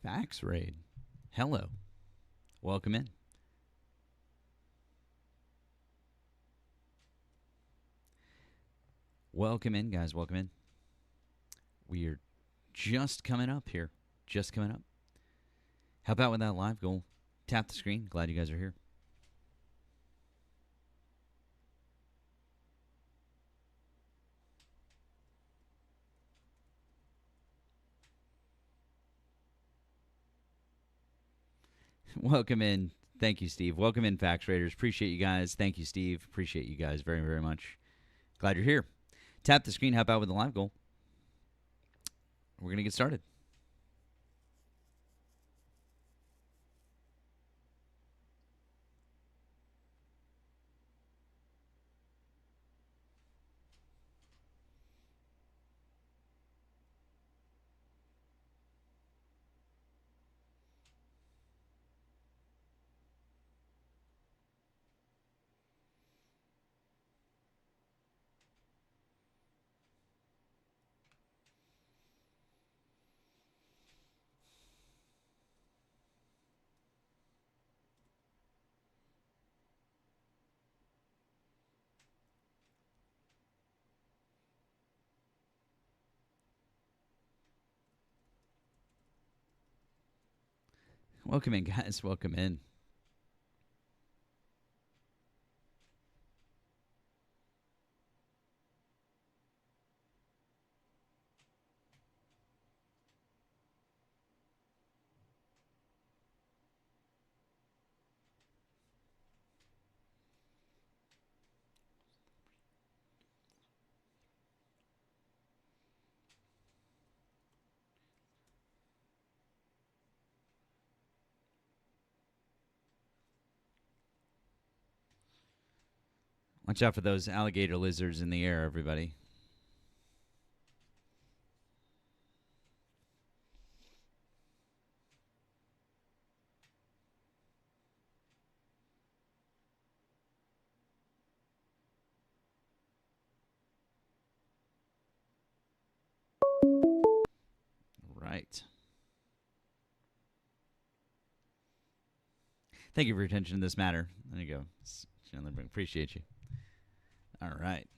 Fax raid. Hello. Welcome in. Welcome in, guys. Welcome in. We're just coming up here. Just coming up. Help out with that live goal. Tap the screen. Glad you guys are here. Welcome in. Thank you, Steve. Welcome in, Fax Raiders. Appreciate you guys. Thank you, Steve. Appreciate you guys very, very much. Glad you're here. Tap the screen. Help out with the live goal. We're going to get started. Welcome in, guys. Welcome in. Watch out for those alligator lizards in the air, everybody. Right. Thank you for your attention to this matter. There you go. Chandler, appreciate you. All right.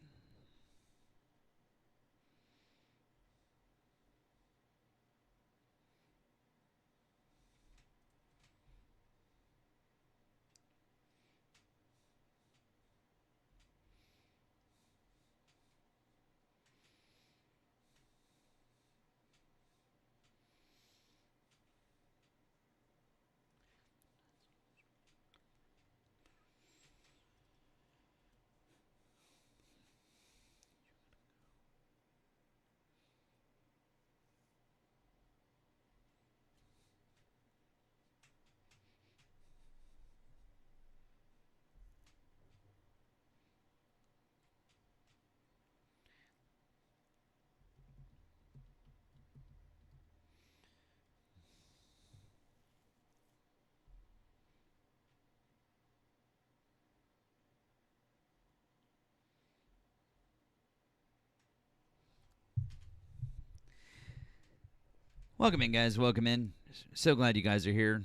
Welcome in, guys. Welcome in. So glad you guys are here.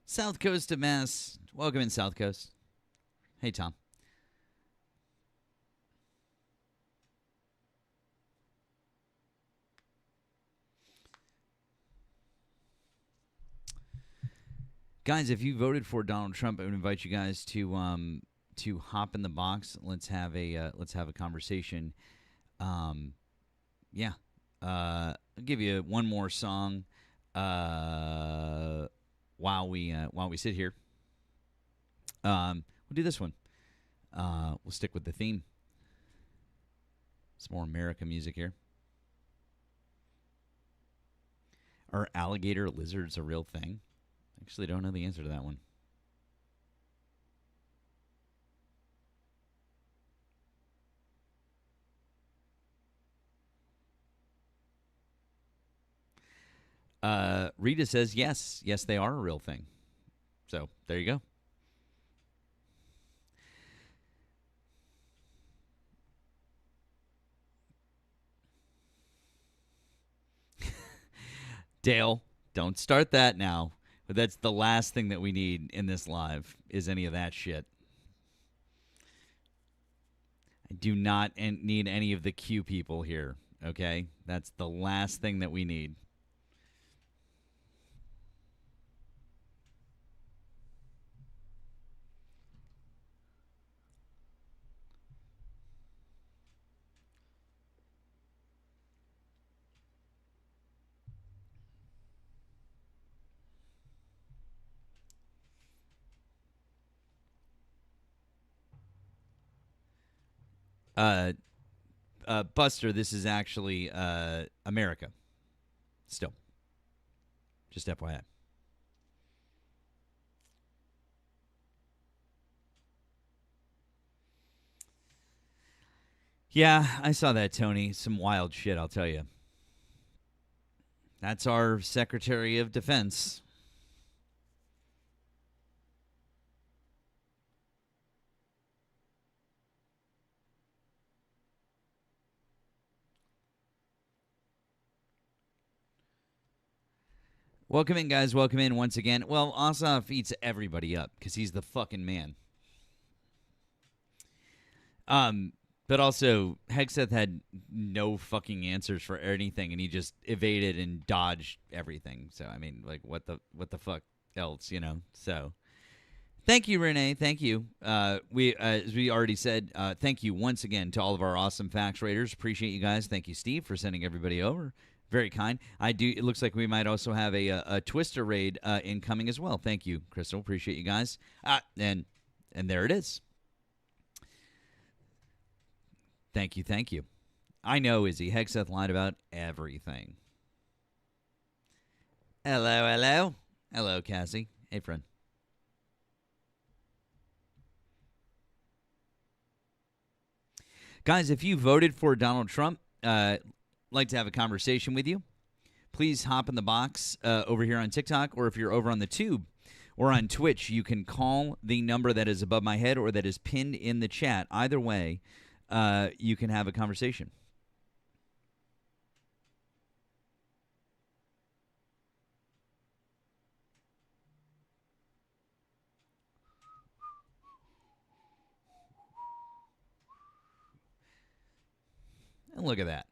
South Coast of Mass. Welcome in, South Coast. Hey, Tom. Guys, if you voted for Donald Trump, I would invite you guys to hop in the box. Let's have a conversation. Yeah. I'll give you one more song while we sit here. We'll do this one. We'll stick with the theme. Some more America music here. Are alligator lizards a real thing? Actually, don't know the answer to that one. Rita says yes. Yes, they are a real thing. So there you go. Dale, Don't start that now. But that's the last thing that we need in this live is any of that shit. I do not need any of the Q people here, okay? That's the last thing that we need. Buster, this is actually America. Still. Just FYI. Yeah, I saw that, Tony. Some wild shit, I'll tell you. That's our Secretary of Defense. Welcome in, guys. Welcome in once again. Well, Asaf eats everybody up because he's the fucking man. But also, Hexeth had no fucking answers for anything, and he just evaded and dodged everything. So, I mean, like, what the fuck else, you know? So, thank you, Renee. Thank you. As we already said, thank you once again to all of our awesome Fax Raiders. Appreciate you guys. Thank you, Steve, for sending everybody over. Very kind. It looks like we might also have a Twister raid incoming as well. Thank you, Crystal. Appreciate you guys. And there it is. Thank you. I know, Izzy. Hexeth lied about everything. Hello. Hello, Cassie. Hey, friend. Guys, if you voted for Donald Trump, like to have a conversation with you, please hop in the box over here on TikTok, or if you're over on the tube or on Twitch, you can call the number that is above my head or that is pinned in the chat. Either way, you can have a conversation. And look at that.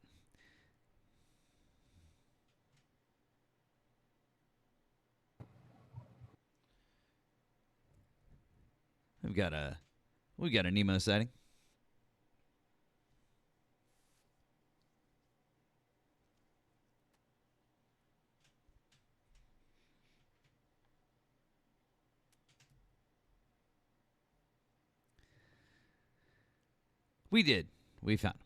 We've got a Nemo sighting. We did. We found him.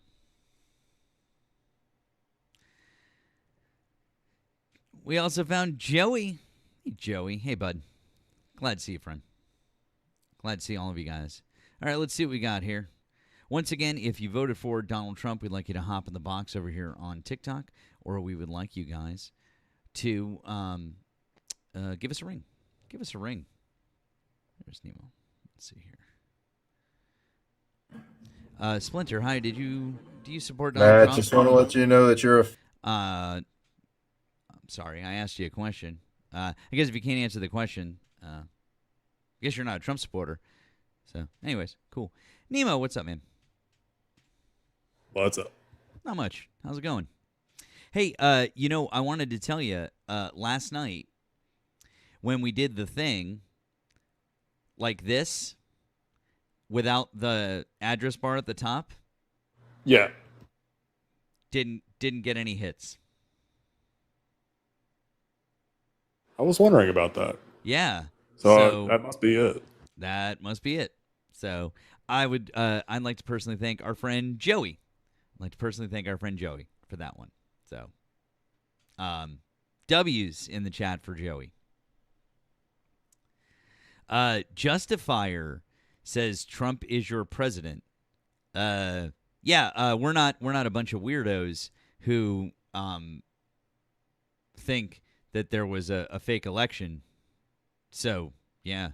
We also found Joey. Hey, Joey. Hey, bud. Glad to see you, friend. Glad to see all of you guys. All right, let's see what we got here. Once again, if you voted for Donald Trump, we'd like you to hop in the box over here on TikTok, or we would like you guys to give us a ring. Give us a ring. There's Nemo. Let's see here. Splinter, hi. Do you support Donald Trump? I just want to let you know that you're a... I'm sorry, I asked you a question. I guess if you can't answer the question, I guess you're not a Trump supporter. So, anyways, cool. Nemo, what's up, man? What's up? Not much. How's it going? Hey, I wanted to tell you, last night when we did the thing like this without the address bar at the top, Yeah. didn't get any hits. I was wondering about that. Yeah. So that must be it. That must be it. So I'd like to personally thank our friend Joey. I'd like to personally thank our friend Joey for that one. So, W's in the chat for Joey. Justifier says Trump is your president. We're not a bunch of weirdos who think that there was a fake election. So, yeah.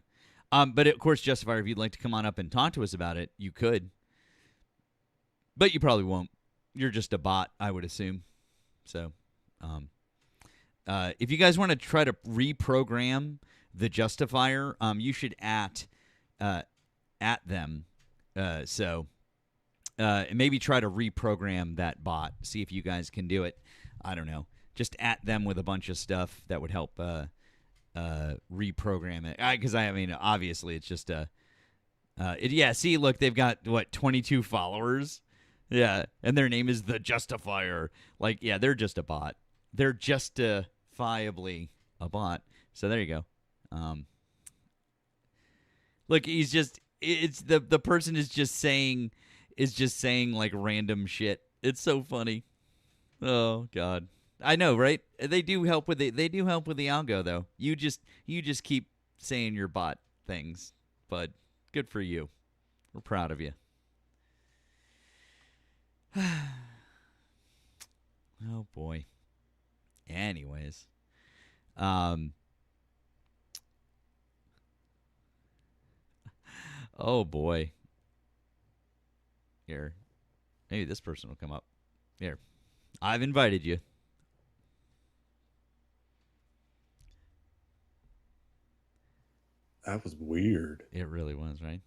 But of course, Justifier, if you'd like to come on up and talk to us about it, you could. But you probably won't. You're just a bot, I would assume. So, if you guys want to try to reprogram the justifier, you should at them. So maybe try to reprogram that bot. See if you guys can do it. I don't know. Just at them with a bunch of stuff that would help reprogram it. Because I mean, obviously, it's just yeah. See, look, they've got 22 followers. Yeah, and their name is the Justifier. Like, yeah, they're just a bot. They're justifiably a bot. So there you go. Look, it's the person is just saying like random shit. It's so funny. Oh God, I know, right? They do help with the algo though. You just keep saying your bot things, but good for you. We're proud of you. Oh boy. Anyways, oh boy. Here, maybe this person will come up. Here, I've invited you. That was weird. It really was, right?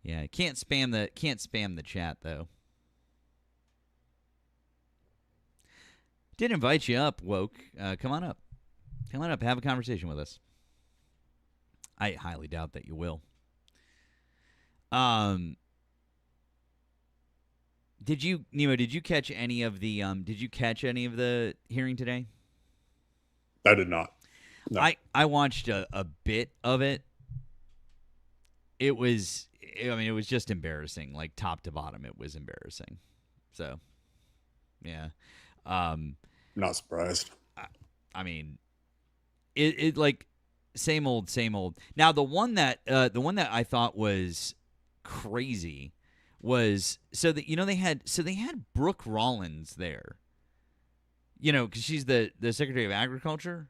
Yeah, can't spam the chat though. Did invite you up, Woke. Come on up. Come on up. Have a conversation with us. I highly doubt that you will. Did you, Nemo? Did you catch any of the hearing today? I did not. No. I watched a bit of it. It was just embarrassing, like top to bottom. It was embarrassing. So, yeah. Not surprised. I mean, it like same old. Now the one that I thought was crazy was they had Brooke Rollins there. Because she's the Secretary of Agriculture.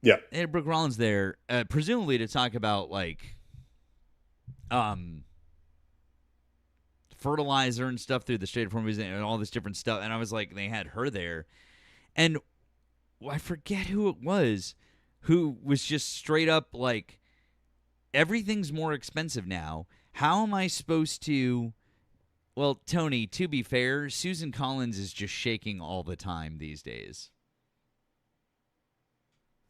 Yeah. They had Brooke Rollins there, presumably to talk about like fertilizer and stuff through the Strait of Hormuz and all this different stuff. And I was like, they had her there. And I forget who it was who was just straight up like, everything's more expensive now. How am I supposed to... Well, Tony, to be fair, Susan Collins is just shaking all the time these days.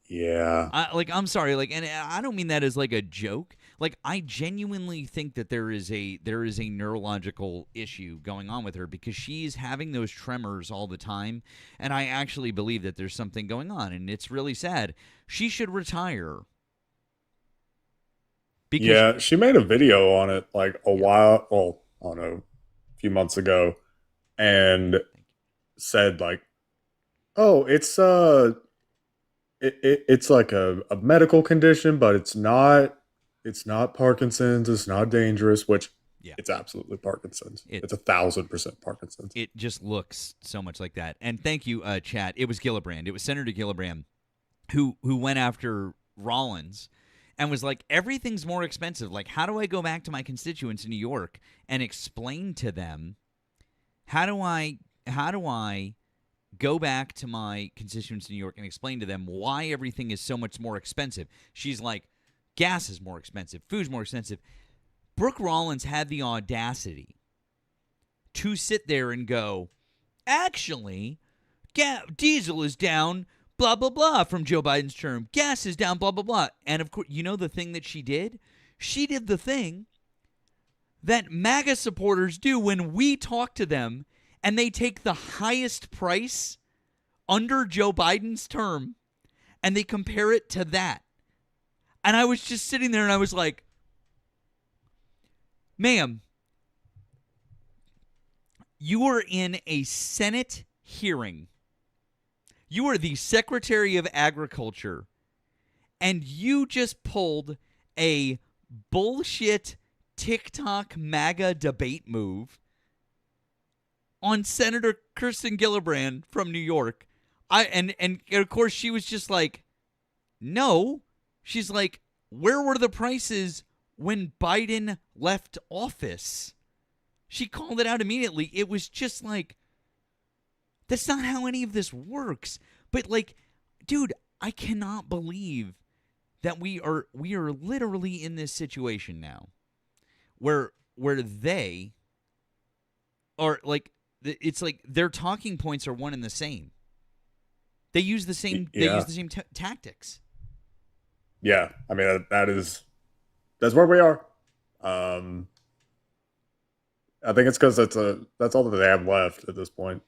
Yeah. I'm sorry, and I don't mean that as like a joke. Like, I genuinely think that there is a neurological issue going on with her because she's having those tremors all the time, and I actually believe that there's something going on, and it's really sad. She should retire. Yeah, she made a video on it like a while, well, I don't know, a few months ago, and said like, "Oh, it's it's like a medical condition, but it's not Parkinson's. It's not dangerous," which it's absolutely Parkinson's. It's 1,000% Parkinson's. It just looks so much like that. And thank you, chat. It was Gillibrand. It was Senator Gillibrand who went after Rollins and was like, everything's more expensive. Like, how do I go back to my constituents in New York and explain to them, how do I go back to my constituents in New York and explain to them why everything is so much more expensive? She's like, gas is more expensive, food's more expensive. Brooke Rollins had the audacity to sit there and go, actually, diesel is down, blah, blah, blah, from Joe Biden's term. Gas is down, blah, blah, blah. And, of course, you know the thing that she did? She did the thing that MAGA supporters do when we talk to them and they take the highest price under Joe Biden's term and they compare it to that. And I was just sitting there and I was like, ma'am, you are in a Senate hearing. You are the Secretary of Agriculture, and you just pulled a bullshit TikTok MAGA debate move on Senator Kirsten Gillibrand from New York. And of course she was just like, no. She's like, where were the prices when Biden left office? She called it out immediately. It was just like, that's not how any of this works. But like, dude, I cannot believe that we are literally in this situation now where they are like, it's like their talking points are one and the same. They use the same Yeah. tactics. Yeah. I mean, that's where we are. Um, I think it's because that's all that they have left at this point.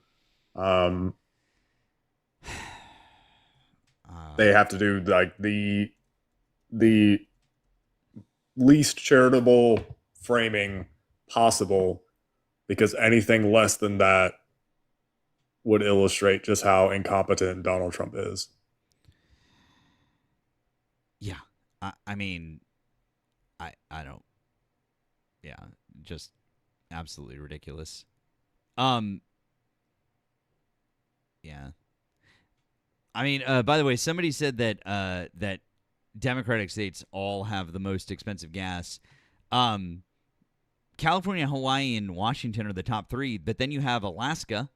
Um, they have to do like the least charitable framing possible, because anything less than that would illustrate just how incompetent Donald Trump is. Yeah, I mean, I don't. Yeah, just absolutely ridiculous. Um, yeah. I mean, by the way, somebody said that that Democratic states all have the most expensive gas. Um, California, Hawaii, and Washington are the top three, but then you have Alaska.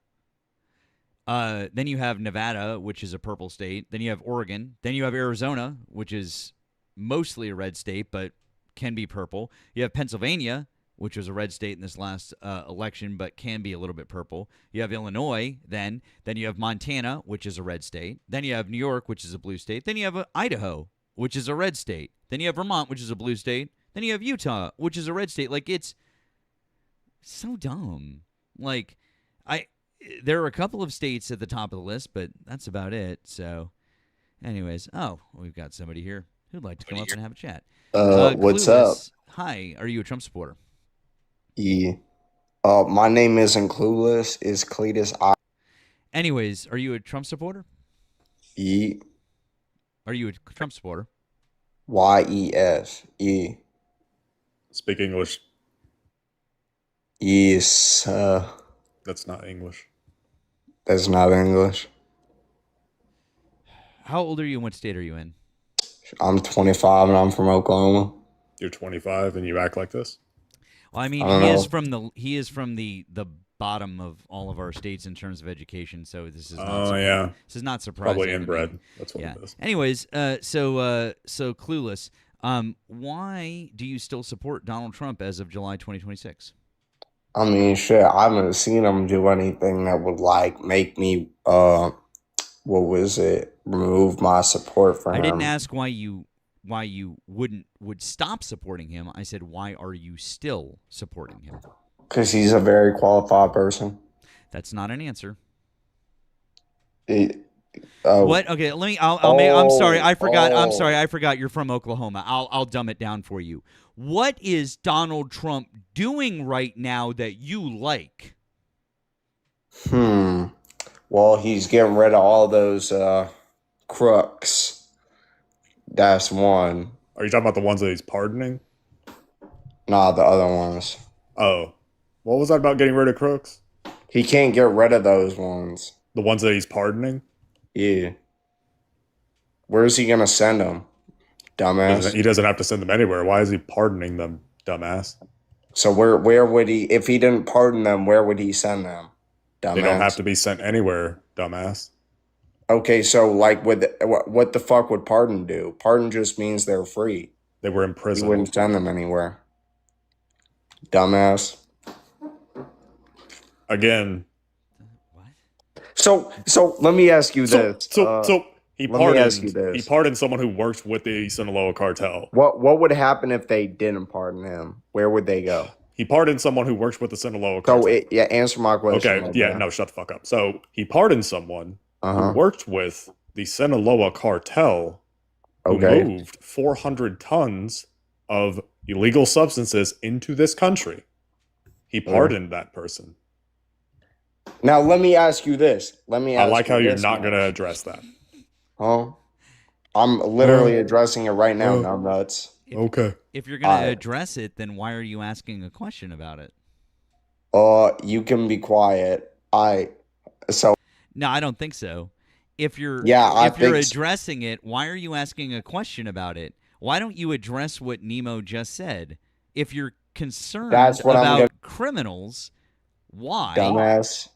Then you have Nevada, which is a purple state. Then you have Oregon. Then you have Arizona, which is mostly a red state, but can be purple. You have Pennsylvania, which was a red state in this last election, but can be a little bit purple. You have Illinois, then you have Montana, which is a red state. Then you have New York, which is a blue state. Then you have Idaho, which is a red state. Then you have Vermont, which is a blue state. Then you have Utah, which is a red state. Like, it's so dumb. Like, there are a couple of states at the top of the list, but that's about it. So, anyways, we've got somebody here who'd like to come up and have a chat. What's up? Clueless. Hi, are you a Trump supporter? Yeah. My name isn't Clueless. It's Cletus. Anyways, are you a Trump supporter? Yeah. Are you a Trump supporter? YES. Yeah. Speak English. Yes. That's not English. That's not English. How old are you and what state are you in? I'm 25 and I'm from Oklahoma. You're 25 and you act like this? Well, I mean, I don't he is from the bottom of all of our states in terms of education, so this is not this is not surprising. Probably inbred. That's what yeah. it is. Anyways, so Clueless. Why do you still support Donald Trump as of July 2026? I mean, shit, I haven't seen him do anything that would, like, make me, remove my support for him. I didn't ask why you would stop supporting him. I said, why are you still supporting him? Because he's a very qualified person. That's not an answer. Oh. What? Okay, let me. I'm sorry. I forgot. I'm sorry. I forgot. You're from Oklahoma. I'll dumb it down for you. What is Donald Trump doing right now that you like? Well, he's getting rid of all those crooks. That's one. Are you talking about the ones that he's pardoning? Nah, the other ones. Oh. What was that about getting rid of crooks? He can't get rid of those ones. The ones that he's pardoning? Yeah. Where's he gonna send them, dumbass? He doesn't have to send them anywhere. Why is he pardoning them, dumbass? So where would he, if he didn't pardon them, where would he send them, dumbass? They don't have to be sent anywhere, dumbass. Okay, so like what the fuck would pardon do? Pardon just means they're free. They were in prison. You wouldn't send them anywhere, dumbass. Again. So let me ask you this. So he pardoned someone who works with the Sinaloa cartel. What would happen if they didn't pardon him? Where would they go? He pardoned someone who works with the Sinaloa cartel. So answer my question. Okay, yeah, no, shut the fuck up. So he pardoned someone who worked with the Sinaloa cartel who moved 400 tons of illegal substances into this country. He pardoned that person. Now, let me ask you this. I like how you're not going to address that. Huh? I'm literally addressing it right now, numbnuts. Okay. If you're going to address it, then why are you asking a question about it? You can be quiet. No, I don't think so. If you're addressing it, why are you asking a question about it? Why don't you address what Nemo just said? If you're concerned about criminals, why? Dumbass.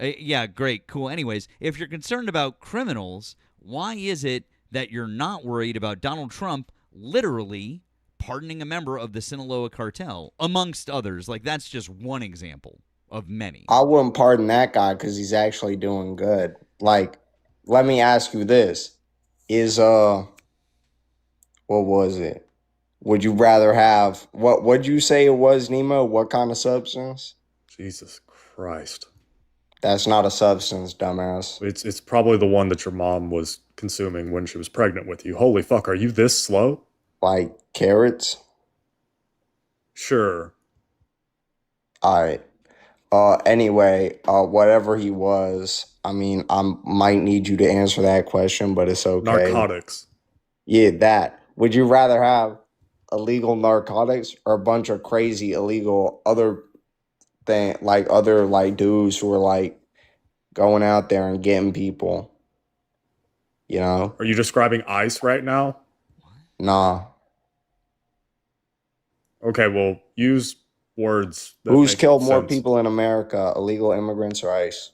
Yeah, great, cool. Anyways, if you're concerned about criminals, Why is it that you're not worried about Donald Trump literally pardoning a member of the Sinaloa cartel, amongst others? Like, that's just one example of many. I wouldn't pardon that guy because he's actually doing good. Like, let me ask you this. What was it? Would you rather have, what'd you say it was, Nemo? What kind of substance? Jesus Christ. That's not a substance, dumbass. It's probably the one that your mom was consuming when she was pregnant with you. Holy fuck, are you this slow? Like carrots? Sure. All right. Anyway, whatever he was, I mean, I might need you to answer that question, but it's okay. Narcotics. Yeah, that. Would you rather have illegal narcotics or a bunch of crazy illegal other dudes who are like going out there and getting people? You know? Are you describing ICE right now? Nah. Okay, well, use words that Who's make killed more sense. people in America, illegal immigrants or ICE?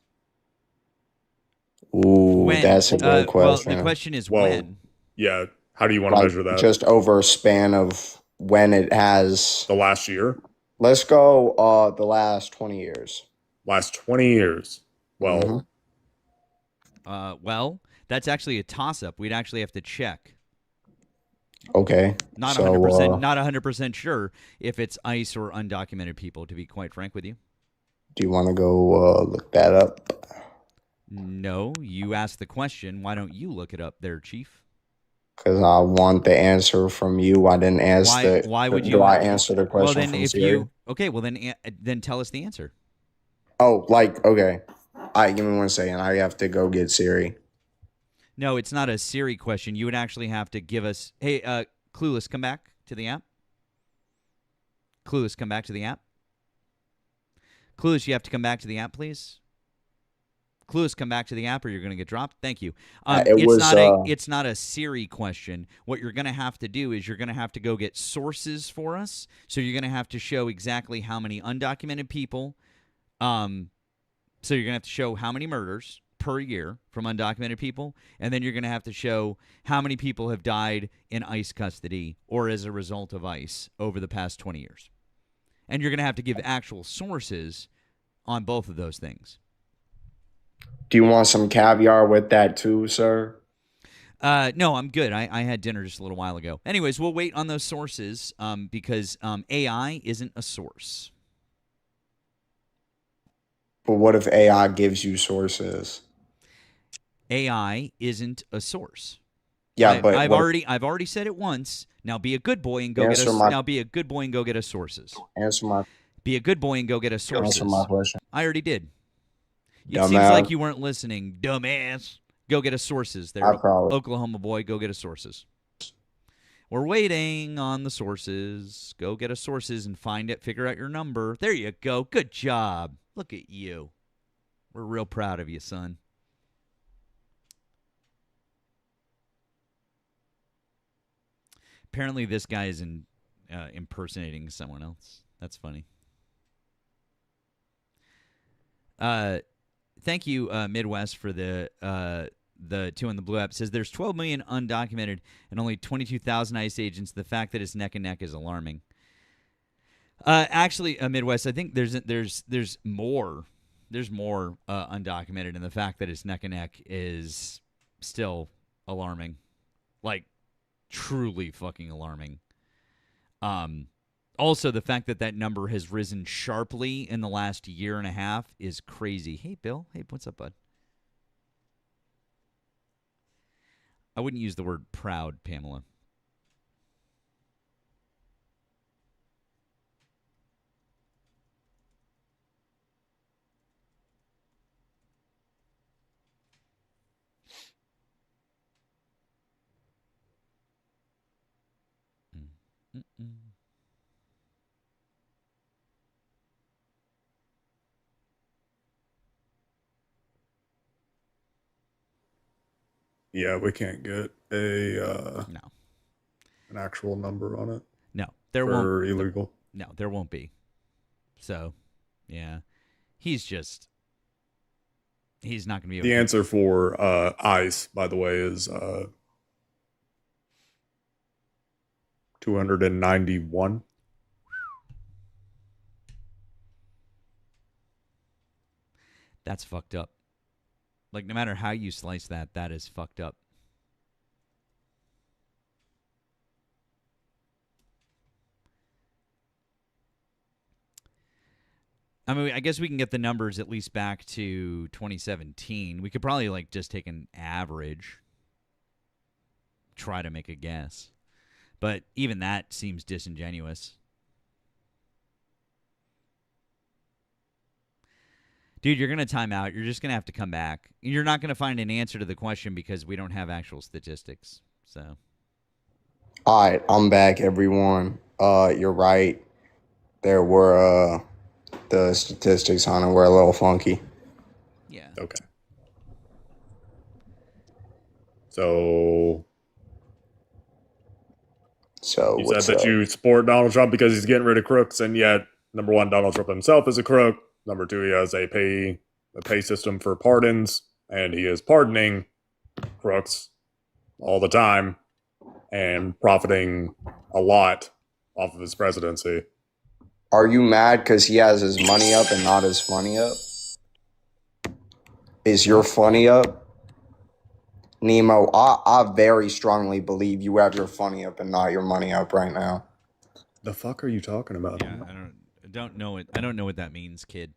Ooh, that's a good question. Well, the question is when. Yeah. How do you want to measure that? Just over a span of when it has. The last year? Let's go the last 20 years. Last 20 years. Well. Well, that's actually a toss-up. We'd actually have to check. Okay. Not 100%. Not 100% sure if it's ICE or undocumented people. To be quite frank with you. Do you want to go look that up? No, you asked the question. Why don't you look it up, there, Chief? Because I want the answer from you. I didn't ask why would you? I answer the question? Well, then from if Siri? you okay, well then tell us the answer. Oh, okay. All right, give me 1 second. I have to go get Siri. No, it's not a Siri question. You would actually have to give us. Hey, Clueless, come back to the app. Clueless, come back to the app. Clueless, you have to come back to the app, please. Clueless, come back to the app or you're going to get dropped. Thank you. It's not a Siri question. What you're going to have to do is you're going to have to go get sources for us. So you're going to have to show exactly how many undocumented people. So you're going to have to show how many murders per year from undocumented people. And then you're going to have to show how many people have died in ICE custody or as a result of ICE over the past 20 years. And you're going to have to give actual sources on both of those things. Do you want some caviar with that too, sir? No, I'm good. I had dinner just a little while ago. Anyways, we'll wait on those sources because AI isn't a source. But what if AI gives you sources? AI isn't a source. Yeah, but I've already said it once. Now be a good boy and go get us. Now be a good boy and go get us sources. Be a good boy and go get us sources. Answer my question. I already did. It Dumbass. seems like you weren't listening, dumbass. Go get us sources there, Oklahoma boy. Go get us sources. We're waiting on the sources. Go get us sources and find it. Figure out your number. There you go. Good job. Look at you. We're real proud of you, son. Apparently, this guy is impersonating someone else. That's funny. Thank you, Midwest, for the 2 on the Blue app. It says there's 12 million undocumented and only 22,000 ICE agents. The fact that it's neck and neck is alarming. Actually, Midwest, I think there's more. There's more undocumented, and the fact that it's neck and neck is still alarming. Like, truly fucking alarming. Also, the fact that number has risen sharply in the last year and a half is crazy. Hey, Bill. Hey, what's up, bud? I wouldn't use the word proud, Pamela. Mm-mm. Yeah, we can't get an actual number on it. No, there won't. For illegal. No, there won't be. So, yeah, he's just He's not going to be able The to. answer for ICE, by the way, is 291. That's fucked up. Like, no matter how you slice that, that is fucked up. I mean, I guess we can get the numbers at least back to 2017. We could probably, like, just take an average, try to make a guess. But even that seems disingenuous. Dude, you're going to time out. You're just going to have to come back. You're not going to find an answer to the question because we don't have actual statistics. So, All right, I'm back, everyone. You're right. There were the statistics on it were a little funky. yeah. Okay. So you said that you support Donald Trump because he's getting rid of crooks, and yet, number one, Donald Trump himself is a crook. Number two, he has a pay system for pardons, and he is pardoning crooks all the time and profiting a lot off of his presidency. Are you mad because he has his money up and not his funny up? Is your funny up? Nemo, I very strongly believe you have your funny up and not your money up right now. The fuck are you talking about? Yeah, I don't know it. I don't know what that means, kid.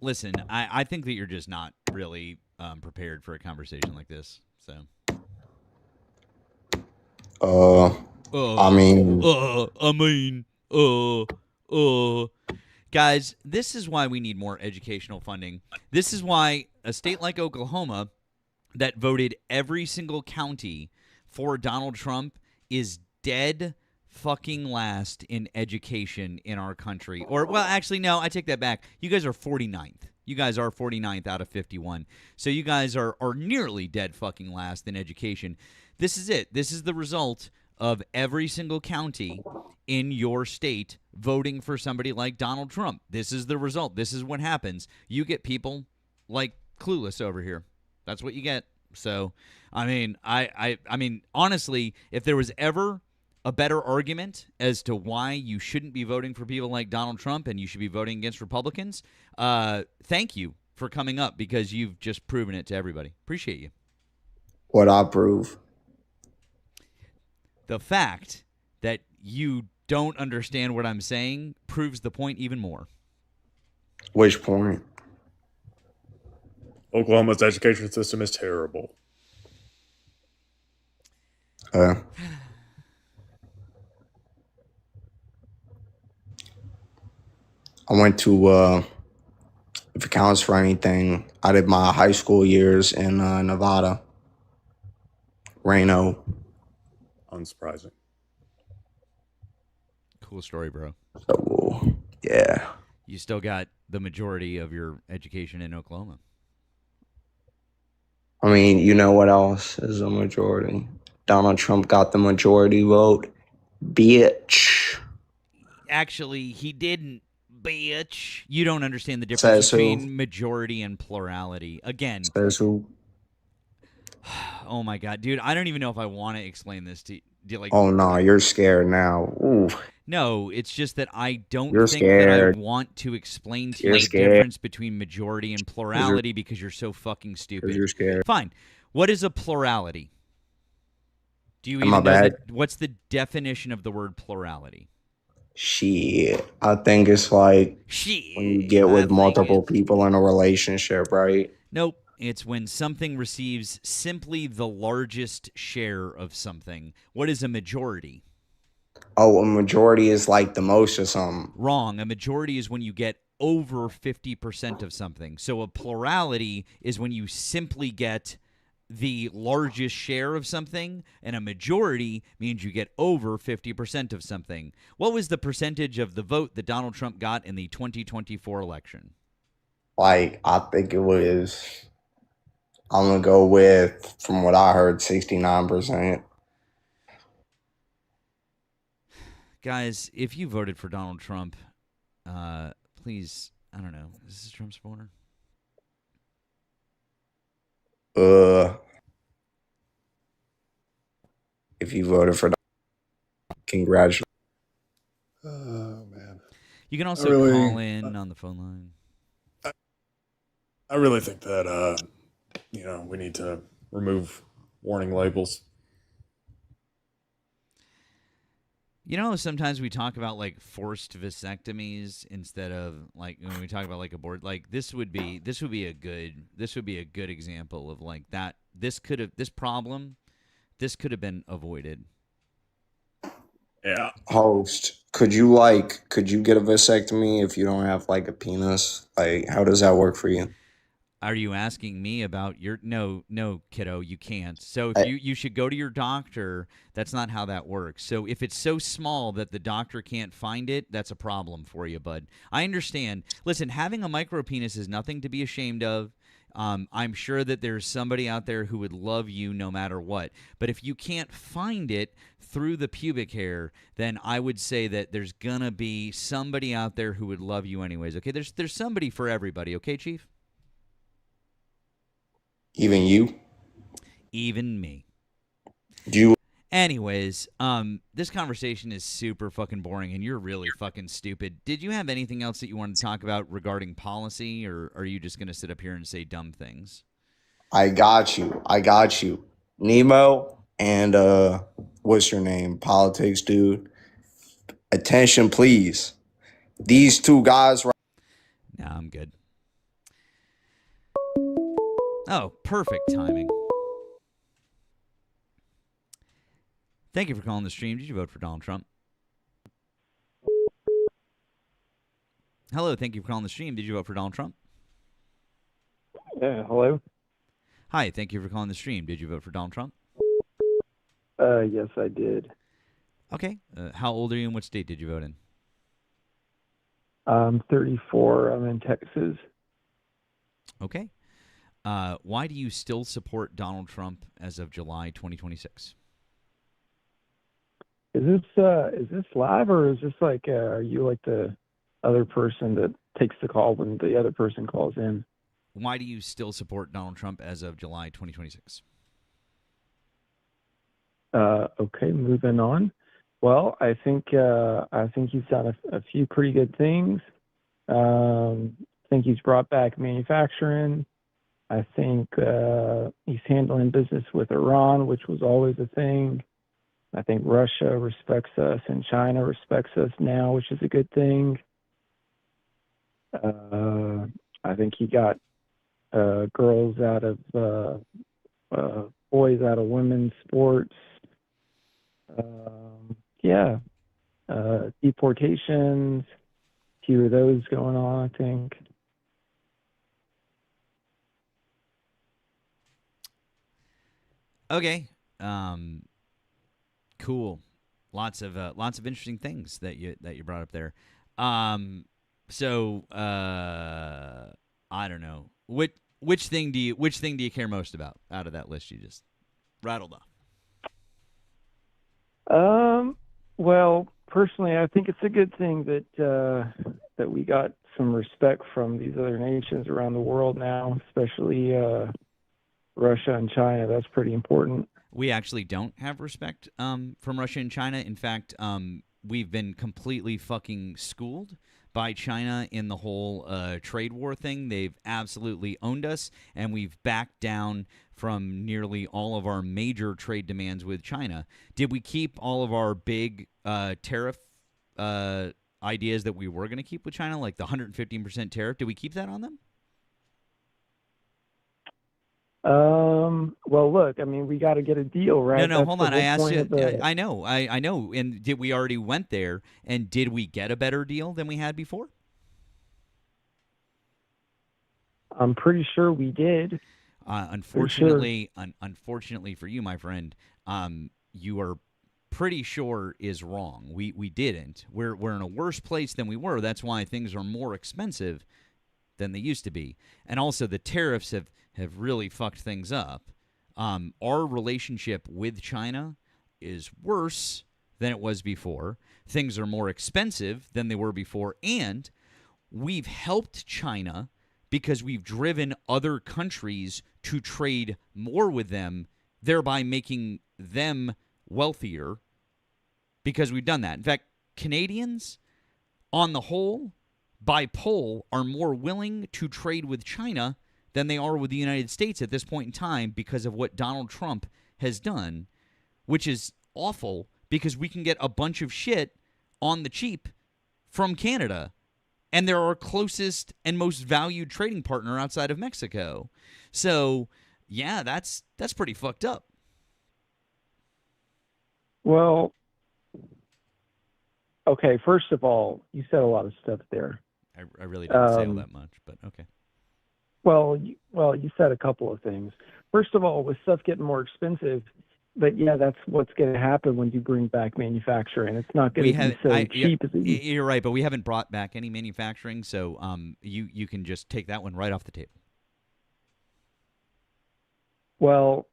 Listen, I think that you're just not really prepared for a conversation like this. So, guys, this is why we need more educational funding. This is why a state like Oklahoma that voted every single county for Donald Trump is dead fucking last in education in our country. Or, well, actually, no, I take that back. You guys are 49th. You guys are 49th out of 51. So you guys are nearly dead fucking last in education. This is it. This is the result of every single county in your state voting for somebody like Donald Trump. This is the result. This is what happens. You get people like Clueless over here. That's what you get. So, I mean, I mean, honestly, if there was ever a better argument as to why you shouldn't be voting for people like Donald Trump and you should be voting against Republicans, thank you for coming up because you've just proven it to everybody. Appreciate you. What I prove? The fact that you don't understand what I'm saying proves the point even more. Which point? Oklahoma's education system is terrible. I went to, if it counts for anything, I did my high school years in Nevada. Reno. Unsurprising. Cool story, bro. So, yeah. You still got the majority of your education in Oklahoma. I mean, you know what else is a majority? Donald Trump got the majority vote. Bitch. Actually, he didn't, bitch. You don't understand the difference between majority and plurality. Again. Says who? Oh, my God. Dude, I don't even know if I want to explain this to you. Like, oh, no, you're scared now. Ooh. No, it's just that I don't You're think scared. that I want to explain to You're you the scared. difference between majority and plurality because you're so fucking stupid. You're scared. Fine. What is a plurality? Do you Am even I know bad? what's the definition of the word plurality? Shit. I think it's like Shit. when you get with multiple people in a relationship, right? Nope. It's when something receives simply the largest share of something. What is a majority? Oh, a majority is like the most or something. Wrong. A majority is when you get over 50% of something. So a plurality is when you simply get the largest share of something, and a majority means you get over 50% of something. What was the percentage of the vote that Donald Trump got in the 2024 election? Like, I think it was, I'm going to go with, from what I heard, 69%. Guys, if you voted for Donald Trump, please, I don't know, is this a Trump supporter? Uh, if you voted for, congratulations. Oh man, You can also call in on the phone line. I really think that we need to remove warning labels. Sometimes we talk about like forced vasectomies instead of like when we talk about like abort. Like this would be a good example of like that. This could have been avoided. Yeah. Host, could you get a vasectomy if you don't have like a penis? Like, how does that work for you? Are you asking me about your no, kiddo, you can't. So if I, you should go to your doctor. That's not how that works. So if it's so small that the doctor can't find it, that's a problem for you, bud. I understand. Listen, having a micro penis is nothing to be ashamed of. I'm sure that there's somebody out there who would love you no matter what. But if you can't find it through the pubic hair, then I would say that there's gonna be somebody out there who would love you anyways. Okay, there's somebody for everybody. Okay, Chief. even you? Even me. Do you? Anyways, this conversation is super fucking boring, and you're really fucking stupid. Did you have anything else that you wanted to talk about regarding policy, or are you just going to sit up here and say dumb things? I got you. Nemo and what's your name? Politics dude. Attention, please. These two guys. Nah, I'm good. Oh, perfect timing. Thank you for calling the stream. Did you vote for Donald Trump? Hello, thank you for calling the stream. Did you vote for Donald Trump? Yeah, hello? Hi, thank you for calling the stream. Did you vote for Donald Trump? Yes, I did. Okay. How old are you and what state did you vote in? I'm 34. I'm in Texas. Okay. Why do you still support Donald Trump as of July 2026? Is this live, or is this like are you like the other person that takes the call when the other person calls in? Why do you still support Donald Trump as of July 2026? Okay, moving on. Well, I think he's done a few pretty good things. I think he's brought back manufacturing. I think he's handling business with Iran, which was always a thing. I think Russia respects us and China respects us now, which is a good thing. I think he got girls out of boys out of women's sports. Yeah, deportations, few of those going on, I think. Okay. Cool. Lots of interesting things that you brought up there. So I don't know. Which thing do you care most about out of that list you just rattled off? Well, personally, I think it's a good thing that we got some respect from these other nations around the world now, especially Russia and China. That's pretty important. We actually don't have respect from Russia and China. In fact, we've been completely fucking schooled by China in the whole trade war thing. They've absolutely owned us, and we've backed down from nearly all of our major trade demands with China. Did we keep all of our big tariff ideas that we were going to keep with China, like the 115% tariff? Did we keep that on them? Well, look, I mean, we got to get a deal, right? No, hold on. I asked you. I know. And did we already went there? And did we get a better deal than we had before? I'm pretty sure we did. Unfortunately, unfortunately for you, my friend, you are pretty sure is wrong. We didn't. We're in a worse place than we were. That's why things are more expensive than they used to be. And also the tariffs have really fucked things up. Our relationship with China is worse than it was before. Things are more expensive than they were before. And we've helped China because we've driven other countries to trade more with them, thereby making them wealthier because we've done that. In fact, Canadians, on the whole, by poll, are more willing to trade with China than they are with the United States at this point in time because of what Donald Trump has done, which is awful because we can get a bunch of shit on the cheap from Canada, and they're our closest and most valued trading partner outside of Mexico. So, yeah, that's pretty fucked up. Well, okay, first of all, you said a lot of stuff there. I really didn't say all that much, but okay. Well, you said a couple of things. First of all, with stuff getting more expensive, but yeah, that's what's going to happen when you bring back manufacturing. It's not going to be so cheap. You're right, but we haven't brought back any manufacturing, so you can just take that one right off the table. Well,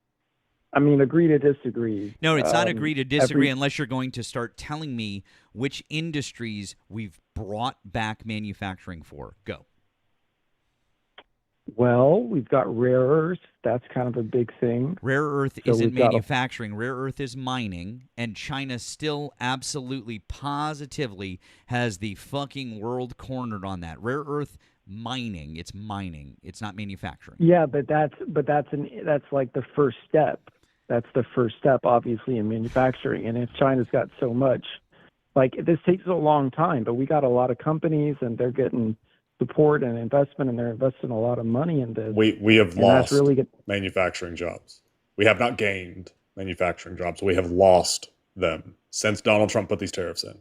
I mean, agree to disagree. No, it's not agree to disagree unless you're going to start telling me which industries we've brought back manufacturing for. Go. Well, we've got rare earths. That's kind of a big thing. Rare earth isn't manufacturing. Rare earth is mining, and China still absolutely, positively has the fucking world cornered on that. Rare earth mining. It's mining. It's not manufacturing. Yeah, but that's like the first step. That's the first step, obviously, in manufacturing. And if China's got so much, like, this takes a long time, but we got a lot of companies, and they're getting support and investment, and they're investing a lot of money in this. We have lost manufacturing jobs. We have not gained manufacturing jobs. We have lost them since Donald Trump put these tariffs in.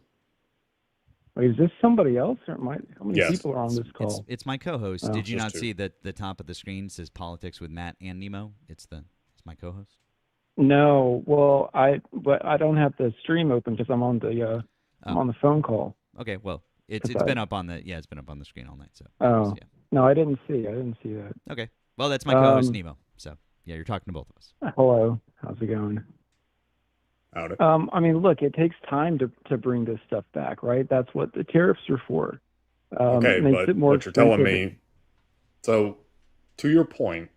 Wait, is this somebody else? Or how many people are on this call? It's my co-host. Did you not see that the top of the screen says Politics with Matt and Nemo? It's my co-host. No, well, I don't have the stream open because I'm on the phone call. Okay, well, it's been up on the screen all night. So yeah. No, I didn't see that. Okay, well, that's my co-host Nemo. So yeah, you're talking to both of us. Hello, how's it going? Howdy. I mean, look, it takes time to bring this stuff back, right? That's what the tariffs are for. Okay, but you're telling me. So, to your point,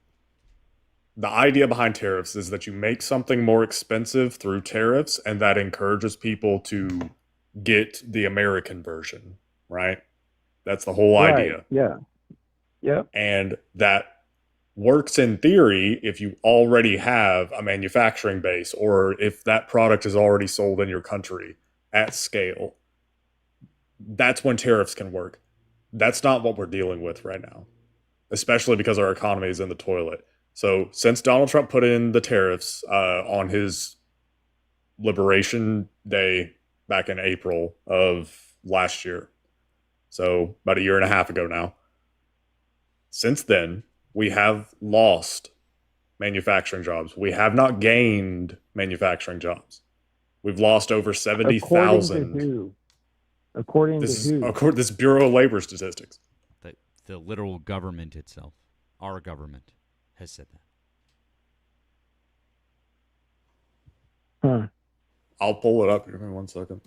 the idea behind tariffs is that you make something more expensive through tariffs, and that encourages people to get the American version, right? That's the whole idea. Yeah. Yeah. And that works in theory if you already have a manufacturing base, or if that product is already sold in your country at scale. That's when tariffs can work. That's not what we're dealing with right now, especially because our economy is in the toilet. So since Donald Trump put in the tariffs on his Liberation Day back in April of last year, so about a year and a half ago now, since then, we have lost manufacturing jobs. We have not gained manufacturing jobs. We've lost over 70,000. According to who? This Bureau of Labor Statistics. The literal government itself, our government, has said that. Huh. I'll pull it up. Give me 1 second.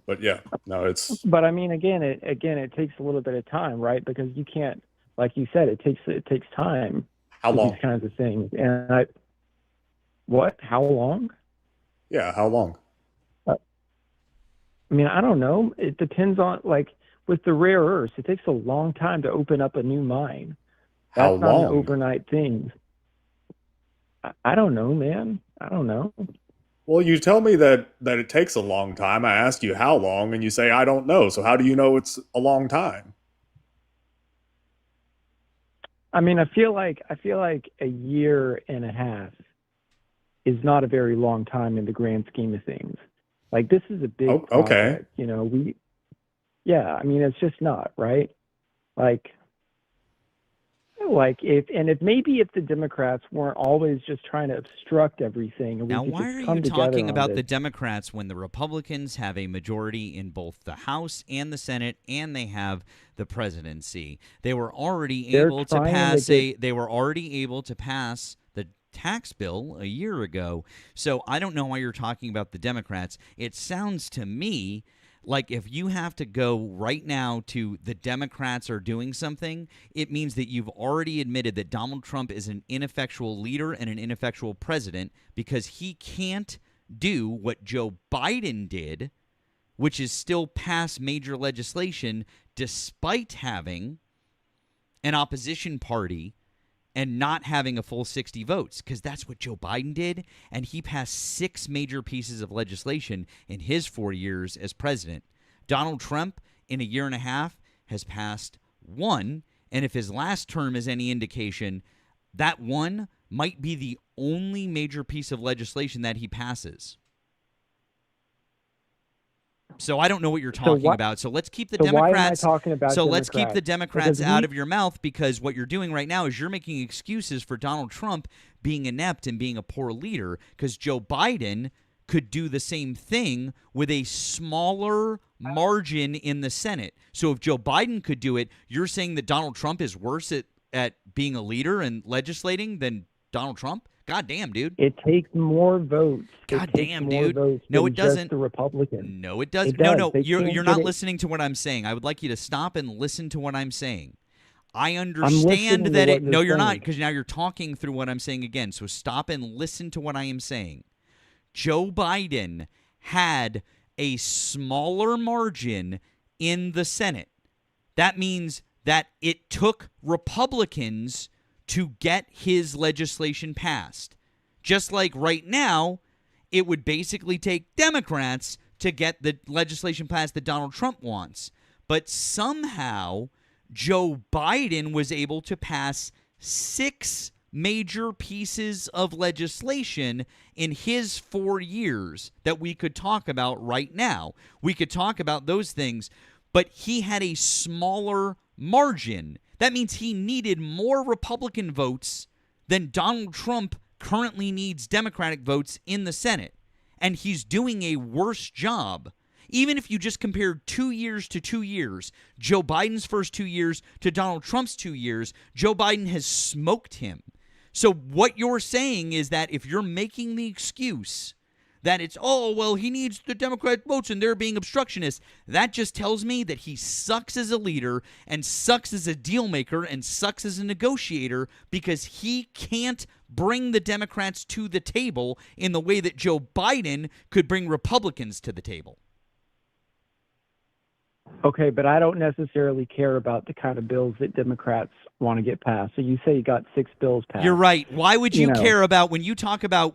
But yeah, no, it's. But I mean, again, it takes a little bit of time, right? Because you can't, like you said, it takes time. How long? These kinds of things, and what? How long? Yeah, how long? I mean, I don't know. It depends on, like, with the rare earths, it takes a long time to open up a new mine. How long? Not an overnight thing. I don't know, man. I don't know. Well, you tell me that it takes a long time. I ask you how long, and you say, I don't know. So how do you know it's a long time? I mean, I feel like a year and a half is not a very long time in the grand scheme of things. Like, this is a big project, okay. You know, I mean, it's just not, right? Like if maybe the Democrats weren't always just trying to obstruct everything. And now, why are you talking about the Democrats when the Republicans have a majority in both the House and the Senate, and they have the presidency? They were already able to pass the tax bill a year ago. So I don't know why you're talking about the Democrats. It sounds to me like if you have to go right now to the Democrats are doing something, it means that you've already admitted that Donald Trump is an ineffectual leader and an ineffectual president because he can't do what Joe Biden did, which is still pass major legislation despite having an opposition party and not having a full 60 votes, because that's what Joe Biden did, and he passed 6 major pieces of legislation in his 4 years as president. Donald Trump, in a year and a half, has passed 1, and if his last term is any indication, that 1 might be the only major piece of legislation that he passes. So I don't know what you're talking about. So let's keep the Democrats. Why am I talking about so Democrats? Let's keep the Democrats out of your mouth, because what you're doing right now is you're making excuses for Donald Trump being inept and being a poor leader, because Joe Biden could do the same thing with a smaller margin in the Senate. So if Joe Biden could do it, you're saying that Donald Trump is worse at being a leader and legislating than Donald Trump? God damn, dude. It takes more votes. God damn, dude. No, it doesn't. The Republican. No, it doesn't. It does. No, you're not listening to what I'm saying. I would like you to stop and listen to what I'm saying. I understand that it. No, you're not, because now you're talking through what I'm saying again. So stop and listen to what I am saying. Joe Biden had a smaller margin in the Senate. That means that it took Republicans to get his legislation passed. Just like right now, it would basically take Democrats to get the legislation passed that Donald Trump wants. But somehow, Joe Biden was able to pass 6 major pieces of legislation in his 4 years that we could talk about right now. We could talk about those things, but he had a smaller margin. That means he needed more Republican votes than Donald Trump currently needs Democratic votes in the Senate. And he's doing a worse job. Even if you just compared 2 years to 2 years, Joe Biden's first 2 years to Donald Trump's 2 years, Joe Biden has smoked him. So what you're saying is that if you're making the excuse that it's, oh, well, he needs the Democratic votes and they're being obstructionists, that just tells me that he sucks as a leader and sucks as a deal maker and sucks as a negotiator, because he can't bring the Democrats to the table in the way that Joe Biden could bring Republicans to the table. Okay, but I don't necessarily care about the kind of bills that Democrats want to get passed. So you say you got 6 bills passed. You're right. Why would you care about when you talk about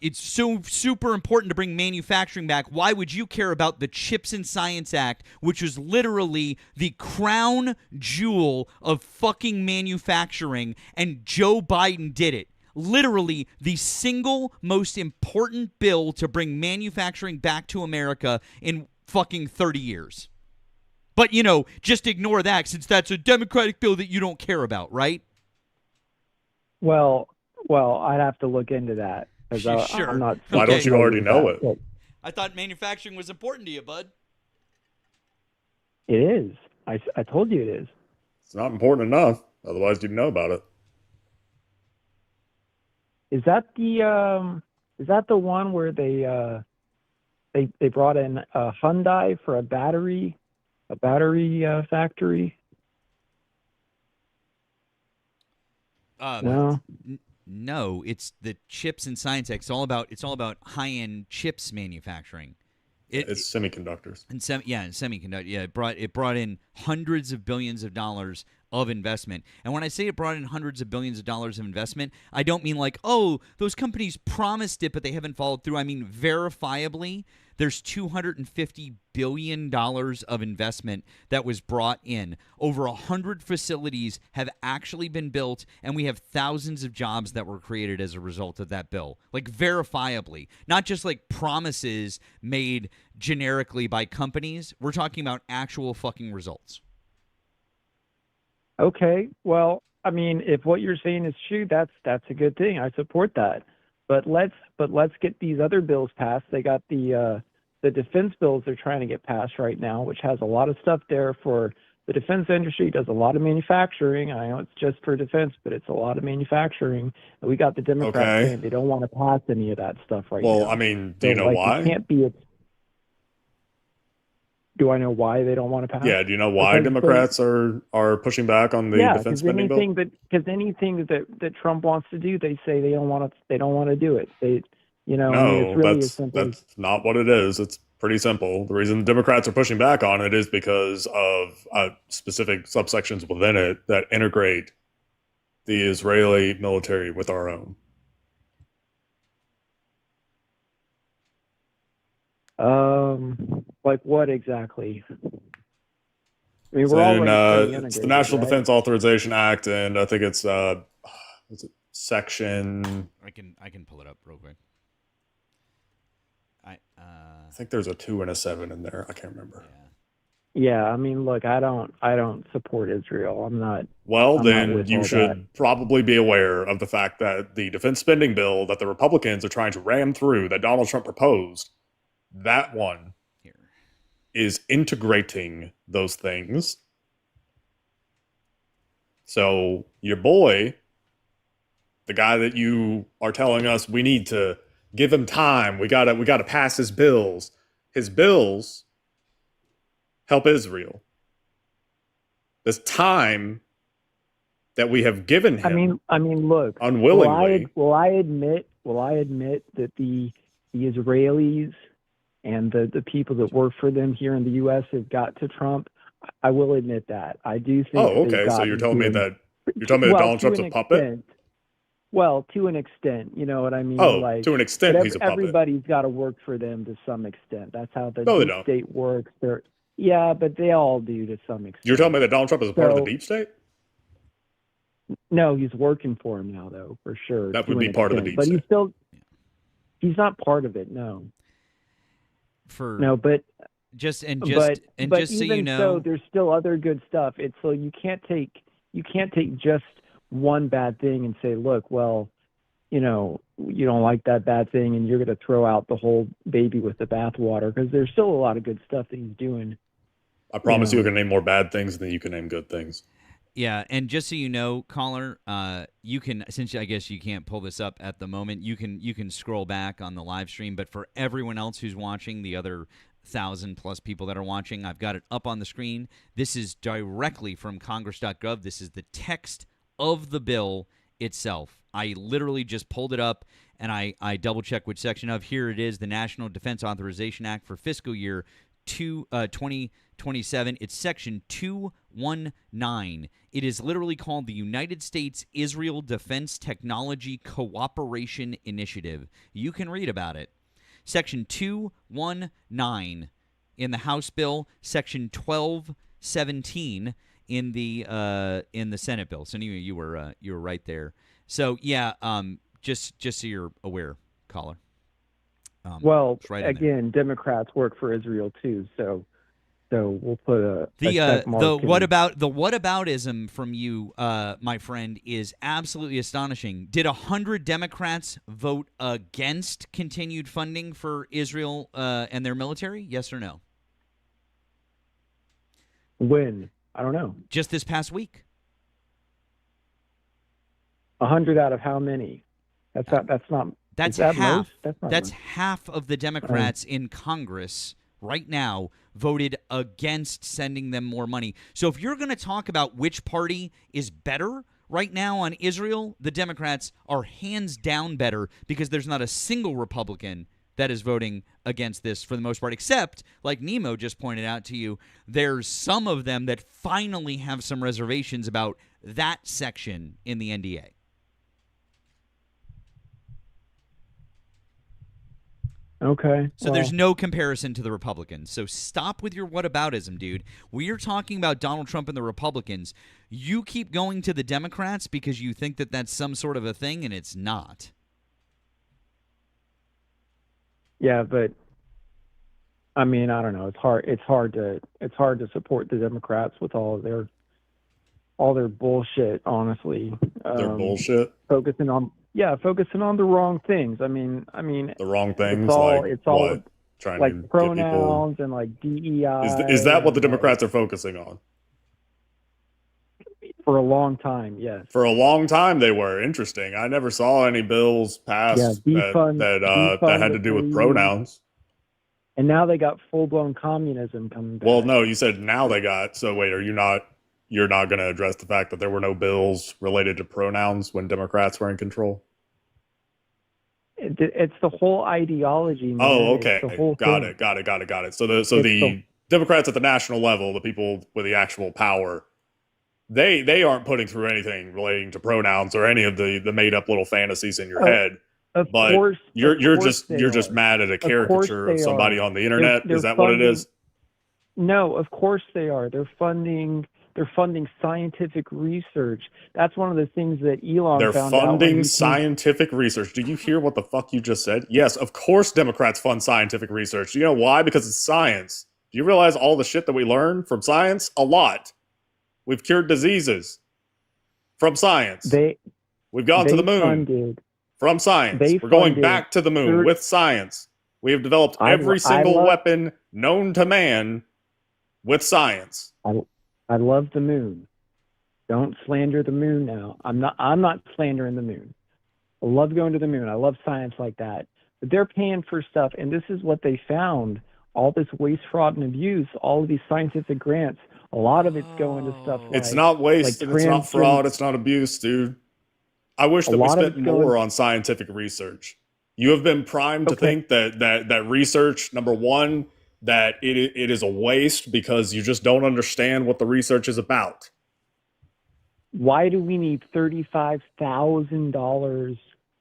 it's so super important to bring manufacturing back? Why would you care about the Chips and Science Act, which was literally the crown jewel of fucking manufacturing, and Joe Biden did it? Literally the single most important bill to bring manufacturing back to America in fucking 30 years. But, just ignore that, since that's a Democratic bill that you don't care about, right? Well, I'd have to look into that. Sure. I'm not. Why don't you already know it? I thought manufacturing was important to you, bud. It is. I told you it is. It's not important enough. Otherwise, you'd know about it. Is that the one where they brought in a Hyundai for a battery factory? No. No, it's the Chips and Science Act. It's all about high-end chips manufacturing. It's semiconductors. Semiconductor. Yeah, it brought in hundreds of billions of dollars of investment. And when I say it brought in hundreds of billions of dollars of investment, I don't mean like, oh, those companies promised it, but they haven't followed through. I mean, verifiably, there's $250 billion of investment that was brought in. Over 100 facilities have actually been built, and we have thousands of jobs that were created as a result of that bill. Like, verifiably. Not just like promises made generically by companies. We're talking about actual fucking results. Okay, well, I mean, if what you're saying is true, that's a good thing. I support that. But let's get these other bills passed. They got the defense bills they're trying to get passed right now, which has a lot of stuff there for the defense industry. Does a lot of manufacturing. I know it's just for defense, but it's a lot of manufacturing. And we got the Democrats saying they don't want to pass any of that stuff right now. Well, I mean, do you know why? It can't be. Do I know why they don't want to pass? Yeah, do you know why Democrats are pushing back on the defense spending bill? Because anything that Trump wants to do, they say they don't want to do it. They, No, I mean, it's really as simple. That's not what it is. It's pretty simple. The reason the Democrats are pushing back on it is because of specific subsections within it that integrate the Israeli military with our own. Like what exactly? I mean, we're already it's the National Defense Authorization Act, and I think it's is it section? I can pull it up real quick. I think there's a 2 and a 7 in there. I can't remember. Yeah, I mean, look, I don't support Israel. I'm not. Well, then you should probably be aware of the fact that the defense spending bill that the Republicans are trying to ram through, that Donald Trump proposed, that one is integrating those things. So your boy, the guy that you are telling us we need to give him time, we gotta pass his bills. His bills help Israel. This time that we have given him. I mean, look, unwillingly. Will I admit that the Israelis and the people that work for them here in the U.S. have got to Trump? I will admit that. I do think. Oh, okay. So you're telling me that Donald Trump's a puppet? Well, to an extent, you know what I mean? Oh, to an extent, he's a puppet. Everybody's got to work for them to some extent. That's how the deep state works. Yeah, but they all do to some extent. You're telling me that Donald Trump is a part of the deep state? No, he's working for him now, though, for sure. That would be part of the deep state. But he's not part of it, no. But just so you know, so there's still other good stuff. It's so you can't take just one bad thing and say, look, well, you know, you don't like that bad thing and you're going to throw out the whole baby with the bathwater, because there's still a lot of good stuff that he's doing. I promise you can name more bad things than you can name good things. Yeah, and just so you know, caller, you can, since I guess you can't pull this up at the moment, you can scroll back on the live stream. But for everyone else who's watching, the other 1,000+ people that are watching, I've got it up on the screen. This is directly from Congress.gov. This is the text of the bill itself. I literally just pulled it up and I double-checked which section of. Here it is, the National Defense Authorization Act for fiscal year 2027. It's section 219. It is literally called the United States-Israel Defense Technology Cooperation Initiative. You can read about it. Section 219 in the House bill, section 1217 in the Senate bill. So you were right there. So yeah, just so you're aware, caller. Again, Democrats work for Israel too, so we'll put a check mark. The whataboutism from you, my friend, is absolutely astonishing. Did 100 Democrats vote against continued funding for Israel and their military? Yes or no? When? I don't know. Just this past week. 100 out of how many? That's half. That's half of the Democrats in Congress right now voted against sending them more money. So if you're going to talk about which party is better right now on Israel, the Democrats are hands down better, because there's not a single Republican that is voting against this for the most part, except, like Nemo just pointed out to you, there's some of them that finally have some reservations about that section in the NDA. Okay. So there's no comparison to the Republicans. So stop with your whataboutism, dude. We are talking about Donald Trump and the Republicans. You keep going to the Democrats because you think that that's some sort of a thing, and it's not. Yeah, but I mean, I don't know. It's hard to support the Democrats with all their bullshit. Honestly, their bullshit. Focusing on the wrong things. I mean, the wrong things. It's all what? Trying like to pronouns and like DEI. Is that what the Democrats are focusing on? For a long time, yes. For a long time, they were. Interesting. I never saw any bills passed that had to do with pronouns. And now they got full-blown communism coming back. Well, no, you said now they got. So wait, you're not going to address the fact that there were no bills related to pronouns when Democrats were in control? It's the whole ideology, man. Oh, okay. It's the whole Got thing. it. So the Democrats at the national level, the people with the actual power, they aren't putting through anything relating to pronouns or any of the made up little fantasies in your head. Of but course, you're just mad at a caricature of somebody on the internet. They're Is that funding, what it is? No, of course they are. They're funding scientific research. That's one of the things that Elon They're found out. They're funding scientific research. Did you hear what the fuck you just said? Yes, of course Democrats fund scientific research. Do you know why? Because it's science. Do you realize all the shit that we learn from science? A lot. We've cured diseases from science. We've gone to the moon from science. We're going back to the moon with science. We have developed every single weapon known to man with science. I love the moon. Don't slander the moon now. I'm not slandering the moon. I love going to the moon. I love science like that. But they're paying for stuff, and this is what they found. All this waste, fraud, and abuse, all of these scientific grants, a lot of it's going to stuff like... It's not waste, it's not fraud, it's not abuse, dude. I wish that we spent more on scientific research. You have been primed to think that research, number one, that it is a waste because you just don't understand what the research is about. Why do we need $35,000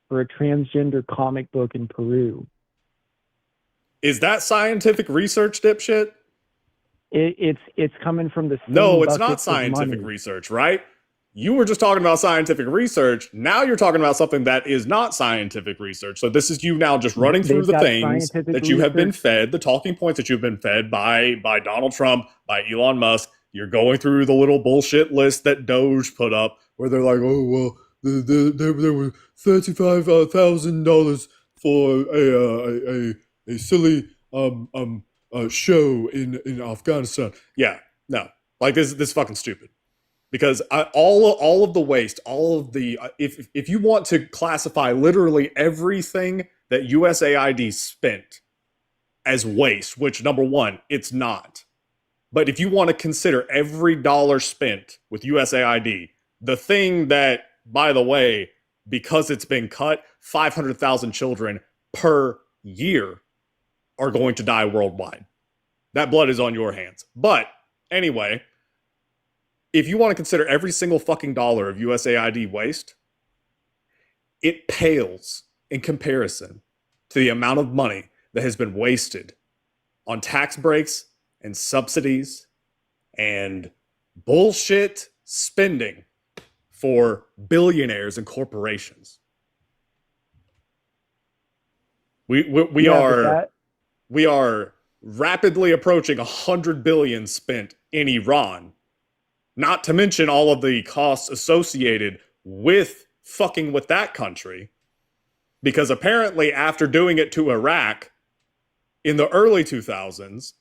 for a transgender comic book in Peru? Is that scientific research, dipshit? It's coming from the same No, it's not scientific research, right? You were just talking about scientific research. Now you're talking about something that is not scientific research. So this is you now just running through the things that you have been fed, the talking points that you've been fed by Donald Trump, by Elon Musk. You're going through the little bullshit list that Doge put up where they're like, oh, well, there were $35,000 for a silly show in Afghanistan. Yeah, no. Like this is fucking stupid. Because all of the waste, all of the if you want to classify literally everything that USAID spent as waste, which number one, it's not. But if you want to consider every dollar spent with USAID, the thing that, by the way, because it's been cut, 500,000 children per year are going to die worldwide. That blood is on your hands. But anyway, if you want to consider every single fucking dollar of USAID waste, it pales in comparison to the amount of money that has been wasted on tax breaks and subsidies and bullshit spending for billionaires and corporations. We are rapidly approaching $100 billion spent in Iran. Not to mention all of the costs associated with fucking with that country. Because apparently after doing it to Iraq in the early 2000s,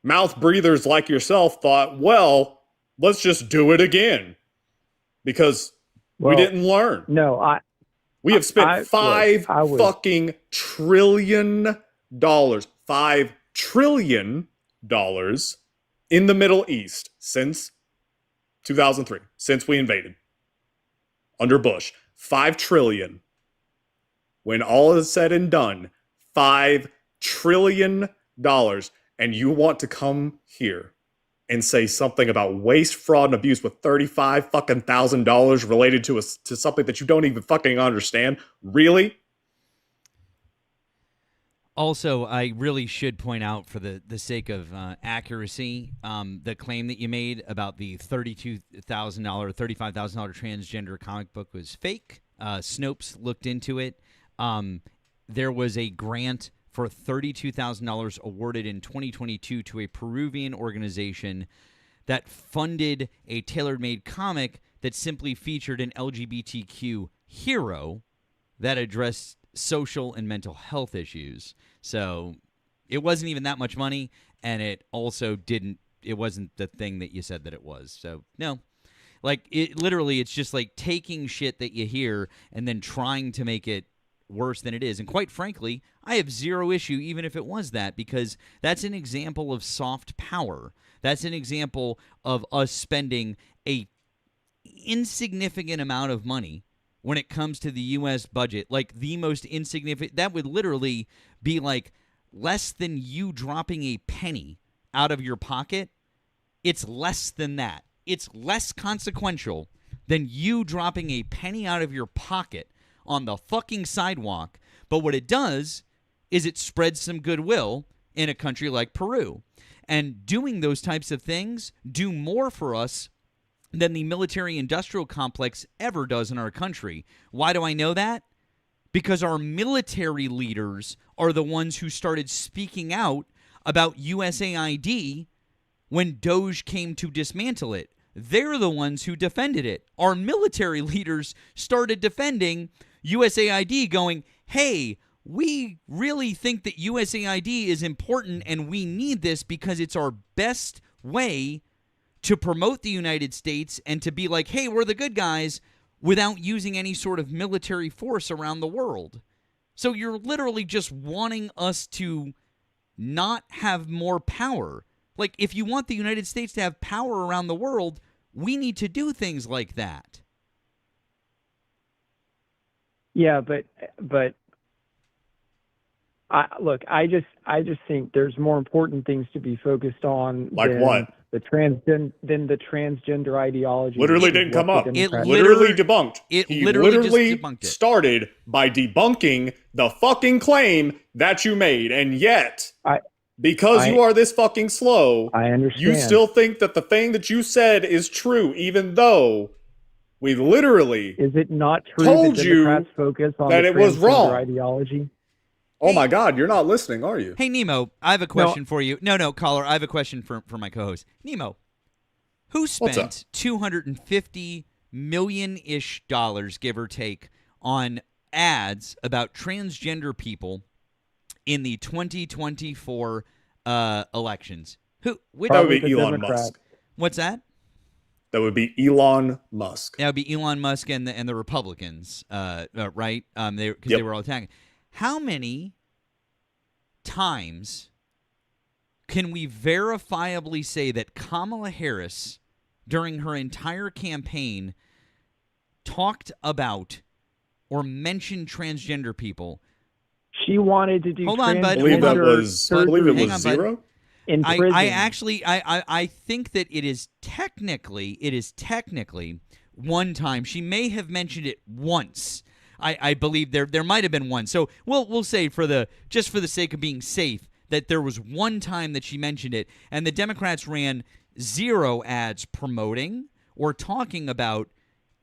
mouth breathers like yourself thought, well, let's just do it again. Because we didn't learn. No, we have spent $5 trillion. $5 trillion in the Middle East since 2003, since we invaded under Bush. $5 trillion. When all is said and done, $5 trillion. And you want to come here and say something about waste, fraud, and abuse with $35,000 related to something that you don't even fucking understand? Really? Also, I really should point out, for the sake of accuracy, the claim that you made about the $32,000, $35,000 transgender comic book was fake. Snopes looked into it. There was a grant for $32,000 awarded in 2022 to a Peruvian organization that funded a tailor-made comic that simply featured an LGBTQ hero that addressed social and mental health issues. So it wasn't even that much money, and it also it wasn't the thing that you said that it was. So no, like it's just like taking shit that you hear and then trying to make it worse than it is. And quite frankly, I have zero issue even if it was that, because that's an example of soft power. That's an example of us spending a insignificant amount of money when it comes to the U.S. budget, like the most insignificant. That would literally be like less than you dropping a penny out of your pocket. It's less than that. It's less consequential than you dropping a penny out of your pocket on the fucking sidewalk. But what it does is it spreads some goodwill in a country like Peru. And doing those types of things do more for us than the military-industrial complex ever does in our country. Why do I know that? Because our military leaders are the ones who started speaking out about USAID when Doge came to dismantle it. They're the ones who defended it. Our military leaders started defending USAID, going, hey, we really think that USAID is important and we need this because it's our best way to promote the United States and to be like, hey, we're the good guys, without using any sort of military force around the world. So you're literally just wanting us to not have more power. Like, if you want the United States to have power around the world, we need to do things like that. Yeah, but I just think there's more important things to be focused on. Like than what? The transgender ideology. Literally didn't come up. It literally debunked. He literally just debunked it. started by debunking the fucking claim that you made, and yet, because you are this fucking slow, I understand. You still think that the thing that you said is true, even though we literally is it not true told that you Democrats focus on that the it was transgender wrong. ideology? Oh my God, you're not listening, are you? Hey, Nemo, I have a question for you. No, caller, I have a question for my co-host. Nemo, who spent $250 million-ish, give or take, on ads about transgender people in the 2024 elections? That would be Elon Musk. What's that? That would be Elon Musk. That would be Elon Musk and the Republicans, right? Because Yep. they were all attacking. How many times can we verifiably say that Kamala Harris, during her entire campaign, talked about or mentioned transgender people? She wanted to do. Hold on, bud. I believe Hold it on. was Hang on, bud. zero. In prison. I think that it is technically one time. She may have mentioned it once. I believe there might have been one. So we'll say for the sake of being safe that there was one time that she mentioned it, and the Democrats ran zero ads promoting or talking about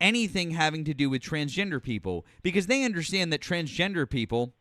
anything having to do with transgender people, because they understand that transgender people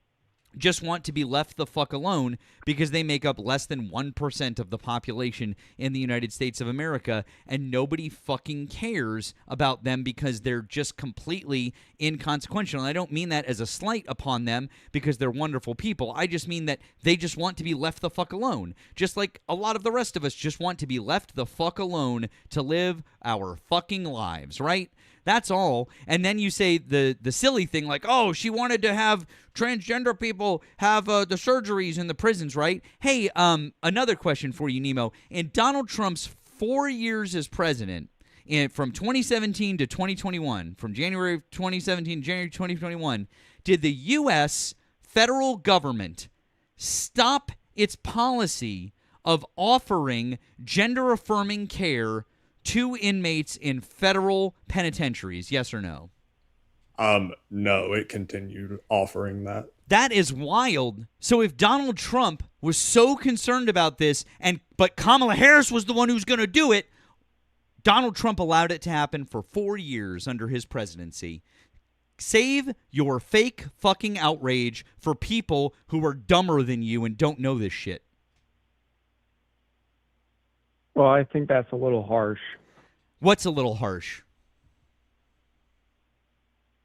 just want to be left the fuck alone because they make up less than 1% of the population in the United States of America, and nobody fucking cares about them because they're just completely inconsequential. And I don't mean that as a slight upon them because they're wonderful people. I just mean that they just want to be left the fuck alone, just like a lot of the rest of us just want to be left the fuck alone to live our fucking lives, right? That's all. And then you say the silly thing like, oh, she wanted to have transgender people have the surgeries in the prisons, right? Hey, another question for you, Nemo. In Donald Trump's 4 years as president, from 2017 to 2021, from January of 2017 to January 2021, did the U.S. federal government stop its policy of offering gender-affirming care to inmates in federal penitentiaries? Yes or no? No, it continued offering that. That is wild. So if Donald Trump was so concerned about this, but Kamala Harris was the one who's going to do it, Donald Trump allowed it to happen for 4 years under his presidency. Save your fake fucking outrage for people who are dumber than you and don't know this shit. Well, I think that's a little harsh. What's a little harsh?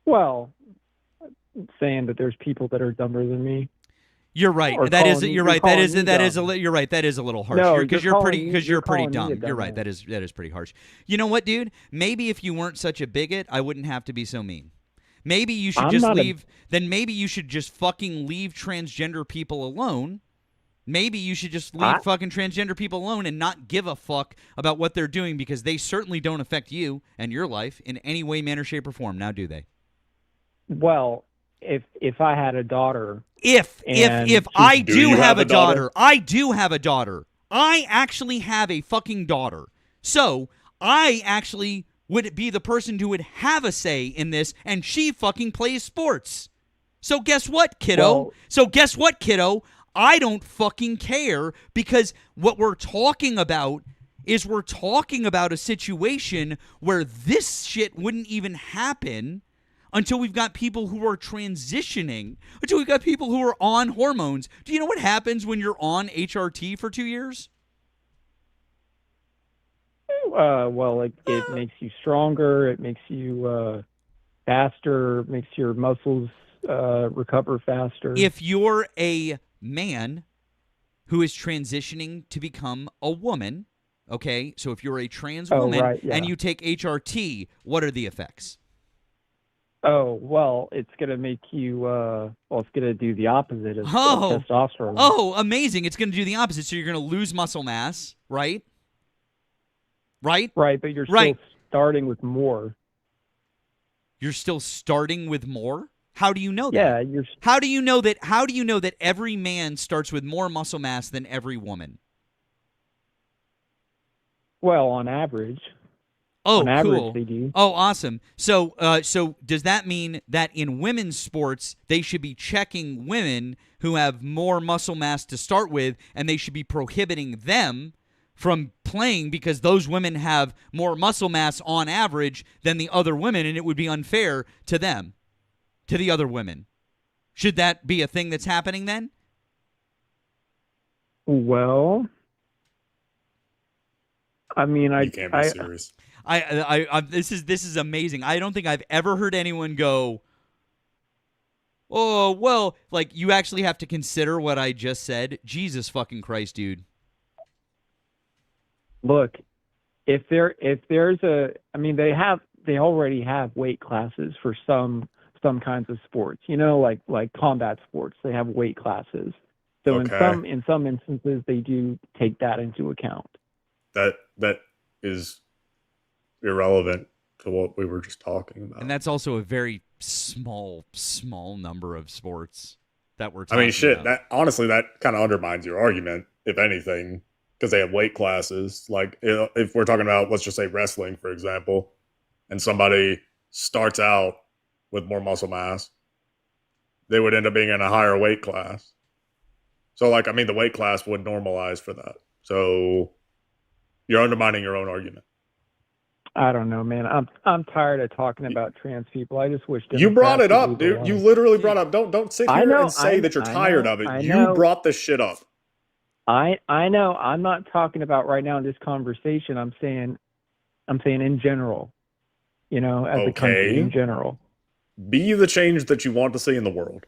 Well, saying that there's people that are dumber than me. You're right. Or That is. calling- You're you're right. That is. calling me That is. dumb. You're right. That is a little harsh. No, Because you're you're calling me- pretty you're dumb. calling me a You're right. That is pretty harsh. You know what, dude? Maybe if you weren't such a bigot, I wouldn't have to be so mean. maybe you should just leave. Then maybe you should just fucking leave transgender people alone. Maybe you should just leave fucking transgender people alone and not give a fuck about what they're doing, because they certainly don't affect you and your life in any way, manner, shape, or form. Now, do they? Well, if I had a daughter, if I do have a daughter, I do have a daughter. I actually have a fucking daughter. So I actually would be the person who would have a say in this, and she fucking plays sports. So guess what, kiddo? I don't fucking care, because what we're talking about is we're talking about a situation where this shit wouldn't even happen until we've got people who are transitioning, until we've got people who are on hormones. Do you know what happens when you're on HRT for 2 years? Well, it makes you stronger. It makes you faster. Makes your muscles recover faster. If you're a man who is transitioning to become a woman, okay, so if you're a trans woman and you take HRT, what are the effects? Oh, well, it's going to make you, it's going to do the opposite of testosterone. Oh, amazing. It's going to do the opposite. So you're going to lose muscle mass, right? Right, but you're still starting with more. You're still starting with more? How do you know that? Yeah, How do you know that every man starts with more muscle mass than every woman? Well, on average. Oh, on average, cool. They do. Oh, awesome. So does that mean that in women's sports they should be checking women who have more muscle mass to start with, and they should be prohibiting them from playing because those women have more muscle mass on average than the other women, and it would be unfair to them, to the other women? Should that be a thing that's happening then? Well, I mean, you can't be serious. This is amazing. I don't think I've ever heard anyone go, "Oh, well," like, you actually have to consider what I just said. Jesus fucking Christ, dude. Look, if there's they already have weight classes for some kinds of sports, like combat sports. They have weight classes. So in some instances they do take that into account. That is irrelevant to what we were just talking about. And that's also a very small number of sports that we're talking about. That honestly, that kind of undermines your argument, if anything, because they have weight classes. Like, if we're talking about, let's just say wrestling, for example, and somebody starts out with more muscle mass, they would end up being in a higher weight class. So, the weight class would normalize for that. So you're undermining your own argument. I don't know, man. I'm tired of talking about trans people. I just wish you brought it up, dude. You literally brought it up. Don't sit here and say that you're tired of it. You brought this shit up. I know. I'm not talking about right now in this conversation. I'm saying in general. As a country in general. Be the change that you want to see in the world.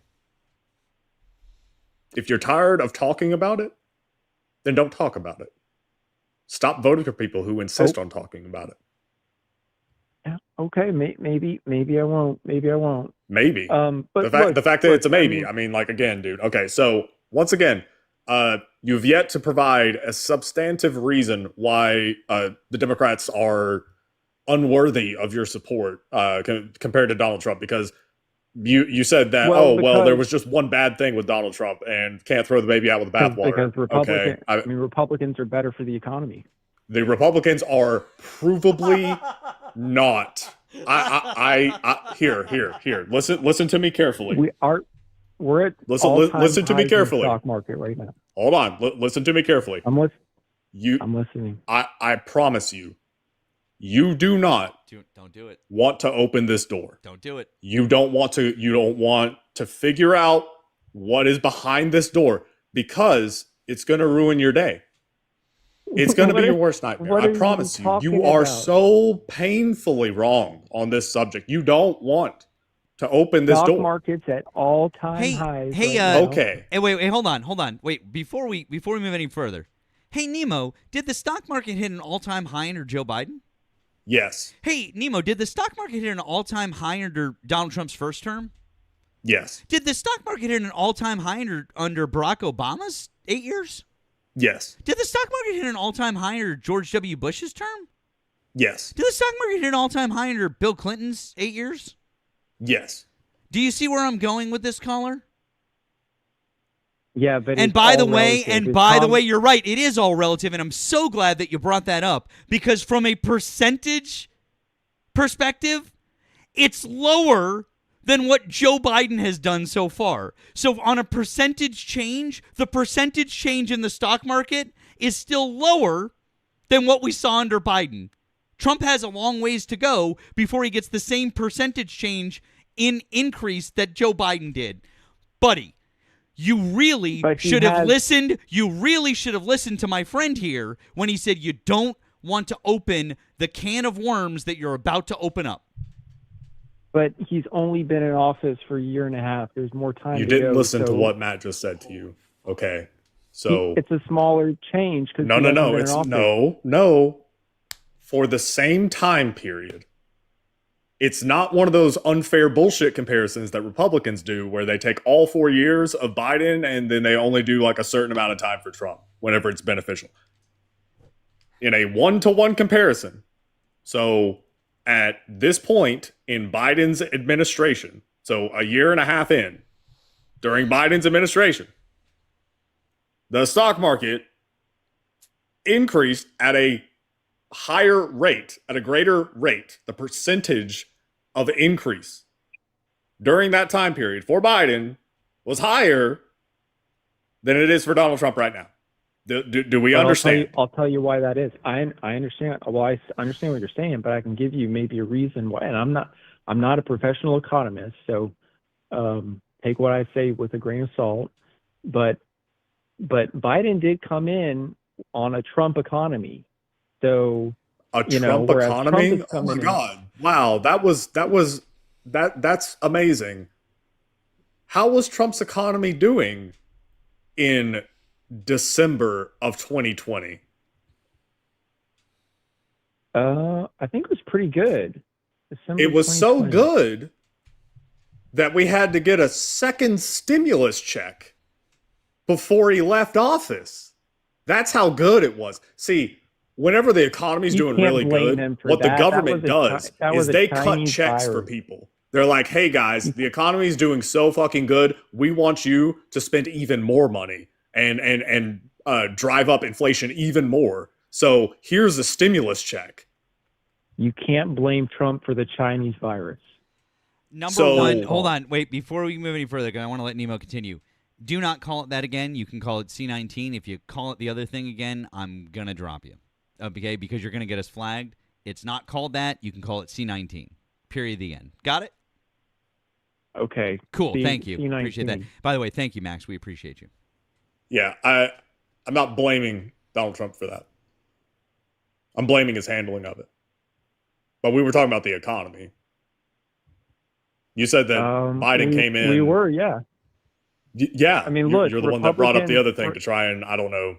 If you're tired of talking about it, then don't talk about it. Stop voting for people who insist on talking about it. Yeah. Okay. Maybe I won't. Maybe I won't. Maybe. But the fact that it's a maybe. Again, dude. Okay. So once again, you've yet to provide a substantive reason why the Democrats are unworthy of your support compared to Donald Trump, because you said that there was just one bad thing with Donald Trump and can't throw the baby out with the bathwater. Because Republicans are better for the economy. The Republicans are provably not. Here. Listen to me carefully. We're at listen to me carefully. Stock market right now. Hold on. Listen to me carefully. I'm listening. I promise you. You do not don't do it. Want to open this door. Don't do it. You don't want to figure out what is behind this door, because it's going to ruin your day. It's going to be your worst nightmare. I promise you. You are so painfully wrong on this subject. You don't want to open this door. Stock market's at all-time highs. Okay. Hey, wait, hold on. Wait, before we move any further. Hey, Nemo, did the stock market hit an all-time high under Joe Biden? Yes. Hey, Nemo, did the stock market hit an all-time high under Donald Trump's first term? Yes. Did the stock market hit an all-time high under Barack Obama's 8 years? Yes. Did the stock market hit an all-time high under George W. Bush's term? Yes. Did the stock market hit an all-time high under Bill Clinton's 8 years? Yes. Do you see where I'm going with this, caller? Yeah, but and by the way, you're right. It is all relative, and I'm so glad that you brought that up because from a percentage perspective, it's lower than what Joe Biden has done so far. So on a percentage change, the percentage change in the stock market is still lower than what we saw under Biden. Trump has a long ways to go before he gets the same percentage change in increase that Joe Biden did. Buddy, you really should have listened. You really should have listened to my friend here when he said you don't want to open the can of worms that you're about to open up. But he's only been in office for a year and a half. There's more time You to go. didn't listen to what Matt just said to you. Okay. So it's a smaller change because no. For the same time period, it's not one of those unfair bullshit comparisons that Republicans do where they take all 4 years of Biden and then they only do like a certain amount of time for Trump whenever it's beneficial. In a 1-to-1 comparison, so at this point in Biden's administration, so a year and a half in, during Biden's administration, the stock market increased at a higher rate, at a greater rate. The percentage of increase during that time period for Biden was higher than it is for Donald Trump right now. Do we understand? I'll tell you why that is. I understand. Well, I understand what you're saying, but I can give you maybe a reason why. And I'm not a professional economist, so take what I say with a grain of salt. But Biden did come in on a Trump economy. So Trump economy? Oh my God. Wow. That's amazing. How was Trump's economy doing in December of 2020? I think it was pretty good. It was so good that we had to get a second stimulus check before he left office. That's how good it was. See, whenever the economy's doing really good, what the government does is they cut checks for people. They're like, hey guys, the economy's doing so fucking good. We want you to spend even more money and drive up inflation even more. So here's a stimulus check. You can't blame Trump for the Chinese virus. Number one, hold on, wait, before we move any further, I want to let Nemo continue. Do not call it that again. You can call it C-19. If you call it the other thing again, I'm going to drop you. Okay, because you're going to get us flagged. It's not called that. You can call it C-19. Period, the end. Got it? Okay. Cool, thank you. C-19. Appreciate that. By the way, thank you, Max. We appreciate you. Yeah, I'm not blaming Donald Trump for that. I'm blaming his handling of it. But we were talking about the economy. You said that Biden came in. We were, yeah. Yeah. I mean, look, you're the one that brought up the other thing to try and, I don't know,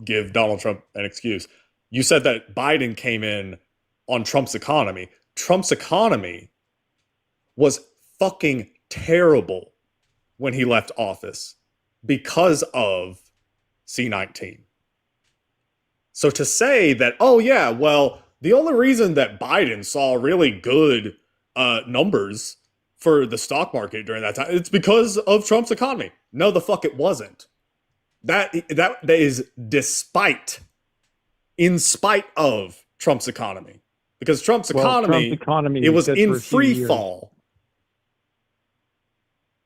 give Donald Trump an excuse. You said that Biden came in on Trump's economy. Trump's economy was fucking terrible when he left office because of C-19. So to say that, oh yeah, well, the only reason that Biden saw really good numbers for the stock market during that time, it's because of Trump's economy. No, the fuck it wasn't. That is in spite of Trump's economy. Because Trump's economy it was in free fall.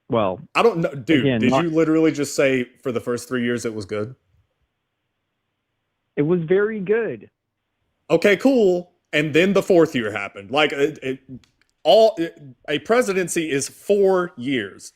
Well, I don't know. Dude, did you literally just say for the first 3 years it was good? It was very good. Okay, cool. And then the fourth year happened. Like, a presidency is 4 years.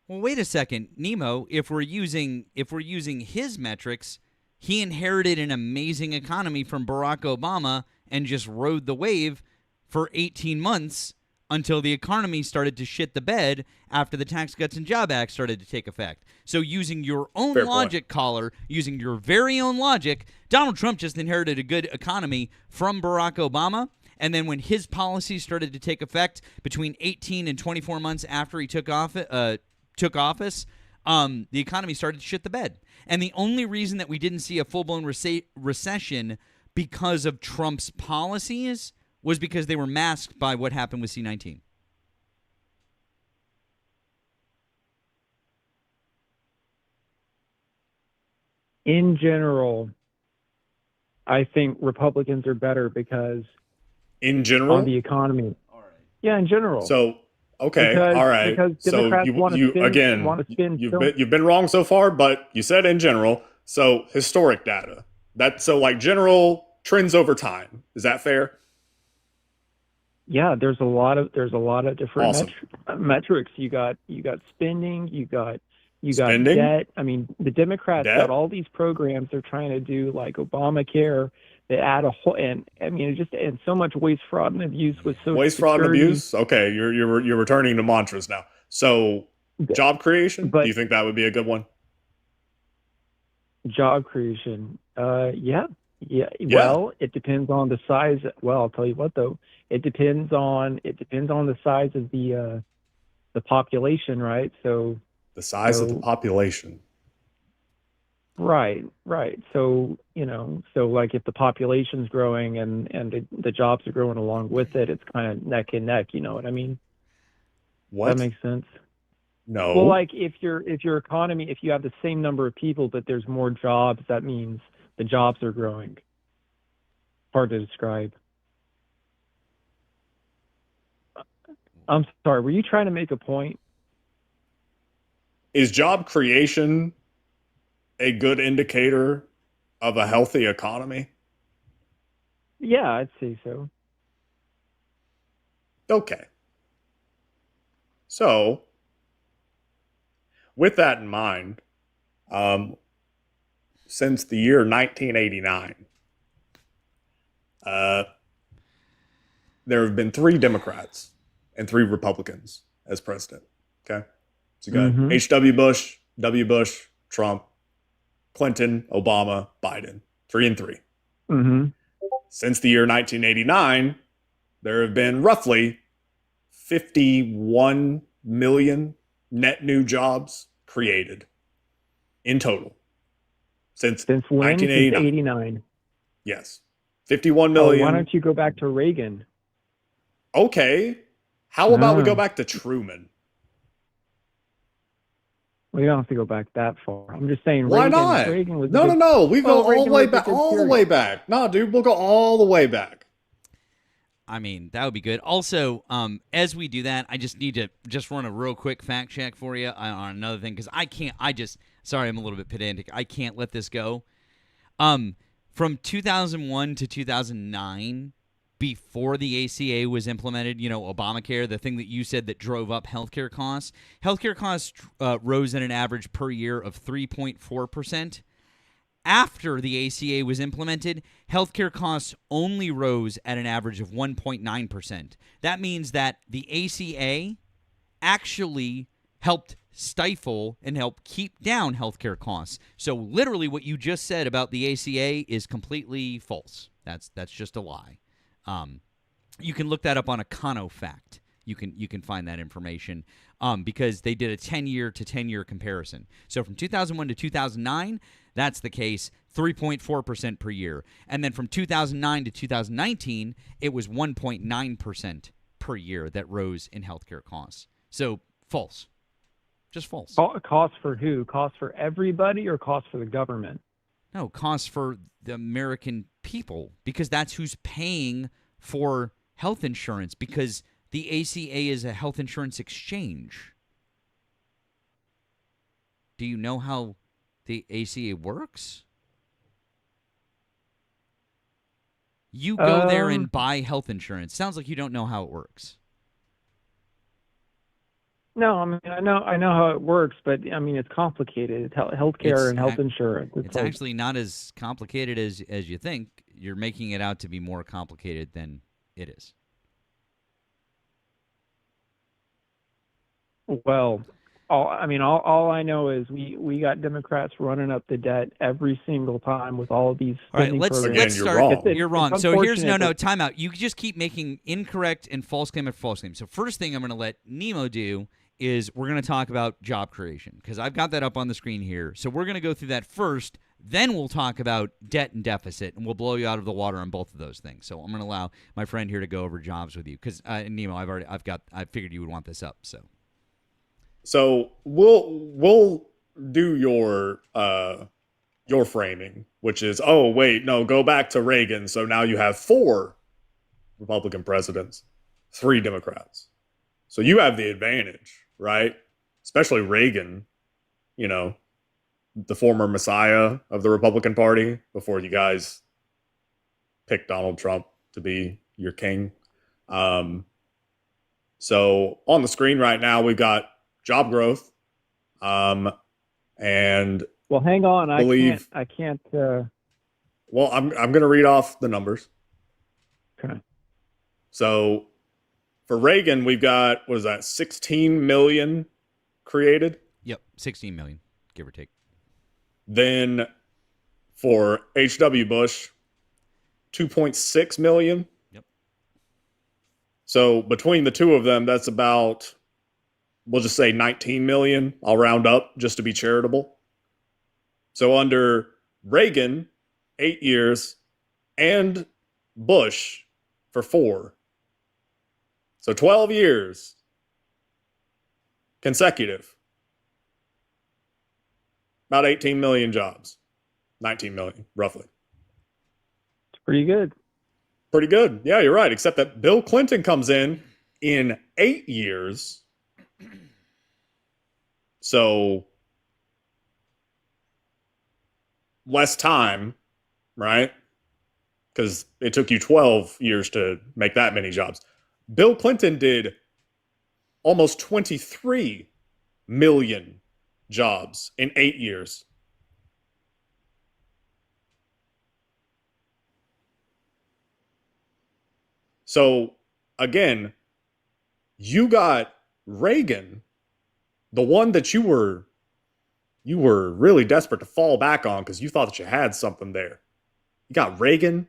Well, wait a second, Nemo. If we're using his metrics, he inherited an amazing economy from Barack Obama and just rode the wave for 18 months until the economy started to shit the bed after the Tax Cuts and Job Act started to take effect. So using your own Fair logic, caller, using your very own logic, Donald Trump just inherited a good economy from Barack Obama. And then when his policies started to take effect between 18 and 24 months after he took office, the economy started to shit the bed. And the only reason that we didn't see a full-blown recession because of Trump's policies was because they were masked by what happened with C-19. In general, I think Republicans are better because in general on the economy. All right. Yeah, in general. So okay, because, all right. Because so Democrats want to spin. You've been wrong so far, but you said in general. So historic data. Like general trends over time. Is that fair? Yeah, there's a lot of different Awesome. metrics. You got spending. You got Spending? debt. I mean, the Democrats Debt? got all these programs they're trying to do, like Obamacare. They add a whole, and I mean, and so much waste, fraud, and abuse with Social Waste, fraud, and Security. abuse. Okay, you're returning to mantras now. So, job creation. But do you think that would be a good one? Job creation. Yeah. Well, it depends on the size. Well, I'll tell you what though. It depends on the size of the population, right? So the size of the population. Right. So, like if the population's growing and the jobs are growing along with it, it's kind of neck and neck, you know what I mean? What? That makes sense. No. Well, like if your economy, if you have the same number of people, but there's more jobs, that means the jobs are growing. Hard to describe. I'm sorry, were you trying to make a point? Is job creation a good indicator of a healthy economy? Yeah, I'd say so. Okay. So, with that in mind, since the year 1989, there have been 3 Democrats and 3 Republicans as president. Okay. So you got H.W. Bush, W. Bush, Trump, Clinton, Obama, Biden, 3 and 3. Mm-hmm. Since the year 1989, there have been roughly 51 million net new jobs created in total. Since when? 1989. Since 89. Yes. 51 million. Why don't you go back to Reagan? Okay. How about we go back to Truman? We don't have to go back that far. I'm just saying. Why Reagan, not? Reagan was No. We go all the way back. All the way back. No, dude, we'll go all the way back. I mean, that would be good. Also, as we do that, I just need to run a real quick fact check for you on another thing because sorry, I'm a little bit pedantic. I can't let this go. From 2001 to 2009, before the ACA was implemented, Obamacare, the thing that you said that drove up healthcare costs rose at an average per year of 3.4%. After the ACA was implemented, healthcare costs only rose at an average of 1.9%. That means that the ACA actually helped stifle and help keep down healthcare costs. So literally what you just said about the ACA is completely false. That's just a lie. You can look that up on Econofact. You can find that information because they did a 10-year to 10-year comparison. So from 2001 to 2009, that's the case, 3.4% per year. And then from 2009 to 2019, it was 1.9% per year that rose in healthcare costs. So false. Just false. Cost for who? Cost for everybody or cost for the government? No, cost for the American people because that's who's paying for health insurance because the ACA is a health insurance exchange. Do you know how the ACA works? You go there and buy health insurance. Sounds like you don't know how it works. No, I mean I know how it works, but I mean it's complicated. Healthcare and health insurance. It's actually not as complicated as you think. You're making it out to be more complicated than it is. Well, all I know is we got Democrats running up the debt every single time with all of these spending let's programs. Again, let's you're start. wrong. You're wrong. It's So here's unfortunate, time out. You just keep making incorrect and false claim after false claim. So first thing I'm going to let Nemo do is we're going to talk about job creation because I've got that up on the screen here. So we're going to go through that first. Then we'll talk about debt and deficit, and we'll blow you out of the water on both of those things. So I'm going to allow my friend here to go over jobs with you because Nemo, I figured you would want this up. So we'll do your framing, which is, oh wait, no, go back to Reagan. So now you have 4 Republican presidents, 3 Democrats. So you have the advantage, right? Especially Reagan, you know, the former messiah of the Republican Party before you guys picked Donald Trump to be your king. So on the screen right now, we've got job growth. And well, hang on, I can't. Well, I'm going to read off the numbers. Okay. So for Reagan, we've got, what is that, 16 million created? Yep, 16 million, give or take. Then for H.W. Bush, 2.6 million. Yep. So between the two of them, that's about, we'll just say 19 million. I'll round up just to be charitable. So under Reagan, 8 years, and Bush for 4. So 12 years consecutive. About 18 million jobs. 19 million, roughly. It's pretty good. Pretty good. Yeah, you're right. Except that Bill Clinton comes in 8 years. So less time, right? Because it took you 12 years to make that many jobs. Bill Clinton did almost 23 million jobs in 8 years. So again, you got Reagan, the one that you were really desperate to fall back on because you thought that you had something there. You got Reagan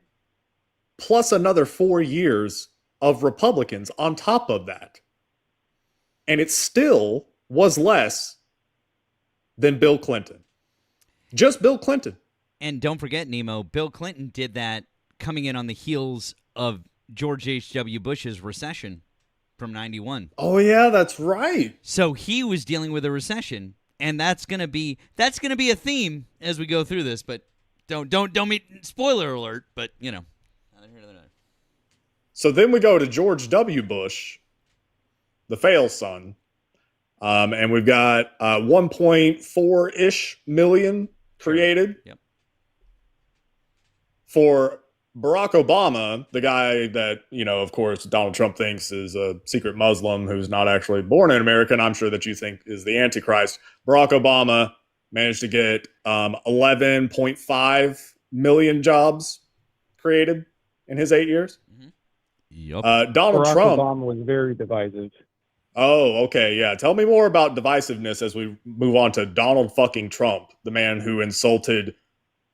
plus another 4 years of Republicans on top of that. And it still was less than Bill Clinton. Just Bill Clinton. And don't forget, Nemo, Bill Clinton did that coming in on the heels of George H.W. Bush's recession from 91. Oh yeah, that's right. So he was dealing with a recession, and that's gonna be a theme as we go through this. But don't meet spoiler alert. But you know, neither here nor there. So then we go to George W. Bush, the fail son, and we've got 1.4-ish million created. Yep. For Barack Obama, the guy that, you know, of course, Donald Trump thinks is a secret Muslim who's not actually born in America, and I'm sure that you think is the Antichrist. Barack Obama managed to get 11.5 million jobs created in his 8 years. Mm-hmm. Yep. Donald Barack Trump. Obama was very divisive. Oh, okay, yeah. Tell me more about divisiveness as we move on to Donald fucking Trump, the man who insulted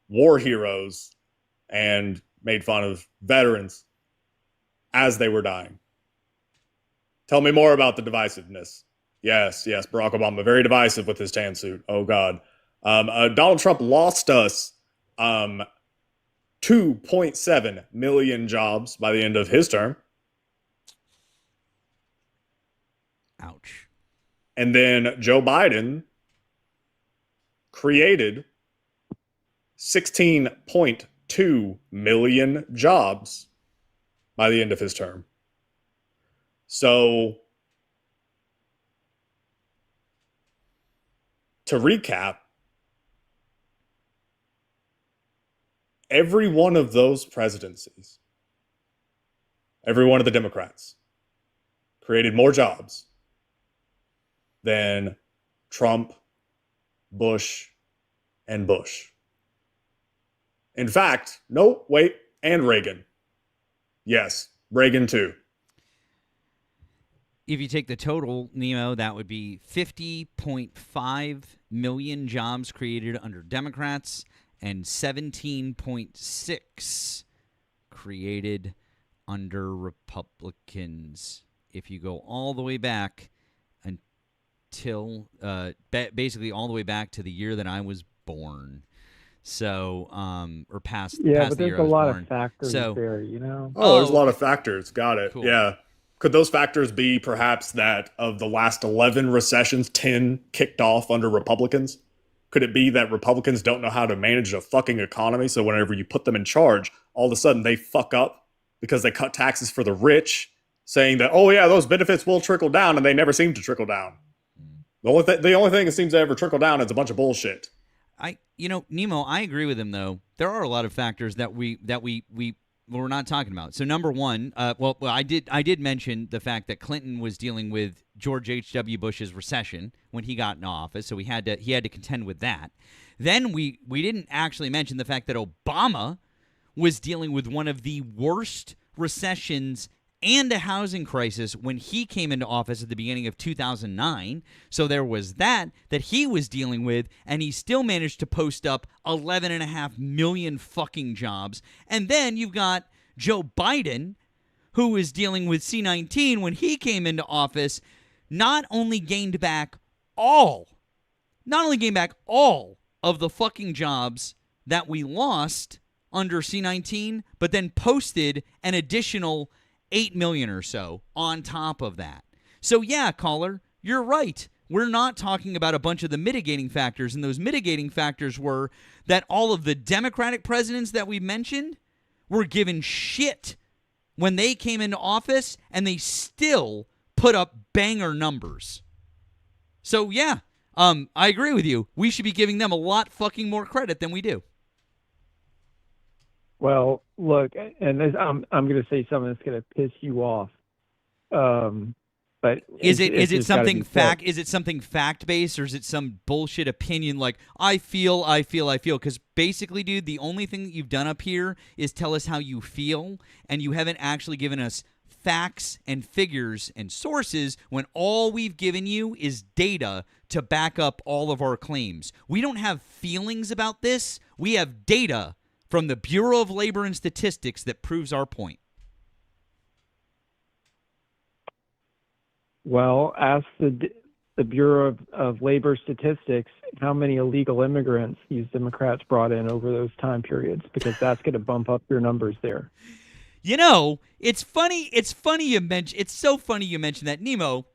war heroes and made fun of veterans as they were dying. Tell me more about the divisiveness. Yes, Barack Obama, very divisive with his tan suit. Oh, God. Donald Trump lost us 2.7 million jobs by the end of his term. Ouch. And then Joe Biden created 16.2 million jobs by the end of his term. So, to recap, every one of those presidencies, every one of the Democrats, created more jobs than Trump, Bush, and Bush. In fact, no, wait, and Reagan. Yes, Reagan too. if you take the total, Nemo, that would be 50.5 million jobs created under Democrats and 17.6 created under Republicans. If you go all the way back until basically all the way back to the year that I was born. So, or past, Yeah, past but the year there's I a was lot born. of factors So, there, you know? Oh, there's a lot okay. of factors. Got it. Cool. Yeah. Could those factors be perhaps that of the last 11 recessions, 10 kicked off under Republicans? Could it be that Republicans don't know how to manage a fucking economy? So whenever you put them in charge, all of a sudden they fuck up because they cut taxes for the rich, saying that, oh yeah, those benefits will trickle down, and they never seem to trickle down. The only thing that seems to ever trickle down is a bunch of bullshit. Nemo, I agree with him though. There are a lot of factors that we're not talking about. So number one, I did mention the fact that Clinton was dealing with George H.W. Bush's recession when he got in office, so he had to contend with that. Then we didn't actually mention the fact that Obama was dealing with one of the worst recessions and a housing crisis when he came into office at the beginning of 2009. So there was that he was dealing with, and he still managed to post up 11.5 million fucking jobs. And then you've got Joe Biden, who is dealing with C-19 when he came into office, not only gained back all of the fucking jobs that we lost under C-19, but then posted an additional 8 million or so on top of that. So yeah, caller, you're right. We're not talking about a bunch of the mitigating factors, and those mitigating factors were that all of the Democratic presidents that we mentioned were given shit when they came into office, and they still put up banger numbers. So yeah, I agree with you. We should be giving them a lot fucking more credit than we do. Well, look, and I'm going to say something that's going to piss you off. But is it something fact? Is it something fact based, or is it some bullshit opinion like I feel? Because basically, dude, the only thing that you've done up here is tell us how you feel, and you haven't actually given us facts and figures and sources when all we've given you is data to back up all of our claims. We don't have feelings about this. We have data from the Bureau of Labor and Statistics that proves our point. Well, ask the Bureau of Labor Statistics how many illegal immigrants these Democrats brought in over those time periods, because that's going to bump up your numbers there. You know, it's funny. It's funny you mention. It's so funny you mentioned that, Nemo.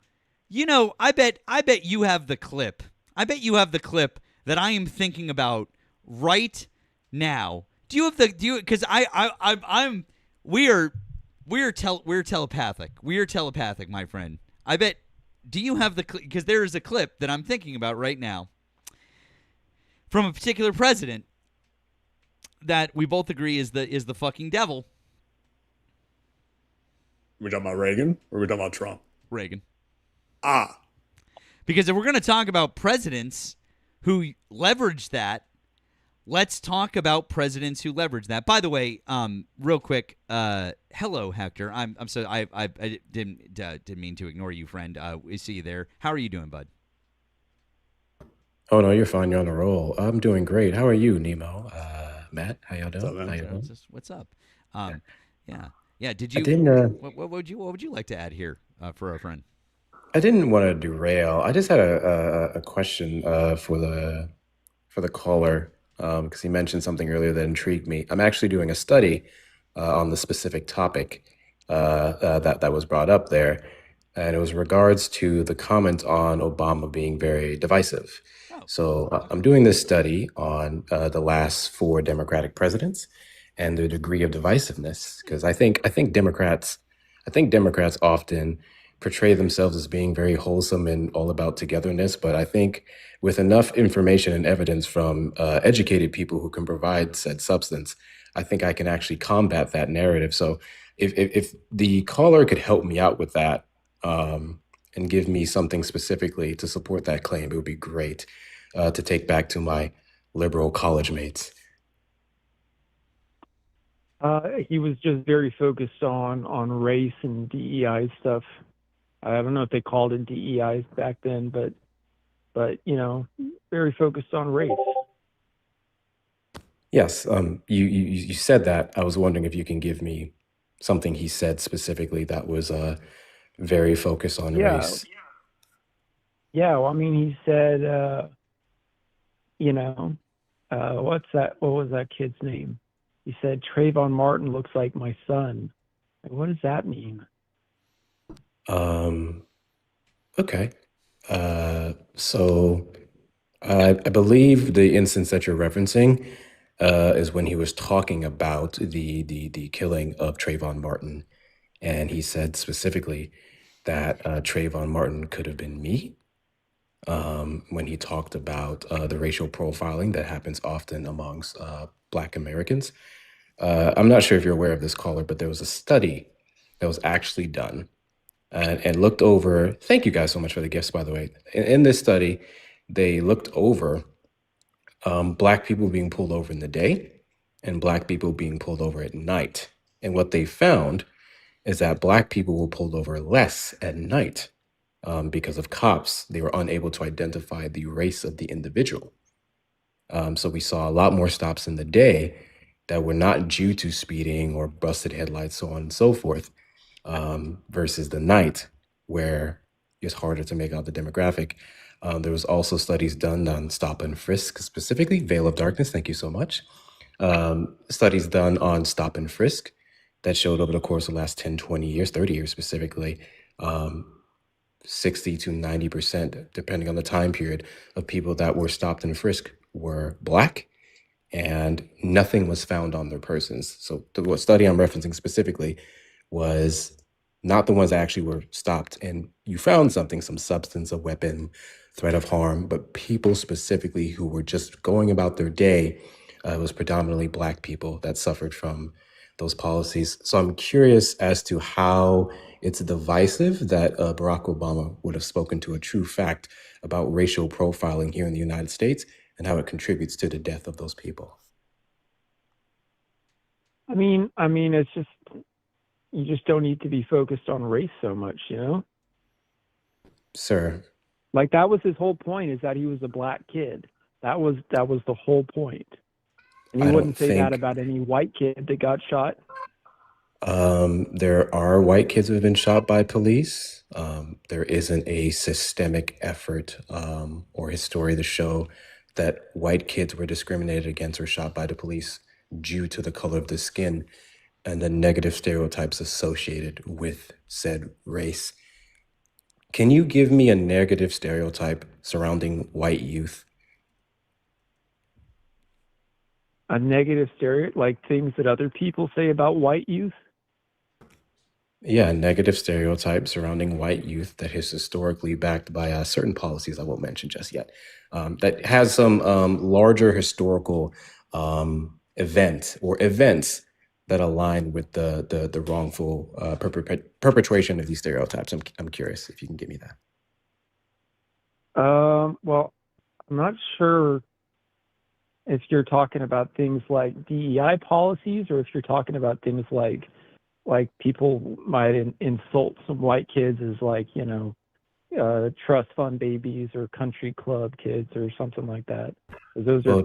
You know, I bet you have the clip. I bet you have the clip that I am thinking about right now. Because we're telepathic. We are telepathic, my friend. I bet. Do you have the clip? Because there is a clip that I'm thinking about right now from a particular president that we both agree is the fucking devil. Are we talking about Reagan or are we talking about Trump? Reagan. Because if we're going to talk about presidents who leverage that, let's talk about presidents who leverage that. By the way, real quick, hello, Hector. I'm so I didn't mean to ignore you, friend. We see you there. How are you doing, bud? Oh no, you're fine. You're on a roll. I'm doing great. How are you, Nemo? Matt, how y'all doing? What's up? Yeah. Did you? I didn't. What would you like to add here for our friend? I didn't want to derail. I just had a question for the caller. Because he mentioned something earlier that intrigued me. I'm actually doing a study on the specific topic that was brought up there, and it was regards to the comment on Obama being very divisive. So I'm doing this study on the last 4 Democratic presidents and the degree of divisiveness, because I think Democrats often portray themselves as being very wholesome and all about togetherness, but I think with enough information and evidence from educated people who can provide said substance, I think I can actually combat that narrative. So if the caller could help me out with that and give me something specifically to support that claim, it would be great to take back to my liberal college mates. He was just very focused on race and DEI stuff. I don't know if they called it DEIs back then, but very focused on race. Yes, you said that. I was wondering if you can give me something he said specifically that was very focused on race. Yeah. Well, I mean, he said, what's that? What was that kid's name? He said Trayvon Martin looks like my son. Like, what does that mean? Okay. So I believe the instance that you're referencing is when he was talking about the killing of Trayvon Martin, and he said specifically that Trayvon Martin could have been me. When he talked about the racial profiling that happens often amongst Black Americans. I'm not sure if you're aware of this, caller, but there was a study that was actually done and looked over. Thank you guys so much for the gifts, by the way. In this study, they looked over Black people being pulled over in the day and Black people being pulled over at night. And what they found is that Black people were pulled over less at night because of cops. They were unable to identify the race of the individual. So we saw a lot more stops in the day that were not due to speeding or busted headlights, so on and so forth, versus the night where it's harder to make out the demographic. There was also studies done on stop and frisk, specifically Veil of Darkness. Thank you so much. Studies done on stop and frisk that showed over the course of the last 10, 20 years, 30 years specifically, 60 to 90%, depending on the time period, of people that were stopped and frisked were Black, and nothing was found on their persons. So the study I'm referencing specifically was not the ones that actually were stopped and you found something, some substance, a weapon, threat of harm, but people specifically who were just going about their day. It was predominantly Black people that suffered from those policies. So I'm curious as to how it's divisive that Barack Obama would have spoken to a true fact about racial profiling here in the United States and how it contributes to the death of those people. I mean, it's just, you just don't need to be focused on race so much, Sir. Like, that was his whole point, is that he was a Black kid. That was the whole point. And he wouldn't say that about any white kid that got shot. There are white kids who have been shot by police. There isn't a systemic effort or history to show that white kids were discriminated against or shot by the police due to the color of the skin and the negative stereotypes associated with said race. Can you give me a negative stereotype surrounding white youth? A negative stereotype, like things that other people say about white youth? Yeah, negative stereotype surrounding white youth that is historically backed by certain policies I won't mention just yet. That has some larger historical events that align with the wrongful perpetration of these stereotypes. I'm curious if you can give me that. Well, I'm not sure if you're talking about things like DEI policies or if you're talking about things like people might insult some white kids as trust fund babies or country club kids or something like that. Those are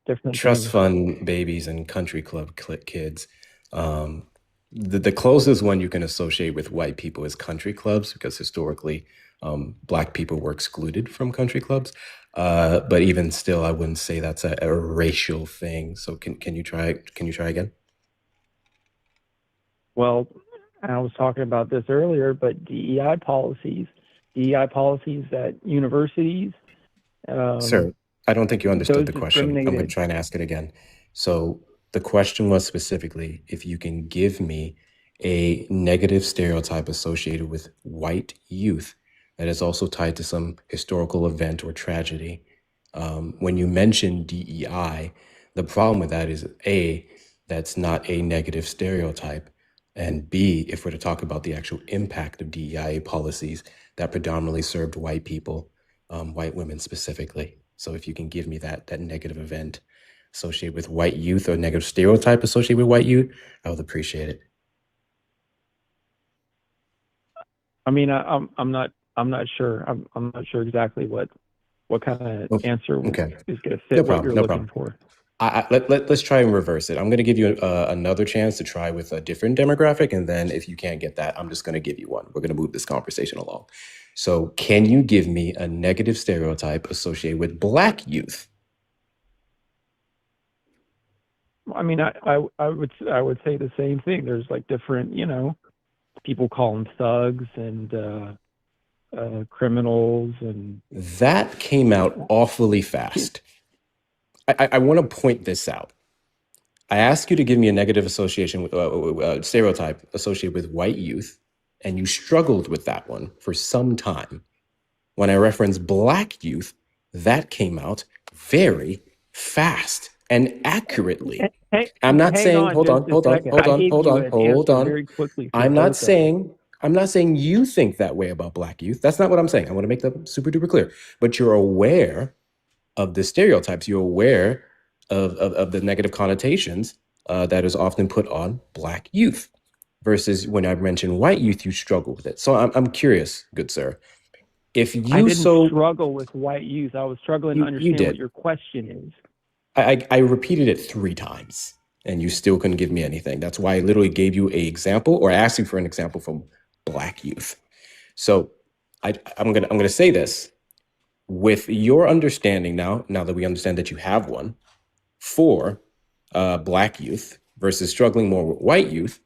different trust things. fund babies and country club kids. The closest one you can associate with white people is country clubs, because historically Black people were excluded from country clubs. But even still, I wouldn't say that's a racial thing. So can you try again? Well, I was talking about this earlier, but DEI policies at universities. Sir, I don't think you understood the question. I'm going to try and ask it again. So the question was specifically if you can give me a negative stereotype associated with white youth that is also tied to some historical event or tragedy. When you mention DEI, the problem with that is A, that's not a negative stereotype. And B, if we're to talk about the actual impact of DEI policies that predominantly served white people, white women specifically. So if you can give me that negative event associated with white youth or negative stereotype associated with white youth, I would appreciate it. I mean, I'm not sure. I'm not sure exactly what kind of answer Okay. is going to fit No what problem. you're No looking problem. for. Let's try and reverse it. I'm going to give you another chance to try with a different demographic. And then if you can't get that, I'm just going to give you one. We're going to move this conversation along. So can you give me a negative stereotype associated with Black youth? I mean, I would say the same thing. There's like different, people call them thugs and criminals, and that came out awfully fast. I want to point this out. I asked you to give me a negative association with stereotype associated with white youth, and you struggled with that one for some time. When I referenced Black youth, that came out very fast and accurately. I'm not saying, hold on. Very quickly for I'm not both of them. saying you think that way about Black youth. That's not what I'm saying. I want to make that super duper clear. But you're aware of the stereotypes. You're aware of the negative connotations that is often put on Black youth. Versus when I mention white youth, you struggle with it. So I'm curious, good sir. If you I didn't struggle with white youth. I was struggling to understand what your question is. I repeated it 3 times, and you still couldn't give me anything. That's why I literally gave you an example, or asked you for an example from Black youth. So I'm gonna say this with your understanding now that we understand that you have one for Black youth versus struggling more with white youth.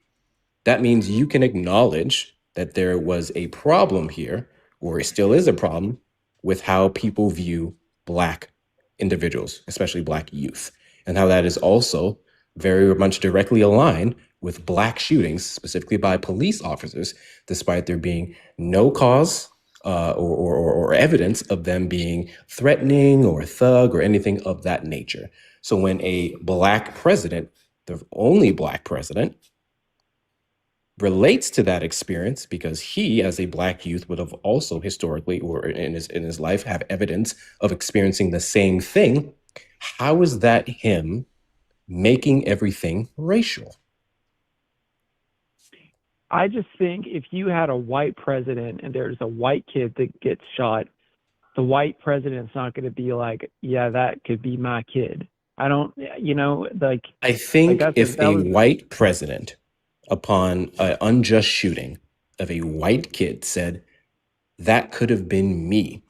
That means you can acknowledge that there was a problem here, or it still is a problem, with how people view Black individuals, especially Black youth, and how that is also very much directly aligned with Black shootings, specifically by police officers, despite there being no cause or evidence of them being threatening or a thug or anything of that nature. So when a Black president, the only Black president, relates to that experience, because he, as a Black youth, would have also historically or in his life have evidence of experiencing the same thing, how is that him making everything racial? I just think if you had a white president and there's a white kid that gets shot, the white president's not going to be like, yeah, that could be my kid. I don't, I think if a white president, upon an unjust shooting of a white kid, said, that could have been me,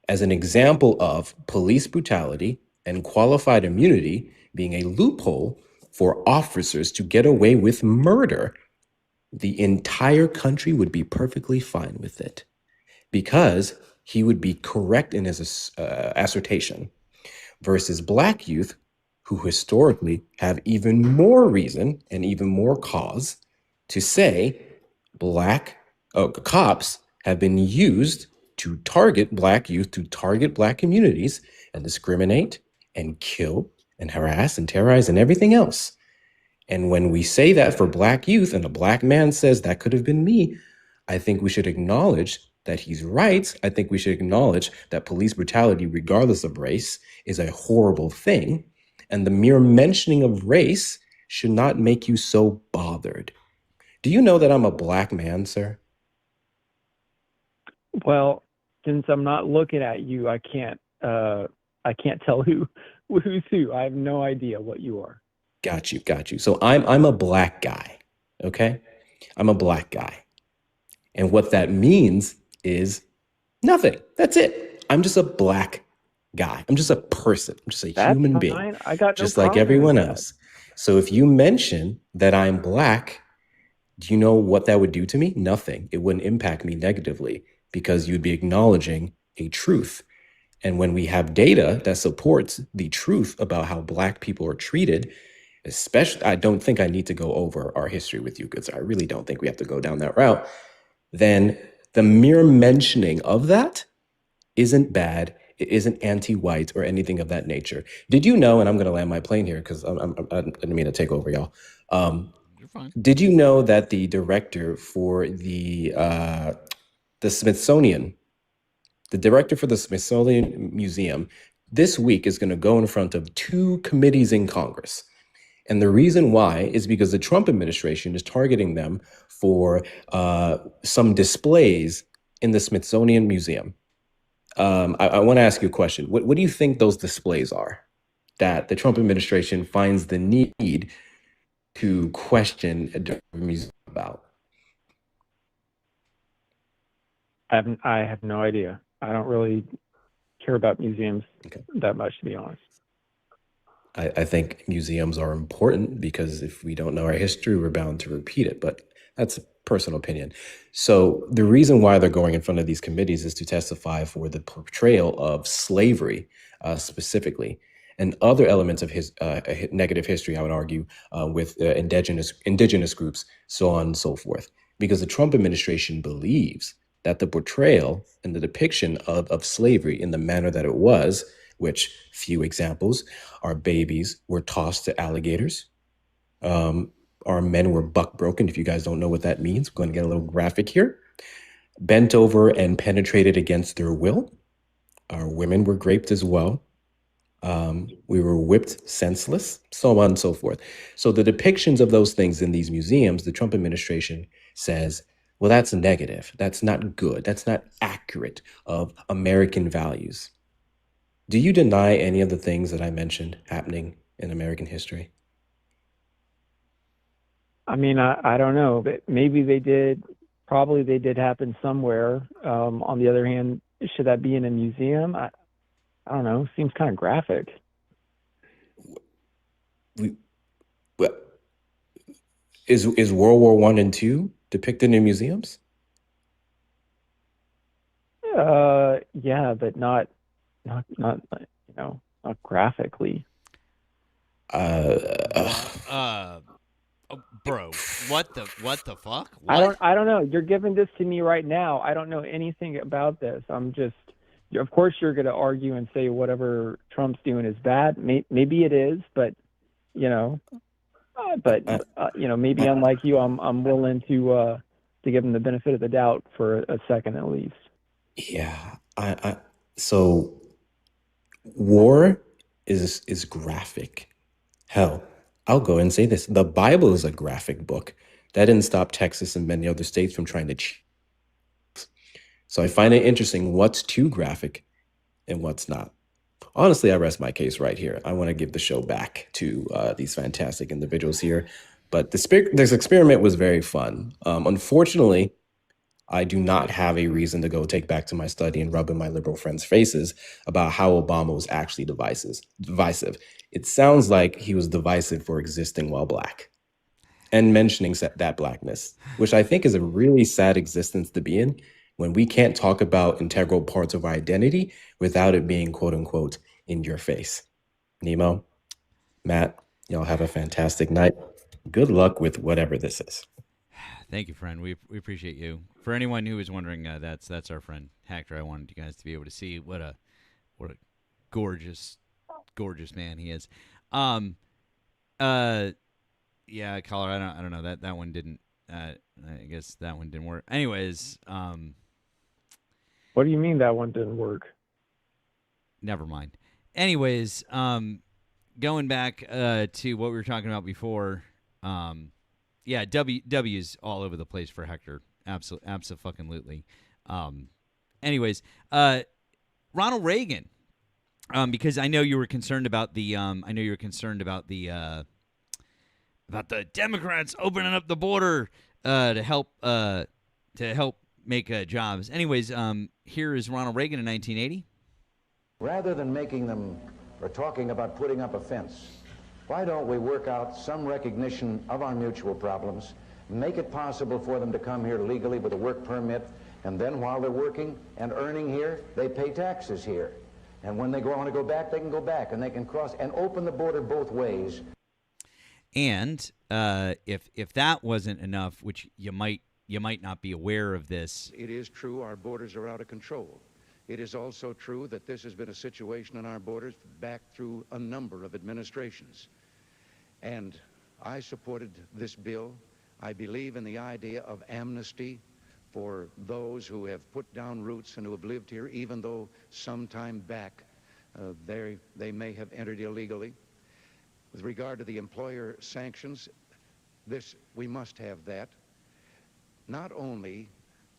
as an example of police brutality and qualified immunity being a loophole for officers to get away with murder, the entire country would be perfectly fine with it, because he would be correct in his assertion, versus Black youth, who historically have even more reason and even more cause to say Black cops have been used to target Black youth, to target Black communities, and discriminate and kill and harass and terrorize and everything else. And when we say that for Black youth and a Black man says that could have been me, I think we should acknowledge that he's right. I think we should acknowledge that police brutality, regardless of race, is a horrible thing. And the mere mentioning of race should not make you so bothered. Do you know that I'm a Black man, sir? Well, since I'm not looking at you, I can't tell who's who. I have no idea what you are. Got you. So I'm a Black guy, okay? I'm a Black guy. And what that means is nothing. That's it. I'm just a Black guy. I'm just a person. I'm just a human being. I got just like everyone else. So if you mention that I'm Black, do you know what that would do to me? Nothing. It wouldn't impact me negatively, because you'd be acknowledging a truth. And when we have data that supports the truth about how Black people are treated, especially, I don't think I need to go over our history with you, because I really don't think we have to go down that route. Then the mere mentioning of that isn't bad. It isn't anti-white or anything of that nature. Did you know, and I'm going to land my plane here because I didn't mean to take over y'all. You're fine. Did you know that the director for the Smithsonian, Museum, this week is going to go in front of 2 committees in Congress, And the reason why is because the Trump administration is targeting them for some displays in the Smithsonian Museum. I want to ask you a question. What do you think those displays are that the Trump administration finds the need to question a museum about? I have no idea. I don't really care about museums that much, to be honest. I think museums are important because if we don't know our history, we're bound to repeat it. But that's a personal opinion. So the reason why they're going in front of these committees is to testify for the portrayal of slavery specifically, and other elements of his negative history, I would argue, with indigenous groups, so on and so forth. Because the Trump administration believes that the portrayal and the depiction of slavery in the manner that it was, which few examples, our babies were tossed to alligators. Our men were buck broken. If you guys don't know what that means, we're going to get a little graphic here. Bent over and penetrated against their will. Our women were raped as well. We were whipped senseless, so on and so forth. So the depictions of those things in these museums, the Trump administration says, well, that's negative. That's not good. That's not accurate of American values. Do you deny any of the things that I mentioned happening in American history? I mean, I don't know, but maybe they did. Probably they did happen somewhere. On the other hand, should that be in a museum? I don't know. Seems kind of graphic. Is World War I and II depicted in museums? Yeah, but not not graphically. Bro, what the fuck? What? I don't know. You're giving this to me right now. I don't know anything about this. Of course you're going to argue and say whatever Trump's doing is bad. Maybe it is, but maybe unlike you, I'm willing to give him the benefit of the doubt for a second at least. Yeah, so war is graphic. Hell, I'll go and say this. The Bible is a graphic book. That didn't stop Texas and many other states from trying to cheat. So I find it interesting what's too graphic and what's not. Honestly, I rest my case right here. I want to give the show back to these fantastic individuals here. But this experiment was very fun. Unfortunately, I do not have a reason to go take back to my study and rub in my liberal friends' faces about how Obama was actually divisive. It sounds like he was divisive for existing while black and mentioning that blackness, which I think is a really sad existence to be in when we can't talk about integral parts of our identity without it being, quote unquote, in your face. Nemo, Matt, y'all have a fantastic night. Good luck with whatever this is. Thank you, friend. We appreciate you. For anyone who is wondering, that's our friend Hector. I wanted you guys to be able to see what a gorgeous man he is. Yeah, caller. I don't know that one didn't. I guess that one didn't work. Anyways, what do you mean that one didn't work? Never mind. Anyways, going back to what we were talking about before. Yeah, W's all over the place for Hector. Absolutely. Anyways, Ronald Reagan. Because I know you were concerned about the. About the Democrats opening up the border to help make jobs. Anyways, here is Ronald Reagan in 1980. Rather than making them or talking about putting up a fence, why don't we work out some recognition of our mutual problems, make it possible for them to come here legally with a work permit, and then while they're working and earning here, they pay taxes here. And when they want to go back, they can go back, and they can cross and open the border both ways. And if that wasn't enough, which you might not be aware of this. It is true our borders are out of control. It is also true that this has been a situation on our borders back through a number of administrations. And I supported this bill. I believe in the idea of amnesty for those who have put down roots and who have lived here, even though some time back they may have entered illegally. With regard to the employer sanctions, we must have that, not only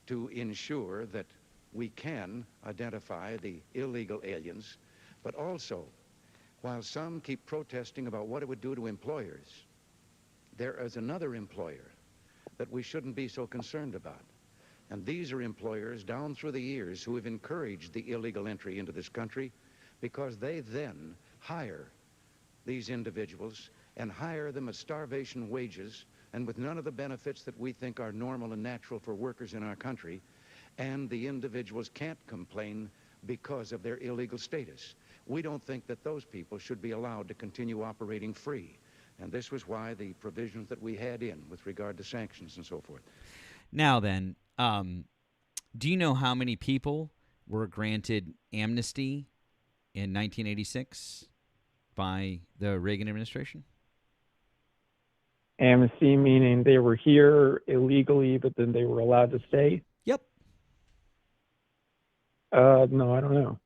to ensure that we can identify the illegal aliens, but also, while some keep protesting about what it would do to employers, there is another employer that we shouldn't be so concerned about. And these are employers down through the years who have encouraged the illegal entry into this country, because they then hire these individuals and hire them at starvation wages and with none of the benefits that we think are normal and natural for workers in our country. And the individuals can't complain because of their illegal status. We don't think that those people should be allowed to continue operating free. And this was why the provisions that we had in with regard to sanctions and so forth. Now then, do you know how many people were granted amnesty in 1986 by the Reagan administration? Amnesty meaning they were here illegally, but then they were allowed to stay? Yep. No, I don't know.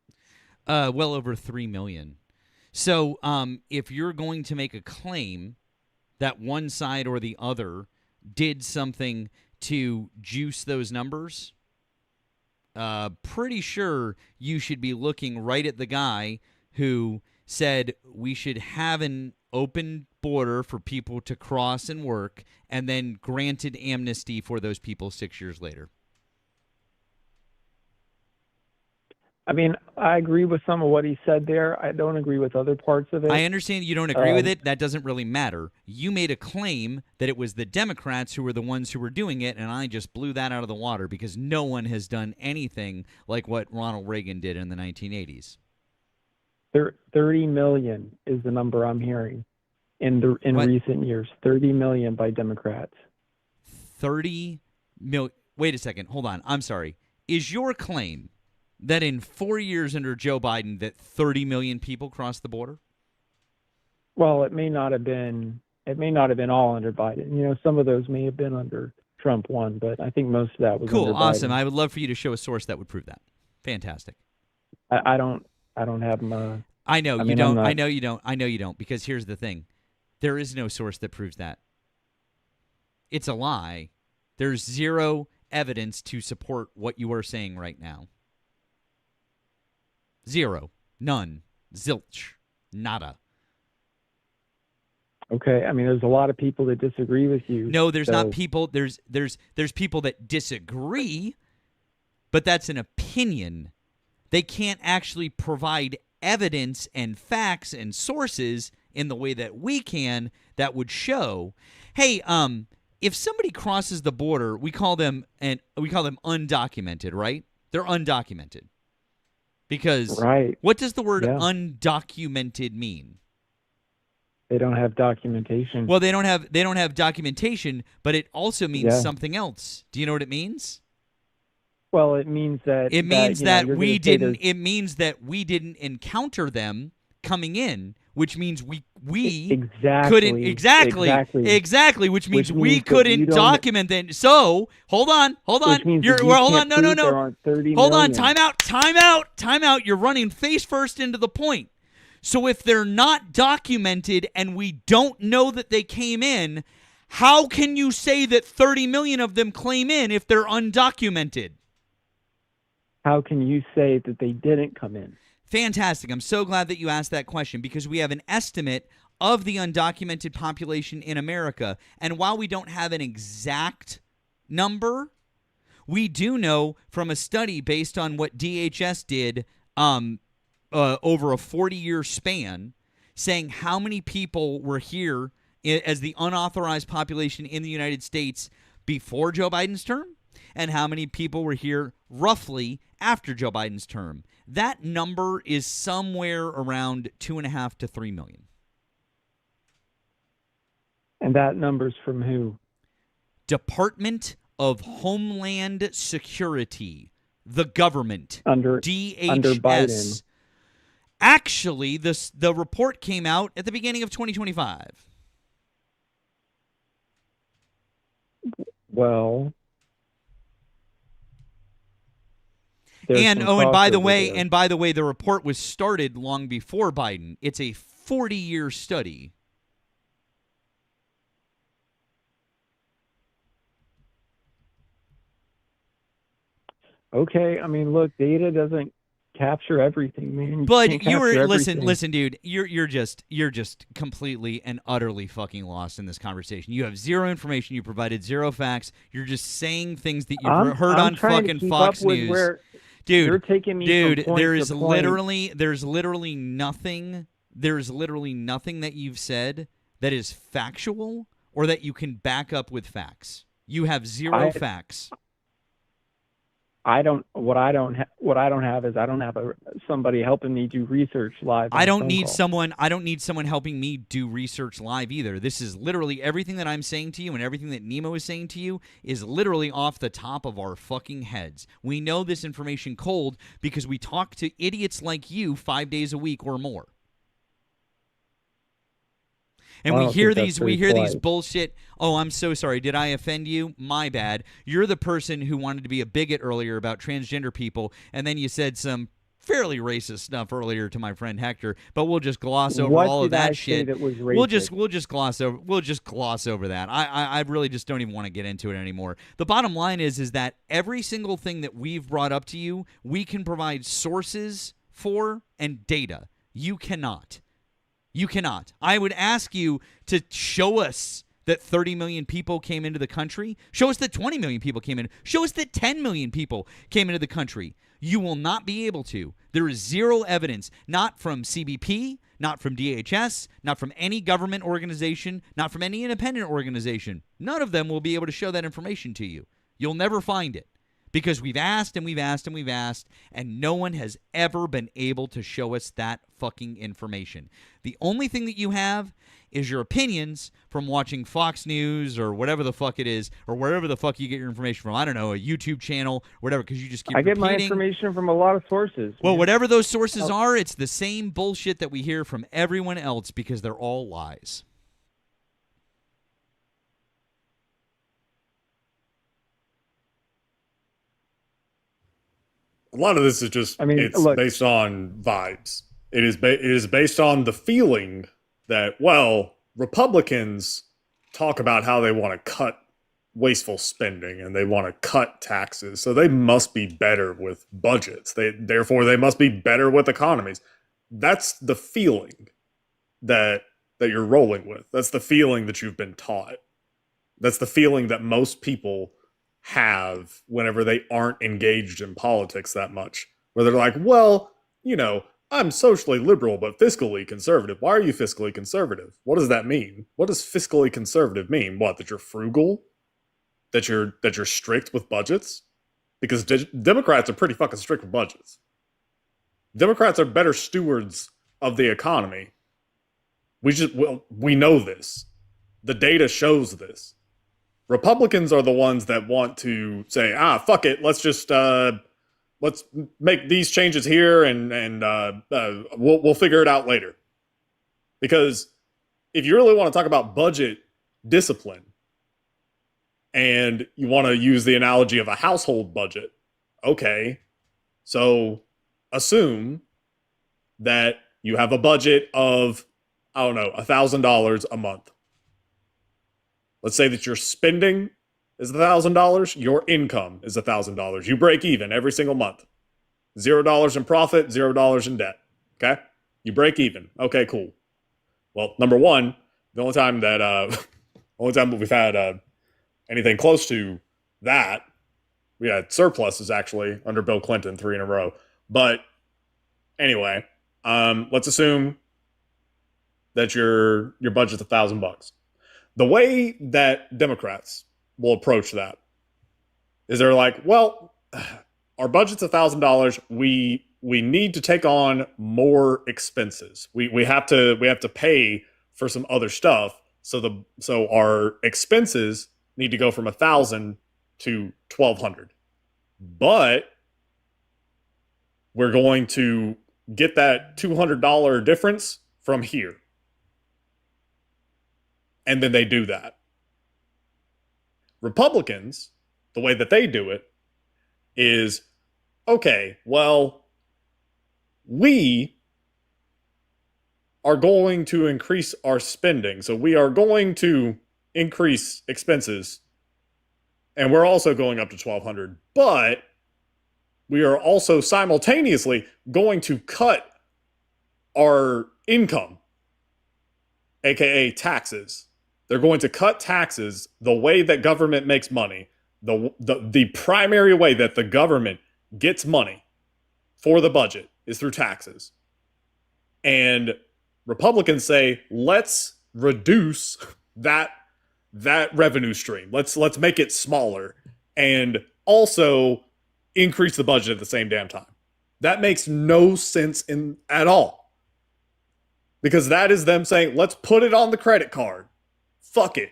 Well over 3 million. So if you're going to make a claim that one side or the other did something to juice those numbers, pretty sure you should be looking right at the guy who said we should have an open border for people to cross and work, and then granted amnesty for those people 6 years later. I mean, I agree with some of what he said there. I don't agree with other parts of it. I understand you don't agree with it. That doesn't really matter. You made a claim that it was the Democrats who were the ones who were doing it, and I just blew that out of the water because no one has done anything like what Ronald Reagan did in the 1980s. 30 million is the number I'm hearing in recent years. 30 million by Democrats. 30 million. Wait a second. Hold on. I'm sorry. Is your claim that in 4 years under Joe Biden that 30 million people crossed the border? Well, it may not have been all under Biden. You know, some of those may have been under Trump 1, but I think most of that was cool. Under Awesome. Biden. I would love for you to show a source that would prove that. Fantastic. I don't have my. I know I you mean, don't. I'm not- I know you don't. I know you don't. Because here's the thing: there is no source that proves that. It's a lie. There's zero evidence to support what you are saying right now. Zero. None. Zilch. Nada. Okay, I mean, there's a lot of people that disagree with you. No, there's so- not people. There's people that disagree, but that's an opinion. They can't actually provide evidence and facts and sources in the way that we can that would show, hey, if somebody crosses the border, we call them undocumented, right? They're undocumented. Because Right. What does the word Yeah. undocumented mean? They don't have documentation. Well, they don't have documentation, but it also means Yeah. something else. Do you know what it means? Well, it means that It means that you're we gonna say didn't. It means that we didn't encounter them coming in, which means we couldn't exactly, which means we means that couldn't you don't- document them. So hold on. Which means that you Hold can't on. prove No. there aren't 30 Hold on. million. Time out. You're running face first into the point. So if they're not documented and we don't know that they came in, how can you say that 30 million of them came in if they're undocumented? How can you say that they didn't come in? Fantastic. I'm so glad that you asked that question because we have an estimate of the undocumented population in America. And while we don't have an exact number, we do know from a study based on what DHS did over a 40-year span, saying how many people were here as the unauthorized population in the United States before Joe Biden's term and how many people were here roughly after Joe Biden's term. That number is somewhere around 2.5 to 3 million. And that number's from who? Department of Homeland Security, the government, Under DHS. Biden. Actually, the report came out at the beginning of 2025. Well, And by the way, the report was started long before Biden. It's a 40-year study. Okay, I mean, look, data doesn't capture everything, man. You But can't you were capture listen, everything. listen, dude. You're just completely and utterly fucking lost in this conversation. You have zero information. You provided zero facts. You're just saying things that you've heard I'm on trying to fucking keep up Fox with News. where you're Dude, taking me from point there to is point. there's literally nothing that you've said that is factual or that you can back up with facts. You have zero facts. What I don't have is I don't have somebody helping me do research live. I don't need someone helping me do research live either. This is literally everything that I'm saying to you and everything that Nemo is saying to you is literally off the top of our fucking heads. We know this information cold because we talk to idiots like you 5 days a week or more. And we hear these bullshit. Oh, I'm so sorry. Did I offend you? My bad. You're the person who wanted to be a bigot earlier about transgender people, and then you said some fairly racist stuff earlier to my friend Hector. But we'll just gloss over all of that shit. That was racist? We'll just gloss over that. I really just don't even want to get into it anymore. The bottom line is that every single thing that we've brought up to you, we can provide sources for and data. You cannot. You cannot. I would ask you to show us that 30 million people came into the country. Show us that 20 million people came in. Show us that 10 million people came into the country. You will not be able to. There is zero evidence, not from CBP, not from DHS, not from any government organization, not from any independent organization. None of them will be able to show that information to you. You'll never find it. Because we've asked and we've asked and we've asked, and no one has ever been able to show us that fucking information. The only thing that you have is your opinions from watching Fox News or whatever the fuck it is, or wherever the fuck you get your information from. I don't know, a YouTube channel, whatever, because you just keep repeating. I get my information from a lot of sources. Well, whatever those sources are, it's the same bullshit that we hear from everyone else because they're all lies. A lot of this is just, based on vibes. It is based on the feeling that, well, Republicans talk about how they want to cut wasteful spending and they want to cut taxes. So they must be better with budgets. Therefore, they must be better with economies. That's the feeling that you're rolling with. That's the feeling that you've been taught. That's the feeling that most people have whenever they aren't engaged in politics that much, where they're like, well, I'm socially liberal but fiscally conservative. Why are you fiscally conservative? What does that mean? What does fiscally conservative mean? What, that you're frugal? That you're strict with budgets? Because Democrats are pretty fucking strict with budgets. Democrats are better stewards of the economy. We know this. The data shows this. Republicans are the ones that want to say, fuck it, let's just let's make these changes here and we'll figure it out later. Because if you really want to talk about budget discipline and you want to use the analogy of a household budget, okay, so assume that you have a budget of, I don't know, $1,000 a month. Let's say that your spending is $1,000. Your income is $1,000. You break even every single month. $0 in profit, $0 in debt. Okay? You break even. Okay, cool. Well, number one, the only time that we've had anything close to that, we had surpluses actually under Bill Clinton 3 in a row. But anyway, let's assume that your budget's $1,000. The way that Democrats will approach that is they're like, well, our budget's $1,000. We need to take on more expenses. We have to pay for some other stuff. So our expenses need to go from 1,000 to 1,200. But we're going to get that $200 difference from here. And then they do that. Republicans, the way that they do it is, okay, well, we are going to increase our spending. So we are going to increase expenses. And we're also going up to 1,200. But we are also simultaneously going to cut our income, aka taxes. They're going to cut taxes the way that government makes money. The primary way that the government gets money for the budget is through taxes. And Republicans say, let's reduce that revenue stream. Let's make it smaller and also increase the budget at the same damn time. That makes no sense at all. Because that is them saying, let's put it on the credit card. Fuck it.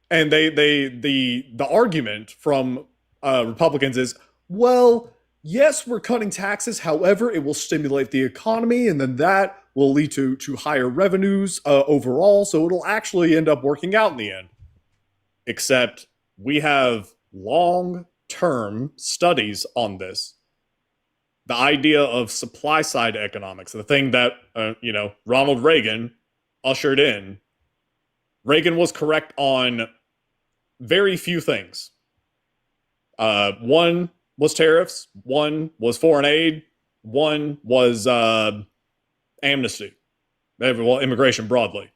And the argument from Republicans is, well, yes, we're cutting taxes. However, it will stimulate the economy, and then that will lead to higher revenues overall. So it'll actually end up working out in the end. Except we have long-term studies on this. The idea of supply-side economics, the thing that Ronald Reagan ushered in. Reagan was correct on very few things. One was tariffs. One was foreign aid. One was amnesty. Well, immigration broadly.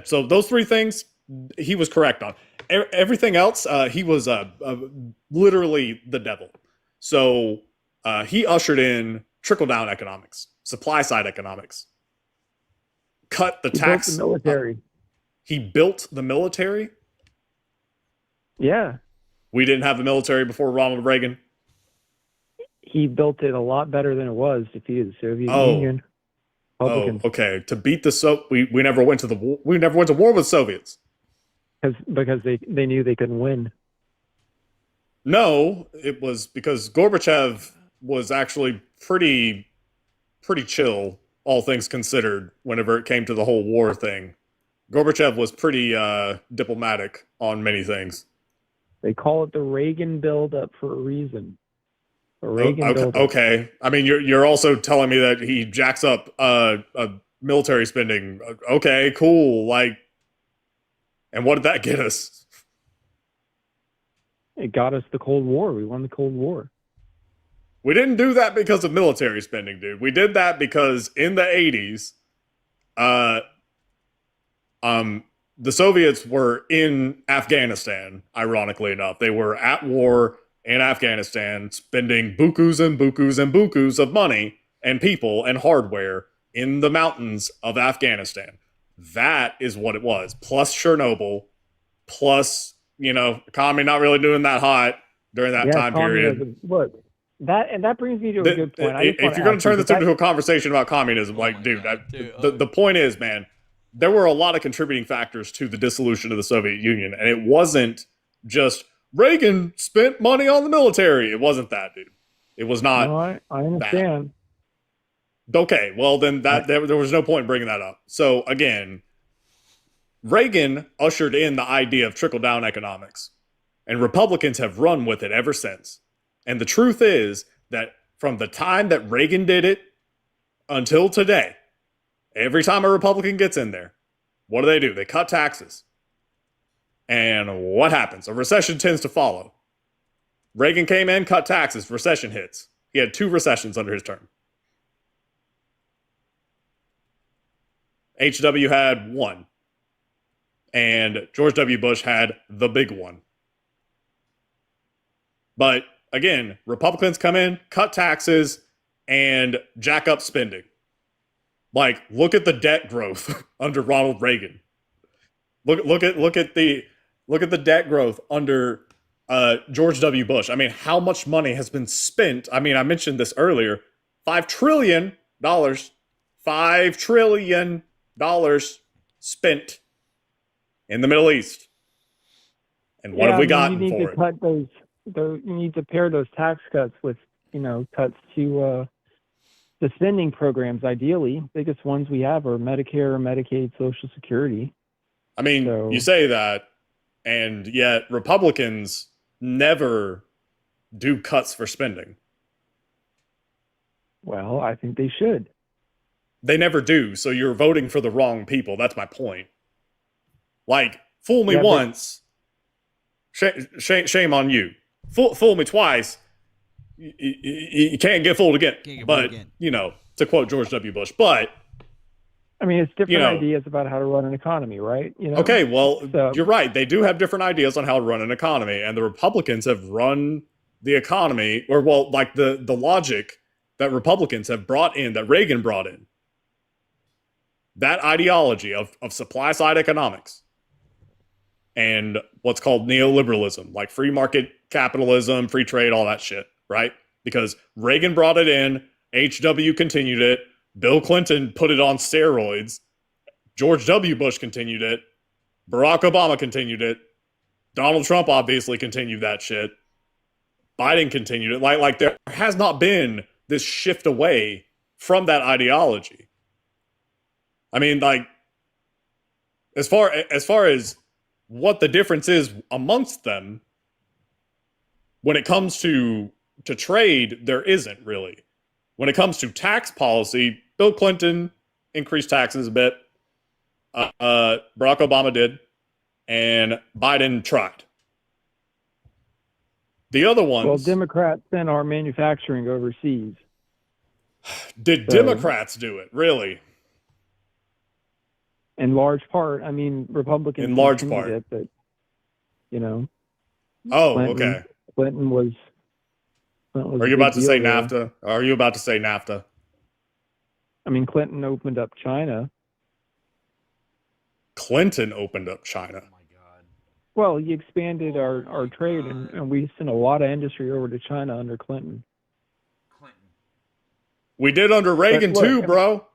So those three things he was correct on. Everything else, he was literally the devil. So he ushered in trickle-down economics, supply-side economics. Cut the tax. Built the military. He built the military? Yeah. We didn't have the military before Ronald Reagan? He built it a lot better than it was, defeated the Soviet Union. Republicans. Oh, okay. To beat the we never went to the war. We never went to war with Soviets. Because they knew they couldn't win. No, it was because Gorbachev was actually pretty chill, all things considered, whenever it came to the whole war thing. Gorbachev was pretty diplomatic on many things. They call it the Reagan buildup for a reason. The Reagan buildup. Okay. I mean, you're also telling me that he jacks up military spending. Okay, cool. And what did that get us? It got us the Cold War. We won the Cold War. We didn't do that because of military spending, dude. We did that because in the 80s, the Soviets were in Afghanistan, ironically enough. They were at war in Afghanistan, spending bukus and bukus and bukus of money and people and hardware in the mountains of Afghanistan. That is what it was. Plus Chernobyl, plus, economy not really doing that hot during that time period. Look, that brings me to a good point. If you're going to turn this into a conversation about communism, the point is, man, there were a lot of contributing factors to the dissolution of the Soviet Union, and it wasn't just Reagan spent money on the military. It wasn't that, dude. It was not. No, I understand. That. Okay, well then there was no point in bringing that up. So again, Reagan ushered in the idea of trickle-down economics, and Republicans have run with it ever since. And the truth is that from the time that Reagan did it until today, every time a Republican gets in there, what do? They cut taxes. And what happens? A recession tends to follow. Reagan came in, cut taxes, recession hits. He had 2 recessions under his term. HW had 1. And George W. Bush had the big one. But again, Republicans come in, cut taxes, and jack up spending. Look at the debt growth under Ronald Reagan. Look at the debt growth under George W. Bush. I mean, how much money has been spent? I mean, I mentioned this earlier. $5 trillion. $5 trillion spent in the Middle East. And what have we gotten for it? You need to pair those tax cuts with, cuts to the spending programs. Ideally, biggest ones we have are Medicare, Medicaid, Social Security. I mean, you say that, and yet Republicans never do cuts for spending. Well, I think they should. They never do, so you're voting for the wrong people. That's my point. Fool me once, shame on you. fool me twice, you can't get fooled again. But, to quote George W. Bush, but... I mean, it's different ideas about how to run an economy, right? Okay, well, you're right. They do have different ideas on how to run an economy, and the Republicans have run the economy, or, well, like the logic that Republicans have brought in, that Reagan brought in. That ideology of supply-side economics and what's called neoliberalism, like free market capitalism, free trade, all that shit, right? Because Reagan brought it in, H.W. continued it, Bill Clinton put it on steroids, George W. Bush continued it, Barack Obama continued it, Donald Trump obviously continued that shit, Biden continued it. Like there has not been this shift away from that ideology. I mean, like, as far as what the difference is amongst them, when it comes to trade, there isn't really. When it comes to tax policy, Bill Clinton increased taxes a bit. Barack Obama did, and Biden tried. The other ones... Well, Democrats sent our manufacturing overseas. Did Democrats do it, really? In large part. I mean, Republicans... In large part. It, but, Oh, okay. Clinton was Are you about to say NAFTA? Are you about to say NAFTA? I mean, Clinton opened up China. Clinton opened up China. Oh my God. Well, he expanded our trade, and we sent a lot of industry over to China under Clinton. We did under Reagan too, bro.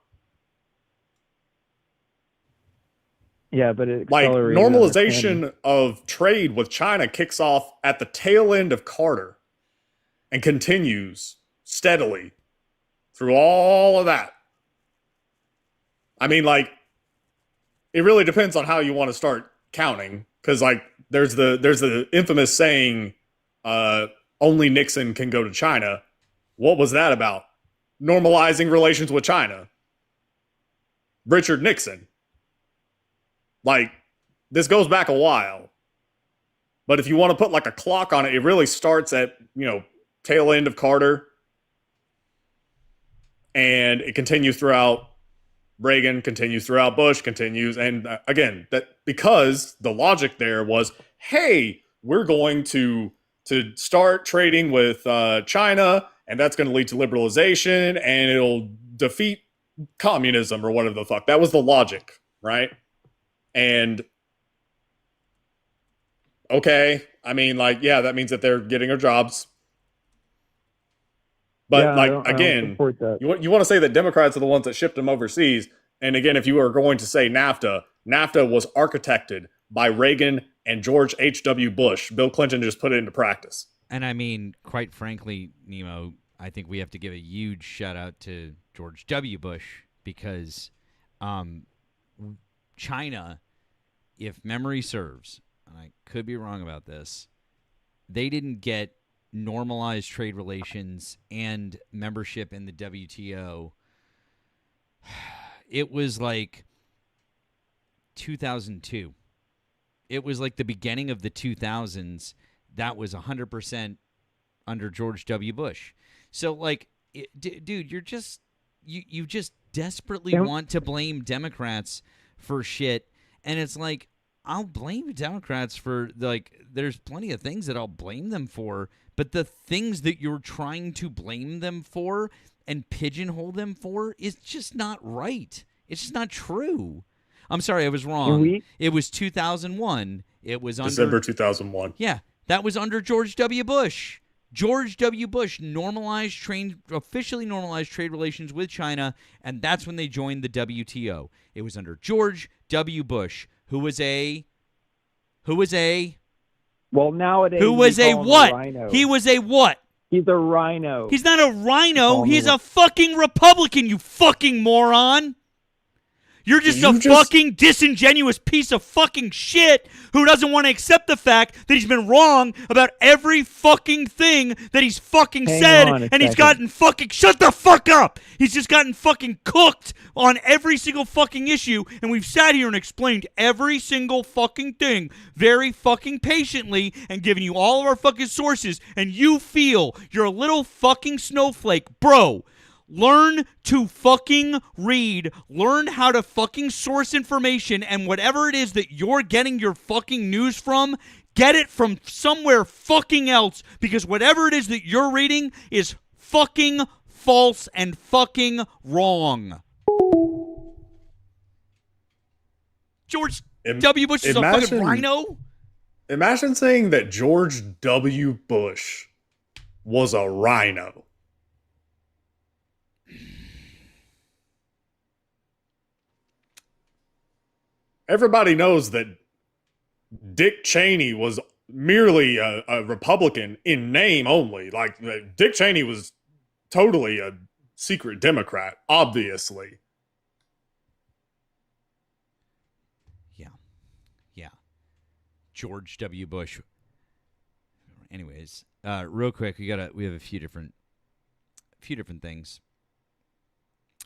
Yeah, but it like accelerated normalization of trade with China kicks off at the tail end of Carter and continues steadily through all of that. I mean, like, it really depends on how you want to start counting, because like there's the infamous saying, only Nixon can go to China. What was that about? Normalizing relations with China. Richard Nixon. Like, this goes back a while. But if you want to put like a clock on it, it really starts at, tail end of Carter. And it continues throughout Reagan, continues throughout Bush, continues. And again, that because the logic there was, hey, we're going to start trading with China, and that's going to lead to liberalization, and it'll defeat communism or whatever the fuck. That was the logic, right? And okay, I mean, like, yeah, that means that they're getting our jobs. But yeah, like, again, you want to say that Democrats are the ones that shipped them overseas. And again, if you are going to say NAFTA, NAFTA was architected by Reagan and George H.W. Bush. Bill Clinton just put it into practice. And I mean, quite frankly, Nemo, I think we have to give a huge shout out to George W. Bush, because China, if memory serves, and I could be wrong about this, they didn't get normalized trade relations and membership in the WTO. It was like 2002. It was like the beginning of the 2000s. That was 100% under George W. Bush. So, like, dude, you're just you just desperately want to blame Democrats for shit, and it's like, I'll blame Democrats for, like, there's plenty of things that I'll blame them for, but the things that you're trying to blame them for and pigeonhole them for is just not right. It's just not true. I'm sorry, I was wrong. It was 2001. It was under December 2001. Yeah, that was under George W. Bush. George W. Bush officially normalized trade relations with China, and that's when they joined the WTO. It was under George W. Bush, who was a well, nowadays who was a what? Rhino. He was a what? He's a rhino. He's not a rhino. He's a fucking Republican, you fucking moron. You're just a fucking disingenuous piece of fucking shit who doesn't want to accept the fact that he's been wrong about every fucking thing that he's fucking said, and he's gotten fucking... Shut the fuck up! He's just gotten fucking cooked on every single fucking issue, and we've sat here and explained every single fucking thing very fucking patiently and given you all of our fucking sources, and you feel you're a little fucking snowflake. Bro, learn to fucking read. Learn how to fucking source information, and whatever it is that you're getting your fucking news from, get it from somewhere fucking else, because whatever it is that you're reading is fucking false and fucking wrong. George W. Bush is a fucking rhino? Imagine saying that George W. Bush was a rhino. Everybody knows that Dick Cheney was merely a Republican in name only. Like, Dick Cheney was totally a secret Democrat, obviously. Yeah. George W. Bush. Anyways, real quick, we have a few different things.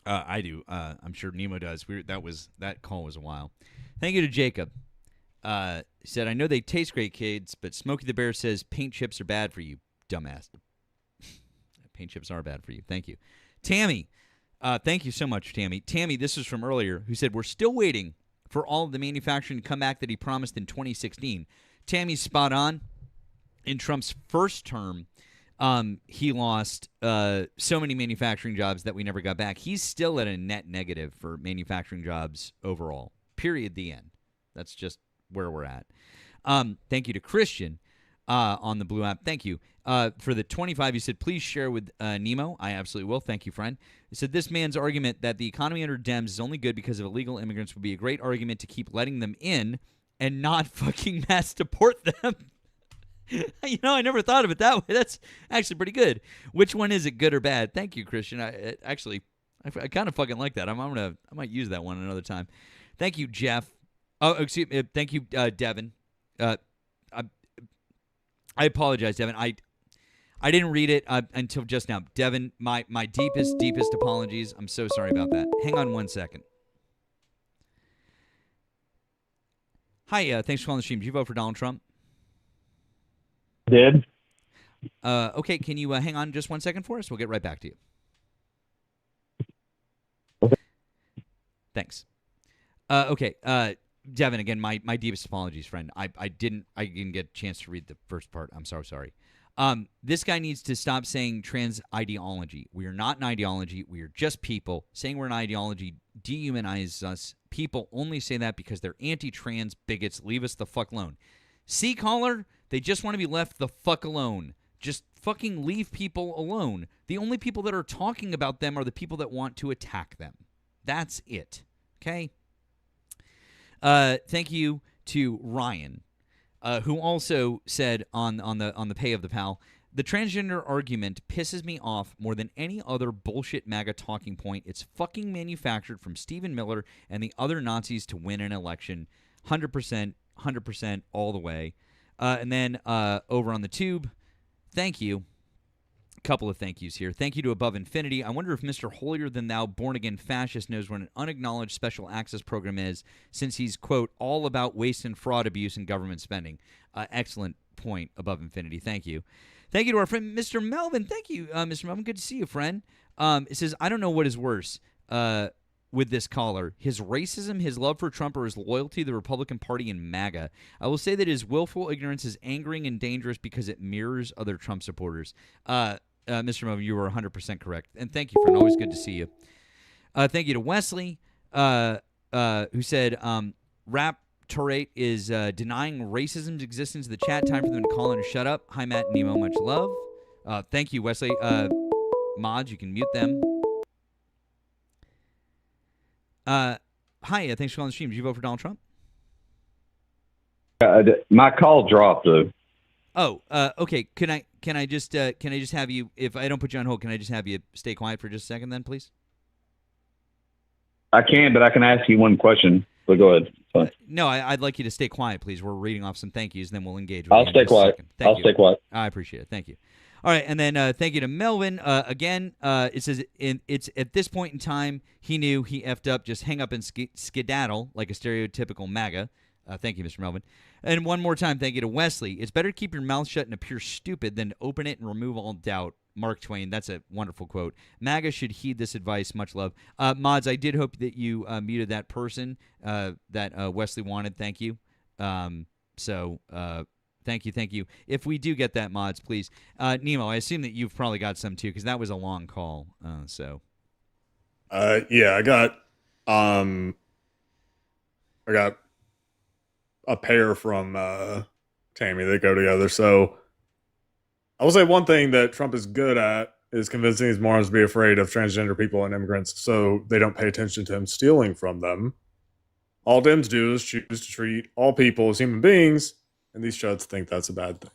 I do. I'm sure Nemo does. That call was a while. Thank you to Jacob. He said, I know they taste great, kids, but Smokey the Bear says paint chips are bad for you, dumbass. Paint chips are bad for you. Thank you. Tammy, thank you so much, Tammy. Tammy, this is from earlier, who said, we're still waiting for all of the manufacturing to come back that he promised in 2016. Tammy's spot on. In Trump's first term, he lost so many manufacturing jobs that we never got back. He's still at a net negative for manufacturing jobs overall. Period. The end. That's just where we're at. Thank you to Christian on the Blue app. Thank you. For the 25, you said, please share with Nemo. I absolutely will. Thank you, friend. He said, this man's argument that the economy under Dems is only good because of illegal immigrants would be a great argument to keep letting them in and not fucking mass deport them. You know, I never thought of it that way. That's actually pretty good. Which one is it, good or bad? Thank you, Christian. I kind of fucking like that. I might use that one another time. Thank you, Jeff. Oh, excuse me. Thank you, Devin. I apologize, Devin. I didn't read it until just now. Devin, my deepest apologies. I'm so sorry about that. Hang on one second. Hi, thanks for calling the stream. Did you vote for Donald Trump? Did. Okay, can you hang on just 1 second for us? We'll get right back to you. Okay. Thanks. Okay, Devin, again, my deepest apologies, friend. I didn't get a chance to read the first part. I'm so sorry. This guy needs to stop saying trans ideology. We are not an ideology. We are just people. Saying we're an ideology dehumanizes us. People only say that because they're anti-trans bigots. Leave us the fuck alone. See, caller? They just want to be left the fuck alone. Just fucking leave people alone. The only people that are talking about them are the people that want to attack them. That's it. Okay? Thank you to Ryan, who also said on the pay of the pal, the transgender argument pisses me off more than any other bullshit MAGA talking point. It's fucking manufactured from Stephen Miller and the other Nazis to win an election. 100%, all the way. And then over on the tube, thank you. A couple of thank yous here. Thank you to Above Infinity. I wonder if Mr. Holier-than-thou born-again fascist knows what an unacknowledged special access program is, since he's, quote, all about waste and fraud, abuse, and government spending. Excellent point, Above Infinity. Thank you. Thank you to our friend, Mr. Melvin. Thank you, Mr. Melvin. Good to see you, friend. It says, I don't know what is worse with this caller, his racism, his love for Trump, or his loyalty to the Republican Party and MAGA. I will say that his willful ignorance is angering and dangerous because it mirrors other Trump supporters. Mr. Melvin, you were 100% correct. And thank you, friend. Always good to see you. Thank you to Wesley, who said, Rap Torate is denying racism's existence in the chat. Time for them to call in and shut up. Hi, Matt and Nemo. Much love. Thank you, Wesley. Mods, you can mute them. Hi, thanks for calling the stream. Did you vote for Donald Trump? My call dropped, though. Oh, okay. Can I just have you, if I don't put you on hold, can I just have you stay quiet for just a second then, please? I can, but I can ask you one question. But go ahead. Fine. No, I'd like you to stay quiet, please. We're reading off some thank yous, and then we'll engage with you. I'll stay quiet. I'll stay quiet. I appreciate it. Thank you. All right, and then thank you to Melvin. Again, it says it's at this point in time, he knew he effed up. Just hang up and skedaddle like a stereotypical MAGA. Thank you, Mr. Melvin. And one more time, thank you to Wesley. It's better to keep your mouth shut and appear stupid than open it and remove all doubt. Mark Twain. That's a wonderful quote. MAGA should heed this advice. Much love. Mods, I did hope that you muted that person that Wesley wanted. Thank you. Thank you. If we do get that, Mods, please. Nemo, I assume that you've probably got some too, because that was a long call. Yeah, I got a pair from Tammy that go together. So I will say one thing that Trump is good at is convincing his morons to be afraid of transgender people and immigrants so they don't pay attention to him stealing from them. All Dems do is choose to treat all people as human beings, and these chuds think that's a bad thing.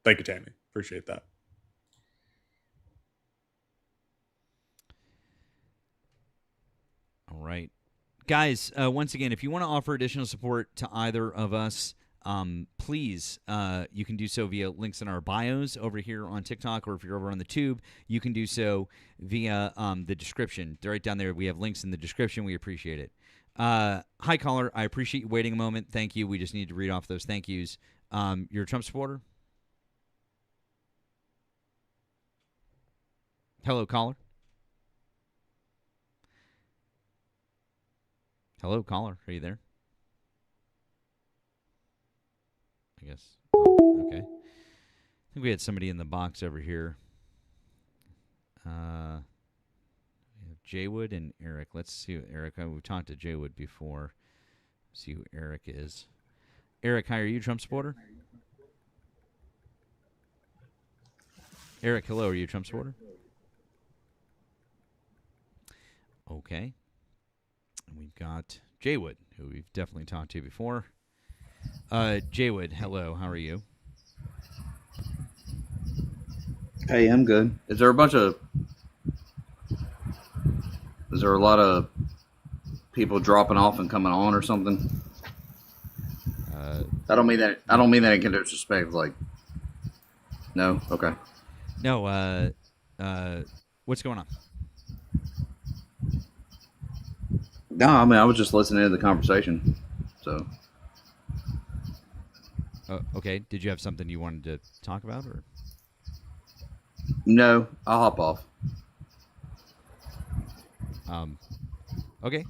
Thank you, Tammy. Appreciate that. All right. Guys, once again, if you want to offer additional support to either of us, please, you can do so via links in our bios over here on TikTok, or if you're over on the tube, you can do so via the description. Right down there, we have links in the description. We appreciate it. Hi, caller. I appreciate you waiting a moment. Thank you. We just need to read off those thank yous. You're a Trump supporter? Hello, caller. Hello, caller. Are you there? I guess. Okay. I think we had somebody in the box over here. We have Jaywood and Eric. Let's see what Erika. We've talked to Jaywood before. See who Eric is. Eric, hi. Are you a Trump supporter? Eric, hello. Are you a Trump supporter? Okay. And we've got Jaywood, who we've definitely talked to before. Jaywood, hello. How are you? Hey, I'm good. Is there a lot of people dropping off and coming on or something? I don't mean that in disrespect. Like, no, okay. No. What's going on? No, I mean I was just listening to the conversation. So. Okay. Did you have something you wanted to talk about, or? No, I'll hop off. Okay.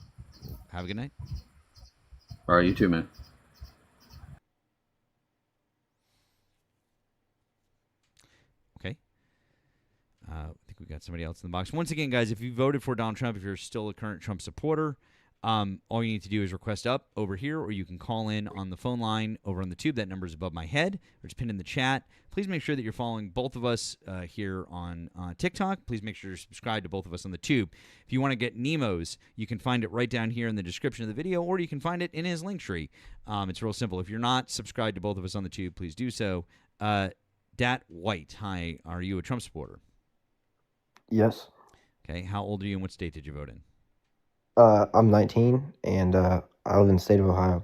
Have a good night. All right, you too, man. Okay. I think we got somebody else in the box. Once again, guys, if you voted for Donald Trump, if you're still a current Trump supporter, all you need to do is request up over here, or you can call in on the phone line over on the tube. That number is above my head, or it's pinned in the chat. Please make sure that you're following both of us here on TikTok. Please make sure you're subscribed to both of us on the tube. If you want to get Nemo's, you can find it right down here in the description of the video, or you can find it in his link tree. It's real simple. If you're not subscribed to both of us on the tube, please do so. Dat White, hi. Are you a Trump supporter? Yes. Okay. How old are you, and what state did you vote in? I'm 19, and I live in the state of Ohio.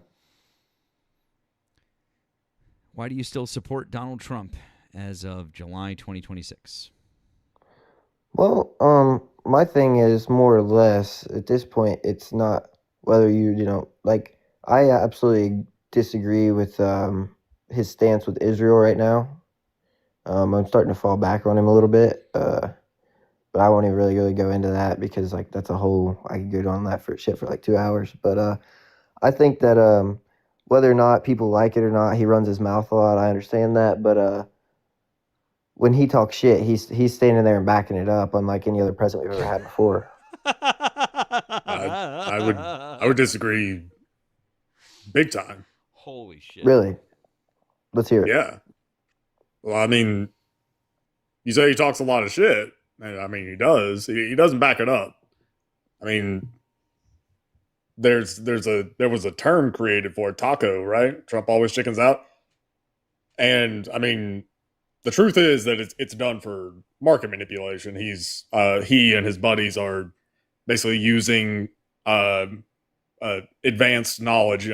Why do you still support Donald Trump as of July 2026? Well, my thing is more or less, at this point, it's not whether like, I absolutely disagree with his stance with Israel right now. I'm starting to fall back on him a little bit. But I won't even really go into that because, like, that's a whole, I could go on that for 2 hours. But I think that whether or not people like it or not, he runs his mouth a lot. I understand that. But when he talks shit, he's standing there and backing it up, unlike any other president we've ever had before. I would disagree big time. Holy shit. Really? Let's hear it. Yeah. Well, I mean, you say he talks a lot of shit. I mean, he does. He doesn't back it up. I mean, there was a term created for it, taco, right? Trump always chickens out. And I mean, the truth is that it's done for market manipulation. He and his buddies are basically using advanced knowledge,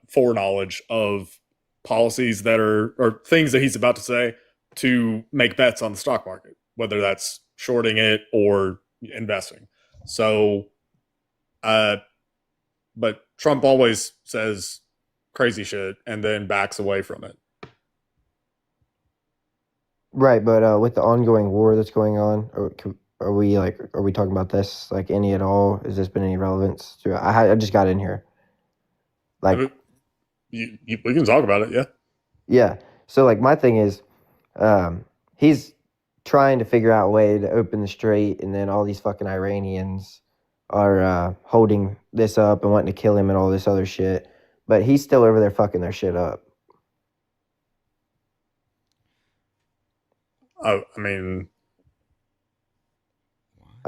foreknowledge of policies that are or things that he's about to say to make bets on the stock market, whether that's shorting it or investing. So, but Trump always says crazy shit and then backs away from it. Right, but with the ongoing war that's going on, are we talking about this like any at all? Has this been any relevance to? I just got in here. Like, we can talk about it, yeah. Yeah. So like my thing is, he's trying to figure out a way to open the strait, and then all these fucking Iranians are holding this up and wanting to kill him and all this other shit. But he's still over there fucking their shit up. I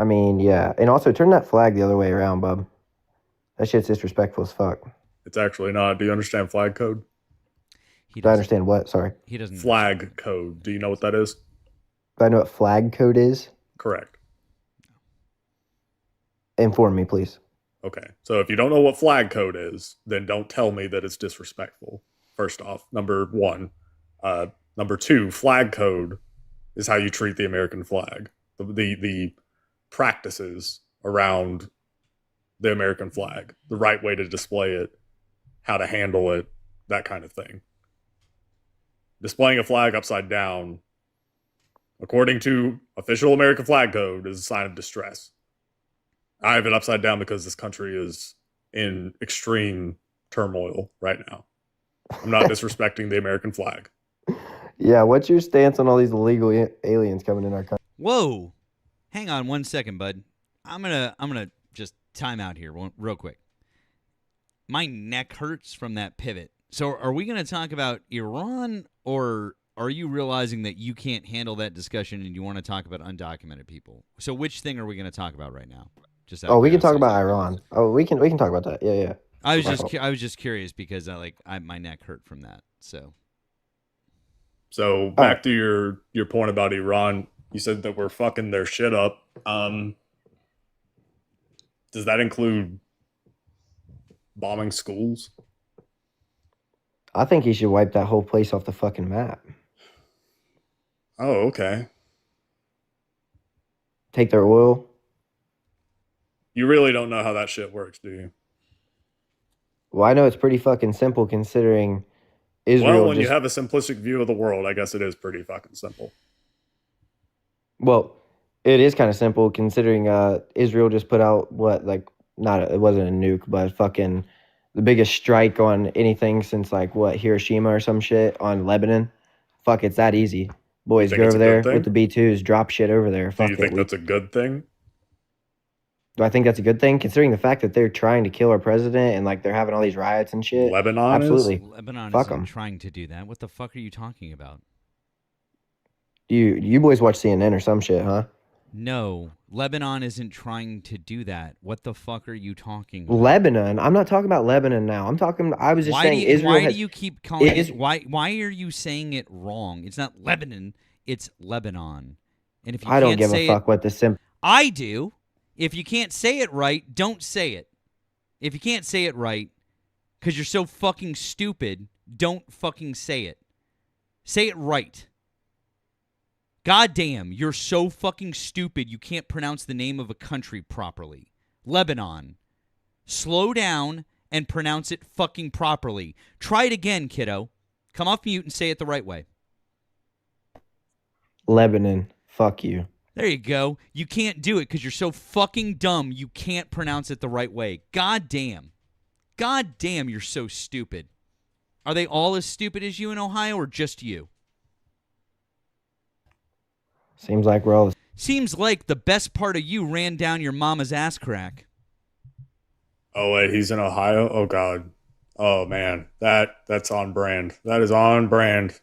mean, yeah. And also turn that flag the other way around, bub. That shit's disrespectful as fuck. It's actually not. Do you understand flag code? Do I understand what? Sorry. He doesn't. Flag code. Do you know what that is? Do I know what flag code is? Correct. Inform me, please. Okay. So if you don't know what flag code is, then don't tell me that it's disrespectful. First off, number one. Number two, flag code is how you treat the American flag. The practices around the American flag, the right way to display it, how to handle it, that kind of thing. Displaying a flag upside down, according to official American flag code, is a sign of distress. I have it upside down because this country is in extreme turmoil right now. I'm not disrespecting the American flag. Yeah, what's your stance on all these illegal aliens coming in our country? Whoa. Hang on 1 second, bud. I'm gonna just time out here real quick. My neck hurts from that pivot. So are we going to talk about Iran, or are you realizing that you can't handle that discussion and you want to talk about undocumented people? So which thing are we going to talk about right now? We can talk about Iran. Oh, we can talk about that. Yeah. I was just curious because my neck hurt from that. So back to your point about Iran, you said that we're fucking their shit up. Does that include bombing schools? I think he should wipe that whole place off the fucking map. Oh, okay. Take their oil. You really don't know how that shit works, do you? Well, I know it's pretty fucking simple considering Israel. Well, when you have a simplistic view of the world, I guess it is pretty fucking simple. Well, it is kind of simple considering Israel just put out it wasn't a nuke, but fucking the biggest strike on anything since Hiroshima or some shit on Lebanon. Fuck, it's that easy. Boys, go over there with the B-2s, drop shit over there. Do you think that's a good thing? Do I think that's a good thing? Considering the fact that they're trying to kill our president and they're having all these riots and shit. Lebanon absolutely. Lebanon isn't trying to do that. What the fuck are you talking about? You boys watch CNN or some shit, huh? No, Lebanon isn't trying to do that. What the fuck are you talking about? Lebanon? I'm not talking about Lebanon now. I was just saying Israel. Why do you keep calling it? Why are you saying it wrong? It's not Lebanon. It's Lebanon. And if you I don't give a fuck what the simple. I do. If you can't say it right, don't say it. If you can't say it right, because you're so fucking stupid, don't fucking say it. Say it right. God damn, you're so fucking stupid you can't pronounce the name of a country properly. Lebanon. Slow down and pronounce it fucking properly. Try it again, kiddo. Come off mute and say it the right way. Lebanon. Fuck you. There you go. You can't do it because you're so fucking dumb you can't pronounce it the right way. God damn. God damn, you're so stupid. Are they all as stupid as you in Ohio or just you? Seems like we're all... Seems like the best part of you ran down your mama's ass crack. Oh, wait, he's in Ohio? Oh, God. Oh, man. That's on brand. That is on brand.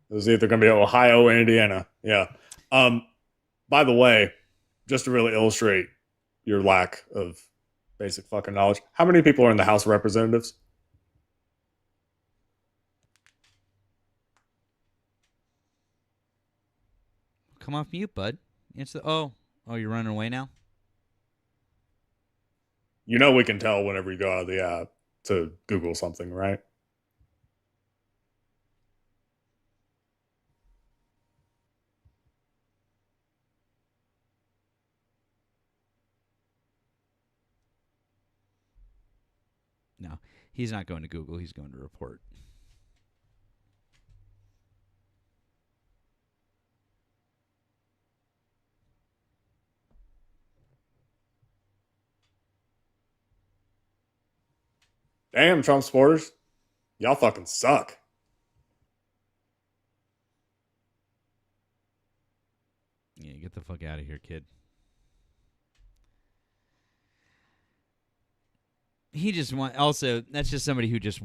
It was either going to be Ohio or Indiana. Yeah. By the way, just to really illustrate your lack of basic fucking knowledge, how many people are in the House of Representatives? Come off mute, bud. Oh, you're running away now? You know we can tell whenever you go out of the app to Google something, right? No, he's not going to Google. He's going to report. Damn, Trump supporters. Y'all fucking suck. Yeah, get the fuck out of here, kid. He just want also that's just somebody who just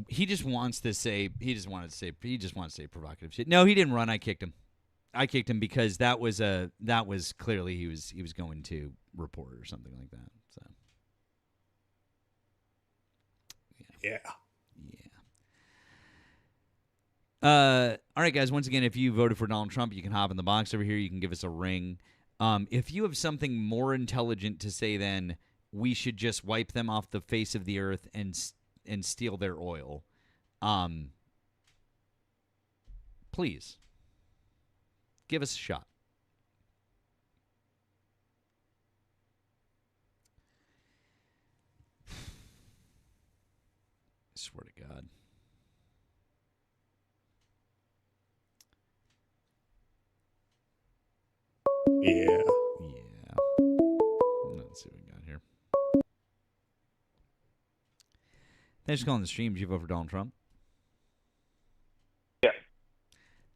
wants to say provocative shit. No, he didn't run. I kicked him. Because that was clearly he was going to report or something like that. So yeah. All right, guys. Once again, if you voted for Donald Trump, you can hop in the box over here. You can give us a ring. If you have something more intelligent to say than we should just wipe them off the face of the earth and steal their oil, please give us a shot. I swear to God. Yeah. Let's see what we got here. Thanks for calling the stream. Did you vote for Donald Trump? Yeah.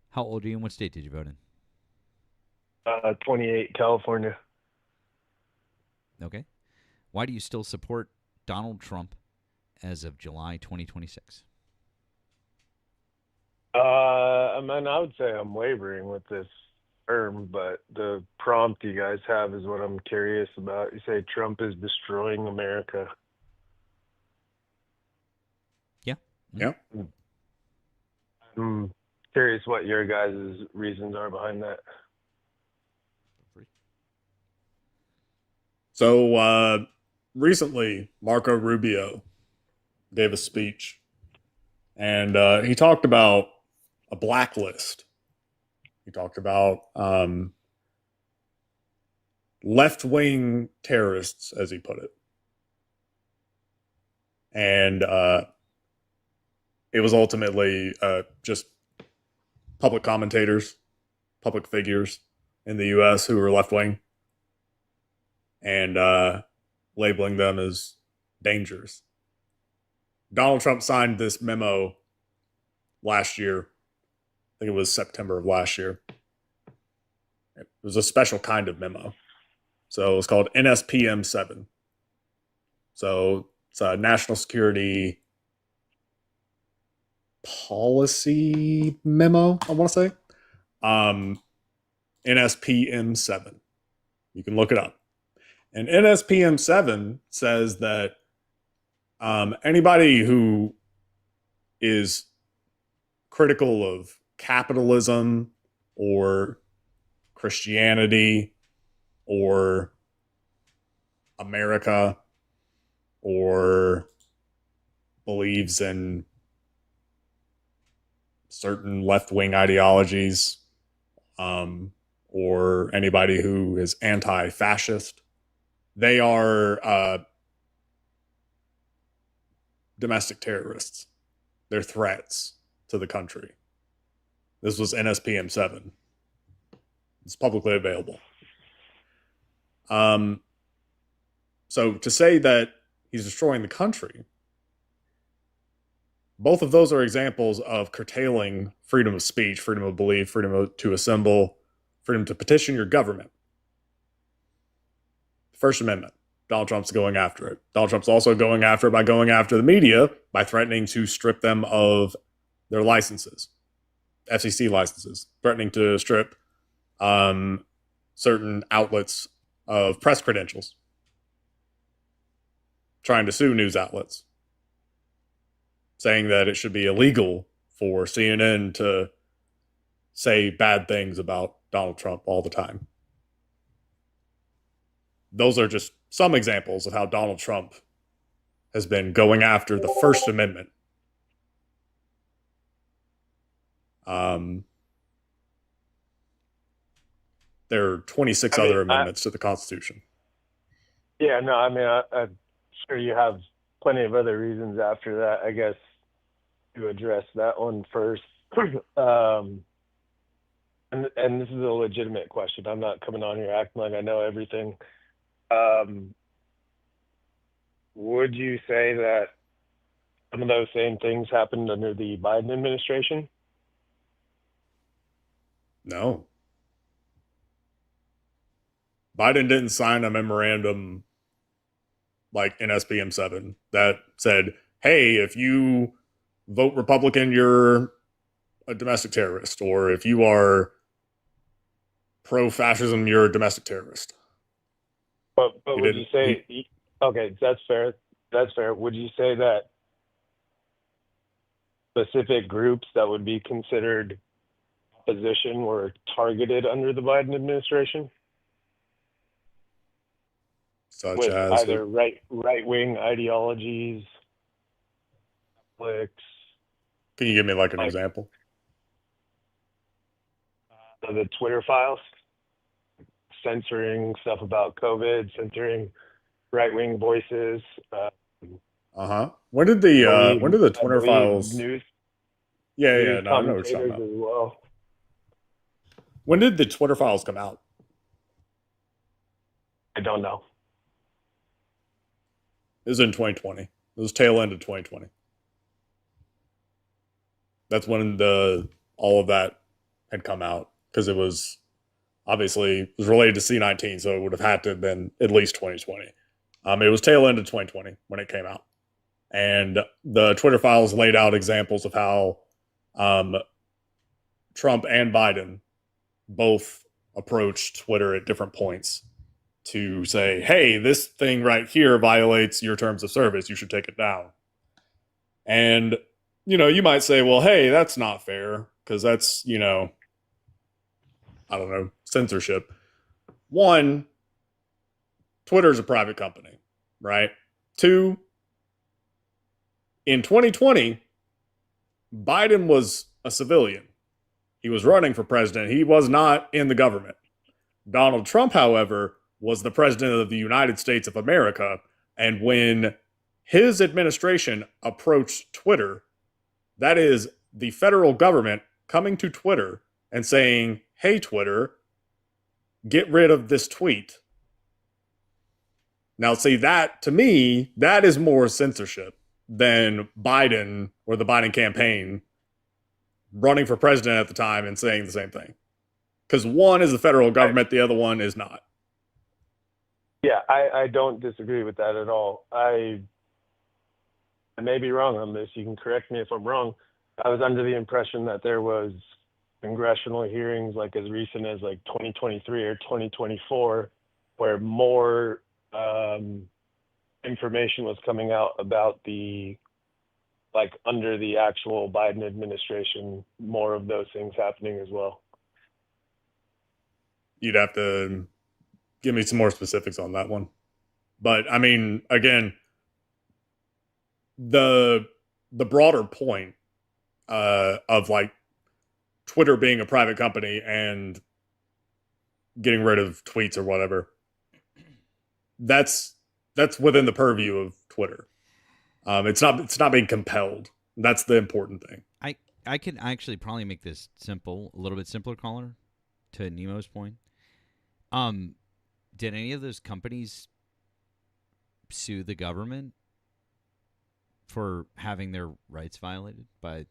How old are you and what state did you vote in? 28, California. Okay. Why do you still support Donald Trump as of July 2026? I mean, I would say I'm wavering with this term, but the prompt you guys have is what I'm curious about. You say Trump is destroying America. Yeah. Yeah. I'm curious what your guys' reasons are behind that. So recently, Marco Rubio gave a speech, and he talked about a blacklist. He talked about left-wing terrorists, as he put it. And it was ultimately just public commentators, public figures in the U.S. who were left-wing, and labeling them as dangers. Donald Trump signed this memo last year. I think it was September of last year. It was a special kind of memo. So it was called NSPM 7. So it's a national security policy memo, I want to say. NSPM 7. You can look it up. And NSPM 7 says that anybody who is critical of capitalism or Christianity or America or believes in certain left-wing ideologies, or anybody who is anti-fascist, they are domestic terrorists. They're threats to the country. This was NSPM 7. It's publicly available. So to say that he's destroying the country, both of those are examples of curtailing freedom of speech, freedom of belief, freedom to assemble, freedom to petition your government. First Amendment. Donald Trump's going after it. Donald Trump's also going after it by going after the media by threatening to strip them of their licenses, FCC licenses, threatening to strip certain outlets of press credentials, trying to sue news outlets, saying that it should be illegal for CNN to say bad things about Donald Trump all the time. Those are just some examples of how Donald Trump has been going after the First Amendment. There are 26 other amendments to the Constitution. Yeah, no, I mean, I'm sure you have plenty of other reasons after that, I guess, to address that one first. And this is a legitimate question. I'm not coming on here acting like I know everything. Would you say that some of those same things happened under the Biden administration? No. Biden didn't sign a memorandum like in SBM 7 that said, hey, if you vote Republican, you're a domestic terrorist, or if you are pro-fascism, you're a domestic terrorist. But would you say, okay, that's fair. That's fair. Would you say that specific groups that would be considered opposition were targeted under the Biden administration? Such with as either right-wing ideologies, conflicts. Can you give me like an example? The Twitter files, censoring stuff about COVID, censoring right-wing voices. When did the Twitter files? News. Yeah. No, I know what you're talking about. As well. When did the Twitter files come out? I don't know. It was in 2020. It was tail end of 2020. That's when all of that had come out, because it was related to C-19, so it would have had to have been at least 2020. It was tail end of 2020 when it came out. And the Twitter files laid out examples of how Trump and Biden both approached Twitter at different points to say, hey, this thing right here violates your terms of service. You should take it down. And, you might say, well, hey, that's not fair, because that's, censorship. One, Twitter's a private company, right? Two, in 2020, Biden was a civilian. He was running for president. He was not in the government. Donald Trump, however, was the president of the United States of America. And when his administration approached Twitter, that is the federal government coming to Twitter and saying, hey, Twitter, get rid of this tweet. Now, see, that, to me, that is more censorship than Biden or the Biden campaign running for president at the time and saying the same thing. Because one is the federal government, the other one is not. Yeah, I don't disagree with that at all. I may be wrong on this. You can correct me if I'm wrong. I was under the impression that there was congressional hearings like as recent as like 2023 or 2024 where more information was coming out about under the actual Biden administration, more of those things happening as well. You'd have to give me some more specifics on that one. But I mean, again, the broader point of like Twitter being a private company and getting rid of tweets or whatever, that's within the purview of Twitter. It's not being compelled. That's the important thing. I can actually probably make this simple, a little bit simpler, caller, to Nemo's point. Did any of those companies sue the government for having their rights violated by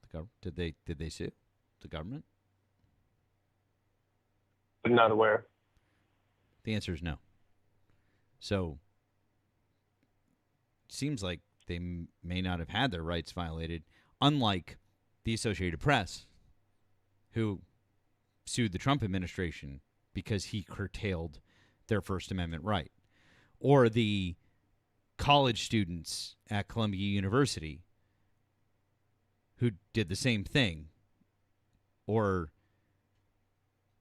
the government? Did they sue the government? I'm not aware. The answer is no. So, seems like they may not have had their rights violated, unlike the Associated Press, who sued the Trump administration because he curtailed their First Amendment right, or the college students at Columbia University who did the same thing, or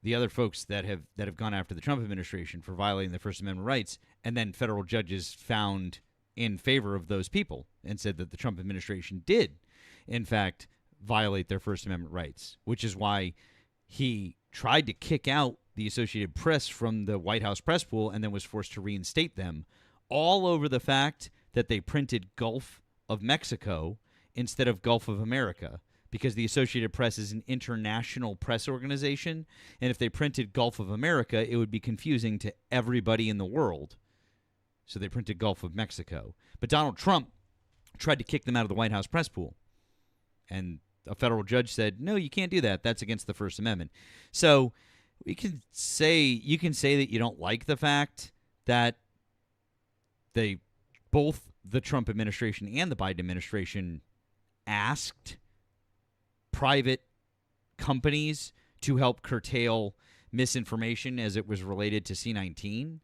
the other folks that have gone after the Trump administration for violating their First Amendment rights, and then federal judges found in favor of those people and said that the Trump administration did, in fact, violate their First Amendment rights, which is why he tried to kick out the Associated Press from the White House press pool and then was forced to reinstate them, all over the fact that they printed Gulf of Mexico instead of Gulf of America, because the Associated Press is an international press organization, and if they printed Gulf of America, it would be confusing to everybody in the world. So they printed Gulf of Mexico. But Donald Trump tried to kick them out of the White House press pool, and a federal judge said, no, you can't do that. That's against the First Amendment. So you can say that you don't like the fact that both the Trump administration and the Biden administration asked private companies to help curtail misinformation as it was related to C-19,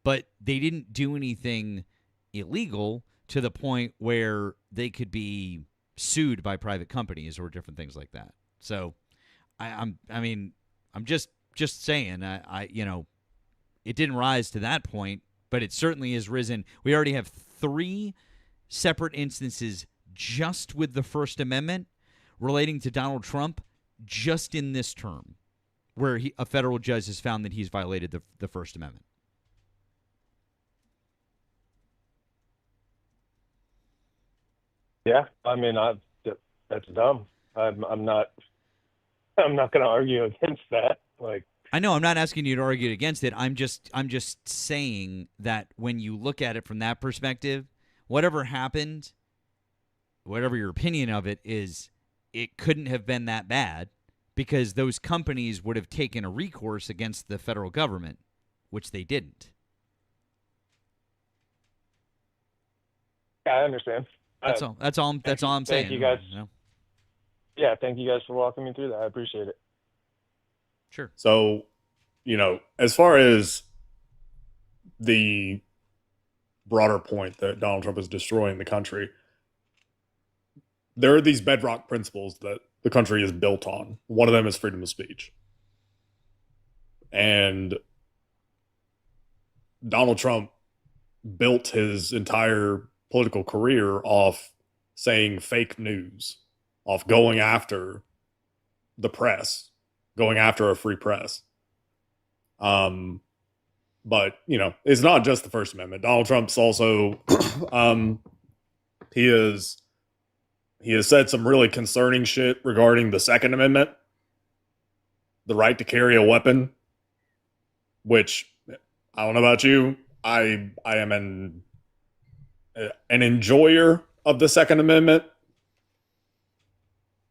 but they didn't do anything illegal to the point where they could be sued by private companies or different things like that. So I'm just saying, it didn't rise to that point, but it certainly has risen. We already have 3 separate instances just with the First Amendment relating to Donald Trump just in this term, where a federal judge has found that he's violated the First Amendment. Yeah, I mean, that's dumb. I'm not going to argue against that. Like, I know I'm not asking you to argue against it. I'm just saying that when you look at it from that perspective, whatever happened, whatever your opinion of it is, it couldn't have been that bad because those companies would have taken a recourse against the federal government, which they didn't. Yeah, I understand. That's all. That's all I'm saying. Thank you guys. You know? Yeah, thank you guys for walking me through that. I appreciate it. Sure. So, as far as the broader point that Donald Trump is destroying the country, there are these bedrock principles that the country is built on. One of them is freedom of speech. And Donald Trump built his entire political career off saying fake news, off going after the press, going after a free press. But, it's not just the First Amendment. Donald Trump's also, he has said some really concerning shit regarding the Second Amendment, the right to carry a weapon, which, I don't know about you, I am an enjoyer of the Second Amendment.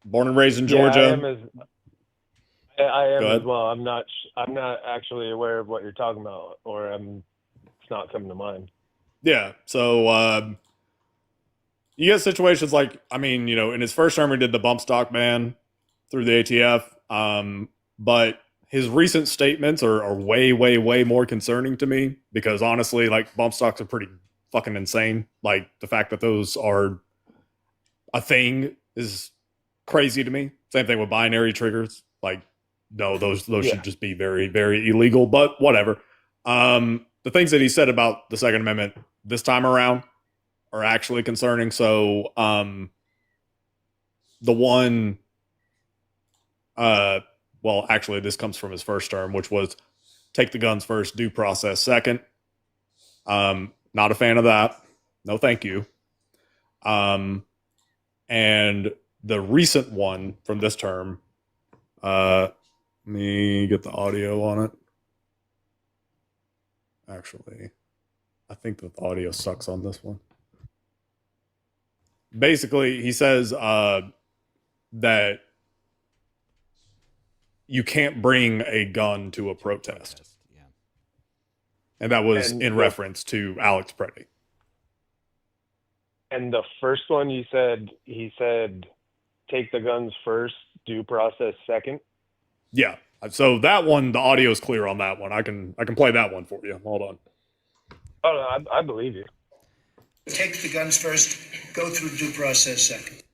Born and raised in Georgia. I am as well. I'm not actually aware of what you're talking about, or it's not coming to mind. Yeah. So you get situations like, in his first term, he did the bump stock ban through the ATF. But his recent statements are way, way, way more concerning to me because honestly, like, bump stocks are pretty fucking insane. Like, the fact that those are a thing is crazy to me. Same thing with binary triggers. Like, no, those should just be very, very illegal, but whatever. The things that he said about the Second Amendment this time around are actually concerning. So, the one, actually, this comes from his first term, which was take the guns first, due process second. Not a fan of that. No, thank you. And the recent one from this term, let me get the audio on it. Actually, I think that the audio sucks on this one. Basically, he says that you can't bring a gun to a protest. Yeah. And that was in reference to Alex Preddy. And the first one he said take the guns first, due process second. Yeah. So that one, the audio is clear on that one. I can play that one for you. Hold on. Oh, no, I believe you. Take the guns first, go through due process second.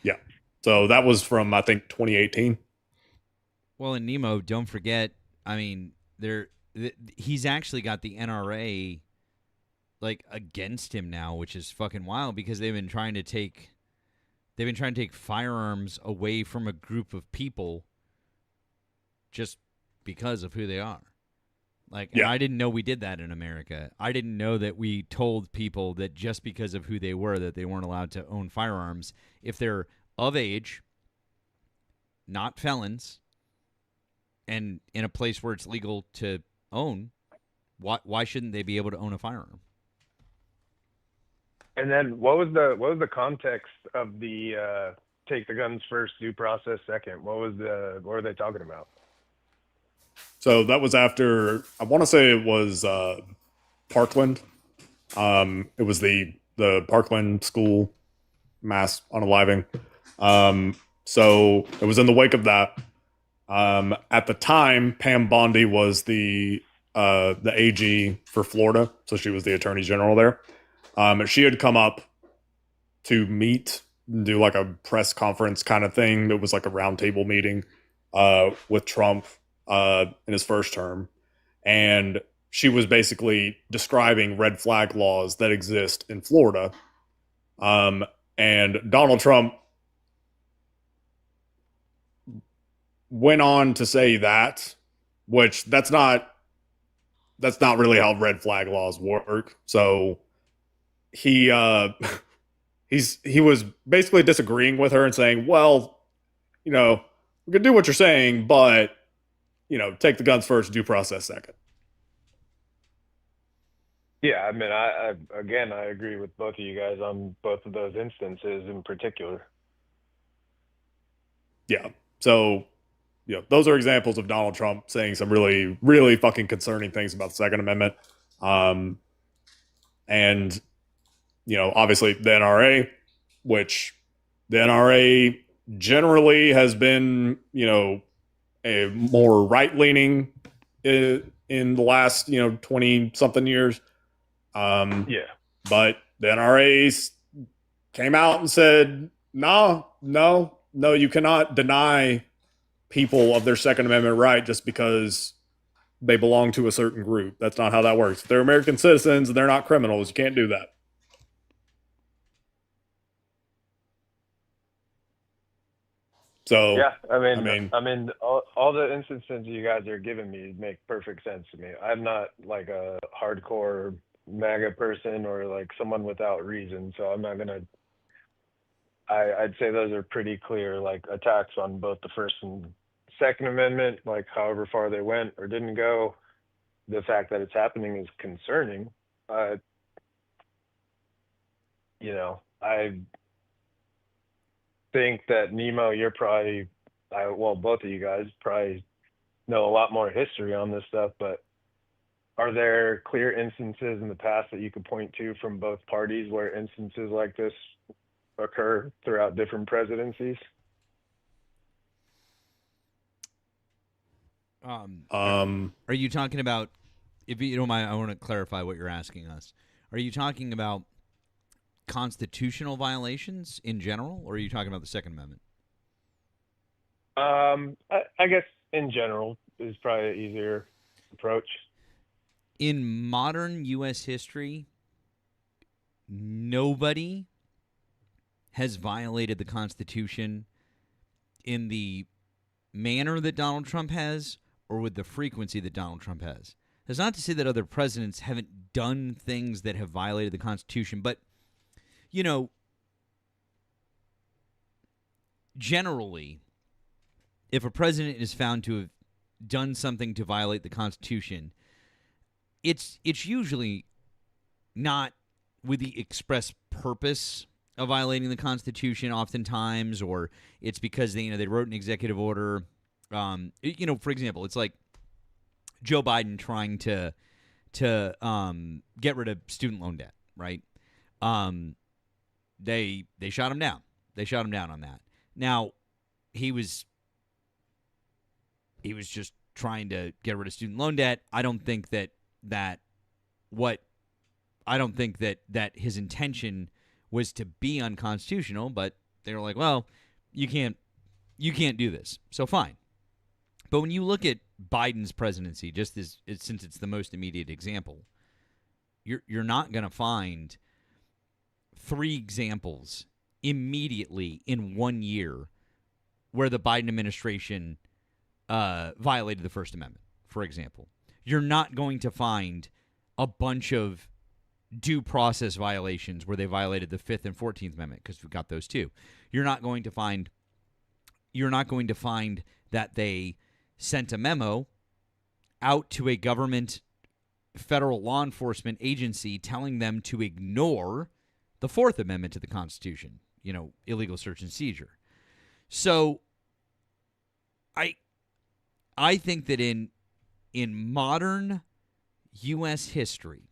Yeah. So that was from, I think, 2018. Well, in Nemo, don't forget, he's actually got the NRA like against him now, which is fucking wild because they've been trying to take firearms away from a group of people just because of who they are. Like, and I didn't know we did that in America. I didn't know that we told people that just because of who they were, that they weren't allowed to own firearms if they're of age, not felons, and in a place where it's legal to own. Why shouldn't they be able to own a firearm? And then what was the context of the take the guns first, due process second? What were they talking about? So that was after, I want to say it was Parkland. It was the Parkland school mass unaliving. So it was in the wake of that. At the time, Pam Bondi was the AG for Florida, so she was the attorney general there. She had come up to meet and do like a press conference kind of thing. It was like a roundtable meeting with Trump in his first term. And she was basically describing red flag laws that exist in Florida. And Donald Trump went on to say that, which that's not really how red flag laws work. So he was basically disagreeing with her and saying, well, we can do what you're saying, but take the guns first, due process second. Yeah, I mean, I agree with both of you guys on both of those instances in particular. Yeah. So, those are examples of Donald Trump saying some really, really fucking concerning things about the Second Amendment. And, obviously the NRA, which the NRA generally has been, a more right-leaning in the last, 20-something years. But the NRA came out and said, no, you cannot deny people of their Second Amendment right just because they belong to a certain group. That's not how that works. If they're American citizens and they're not criminals, you can't do that. So yeah, I mean, all the instances you guys are giving me make perfect sense to me. I'm not like a hardcore MAGA person or like someone without reason, so I'm not gonna. I'd say those are pretty clear, like attacks on both the First and Second Amendment, like however far they went or didn't go. The fact that it's happening is concerning. I think that Nemo, you're probably, both of you guys probably know a lot more history on this stuff, but are there clear instances in the past that you could point to from both parties where instances like this occur throughout different presidencies? Are you talking about, if you don't mind, I want to clarify what you're asking us. Are you talking about constitutional violations in general, or are you talking about the Second Amendment? I guess in general is probably an easier approach. In modern U.S. history, nobody has violated the Constitution in the manner that Donald Trump has or with the frequency that Donald Trump has. That's not to say that other presidents haven't done things that have violated the Constitution, but, generally, if a president is found to have done something to violate the Constitution, it's usually not with the express purpose of violating the Constitution oftentimes, or it's because they wrote an executive order. For example, it's like Joe Biden trying to get rid of student loan debt, right? They shot him down. They shot him down on that. Now, he was just trying to get rid of student loan debt. I don't think that his intention was to be unconstitutional, but they were like, well, you can't do this. So fine. But when you look at Biden's presidency, just since it's the most immediate example, you're not going to find 3 examples immediately in 1 year where the Biden administration violated the First Amendment, for example. You're not going to find a bunch of due process violations where they violated the 5th and 14th Amendment, because we've got those too. You're not going to find that they sent a memo out to a government federal law enforcement agency telling them to ignore the 4th Amendment to the Constitution, illegal search and seizure. So I think that in modern U.S. history,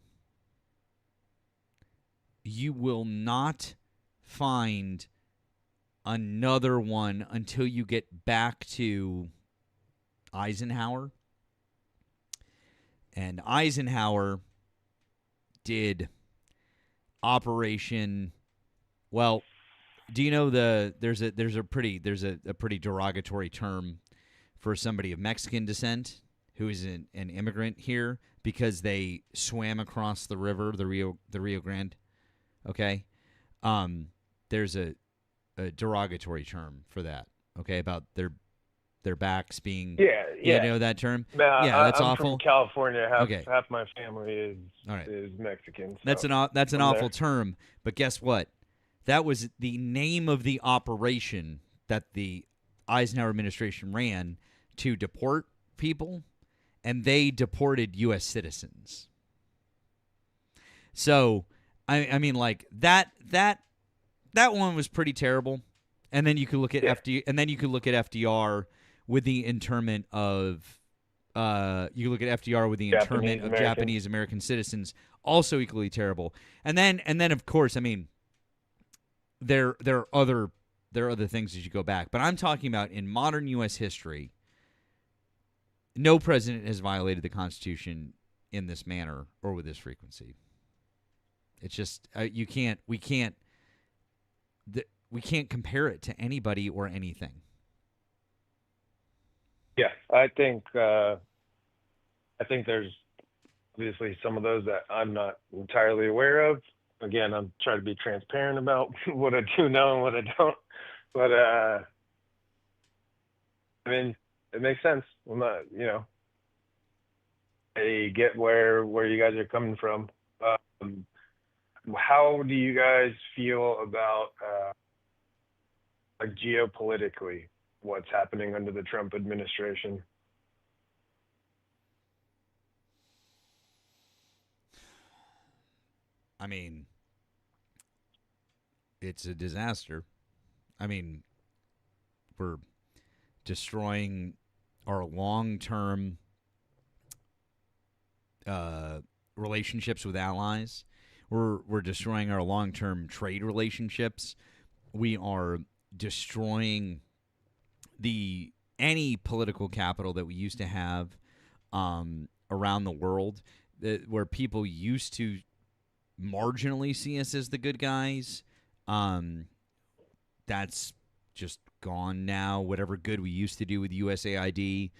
you will not find another one until you get back to Eisenhower. And Eisenhower did Operation, well, do you know there's a pretty derogatory term for somebody of Mexican descent who is an immigrant here because they swam across the river, the Rio Grande. Okay, there's a derogatory term for that. Okay, about their backs being. Yeah. You know that term? No, yeah, that's I'm awful. From California. Half my family is Mexican. So that's an awful term. But guess what? That was the name of the operation that the Eisenhower administration ran to deport people, and they deported U.S. citizens. So, I mean, like that one was pretty terrible. And then you could look at FDR with the internment of Japanese American citizens, also equally terrible. And then of course, I mean, there are other things as you go back, but I'm talking about in modern U.S. history. No president has violated the Constitution in this manner or with this frequency. It's just we can't compare it to anybody or anything. Yeah, I think there's obviously some of those that I'm not entirely aware of. Again, I'm trying to be transparent about what I do know and what I don't. But I mean, it makes sense. I'm not, I get where you guys are coming from. How do you guys feel about like geopolitically what's happening under the Trump administration? I mean, it's a disaster. I mean, we're destroying our long-term relationships with allies. We're destroying our long-term trade relationships. We are destroying any political capital that we used to have around the world, where people used to marginally see us as the good guys. That's just gone now. Whatever good we used to do with USAID,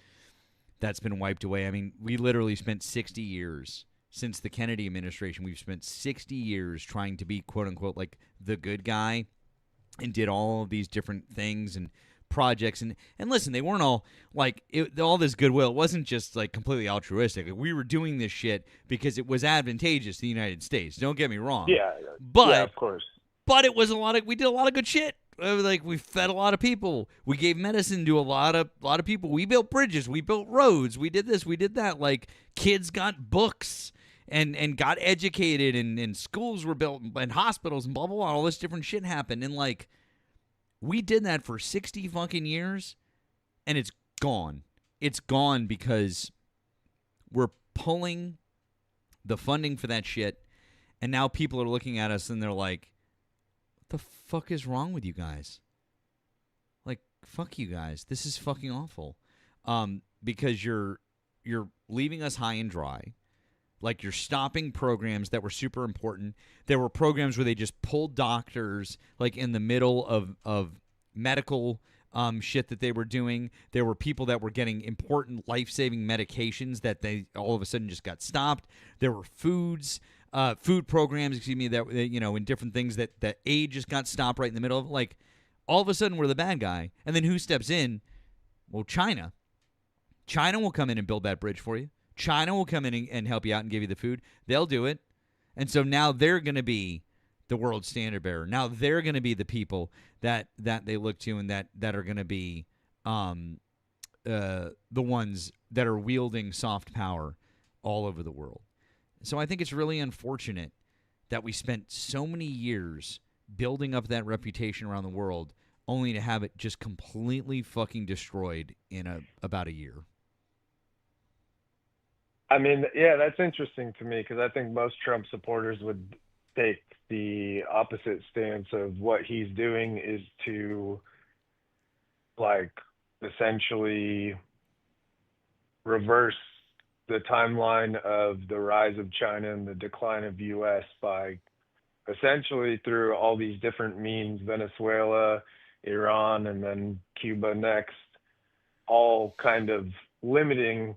that's been wiped away. I mean, we literally spent 60 years since the Kennedy administration. We've spent 60 years trying to be, quote unquote, like the good guy, and did all of these different things and projects. And listen, they weren't all like all this goodwill. It wasn't just like completely altruistic. We were doing this shit because it was advantageous to the United States. Don't get me wrong. Yeah, of course. But it was we did a lot of good shit. Like, we fed a lot of people. We gave medicine to a lot of people. We built bridges. We built roads. We did this. We did that. Like, kids got books and got educated, and schools were built, and hospitals, and blah, blah, blah. All this different shit happened. And, like, we did that for 60 fucking years, and it's gone. It's gone because we're pulling the funding for that shit, and now people are looking at us, and they're like, the fuck is wrong with you guys? Like, fuck you guys. This is fucking awful. Because you're leaving us high and dry. Like, you're stopping programs that were super important. There were programs where they just pulled doctors, like, in the middle of medical shit that they were doing. There were people that were getting important life-saving medications that they all of a sudden just got stopped. There were foods food programs, excuse me, that in different things that aid just got stopped right in the middle of. Like, all of a sudden we're the bad guy, and then who steps in? Well, China. China will come in and build that bridge for you. China will come in and help you out and give you the food. They'll do it, and so now they're going to be the world standard bearer. Now they're going to be the people that they look to, and that are going to be the ones that are wielding soft power all over the world. So I think it's really unfortunate that we spent so many years building up that reputation around the world only to have it just completely fucking destroyed in about a year. I mean, yeah, that's interesting to me because I think most Trump supporters would take the opposite stance of what he's doing is to, like, essentially reverse the timeline of the rise of China and the decline of U.S. by essentially through all these different means, Venezuela, Iran, and then Cuba next, all kind of limiting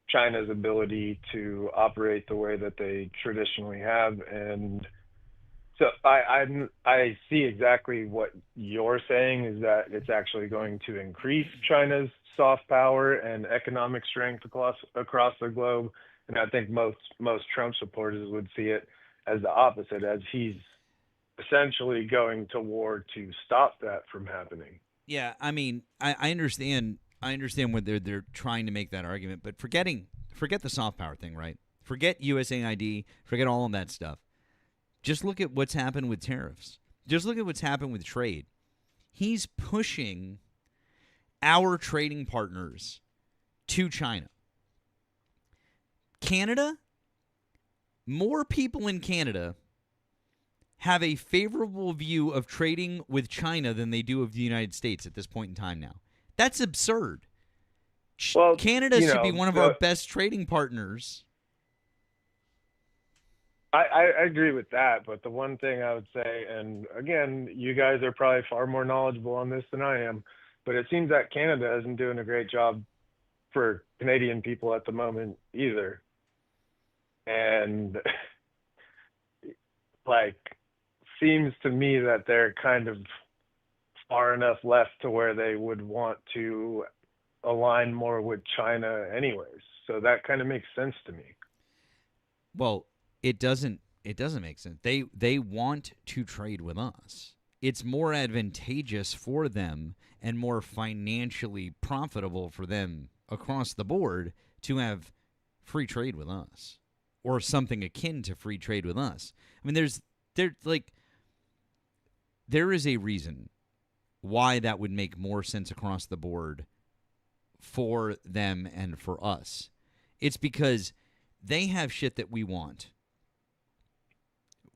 China's ability to operate the way that they traditionally have. And so I see exactly what you're saying, is that it's actually going to increase China's soft power and economic strength across the globe. And I think most Trump supporters would see it as the opposite, as he's essentially going to war to stop that from happening. Yeah, I mean, I understand what they're trying to make that argument, but forget the soft power thing, right? Forget USAID, forget all of that stuff. Just look at what's happened with tariffs. Just look at what's happened with trade. He's pushing our trading partners to China. Canada, more people in Canada have a favorable view of trading with China than they do of the United States at this point in time now. That's absurd. Well, Canada should be one of our best trading partners. I agree with that, but the one thing I would say, and again, you guys are probably far more knowledgeable on this than I am, but it seems that Canada isn't doing a great job for Canadian people at the moment either. And like, seems to me that they're kind of far enough left to where they would want to align more with China anyways. So that kind of makes sense to me. Well, it doesn't make sense. They want to trade with us. It's more advantageous for them and more financially profitable for them across the board to have free trade with us, or something akin to free trade with us. I mean, there is a reason why that would make more sense across the board for them and for us. It's because they have shit that we want.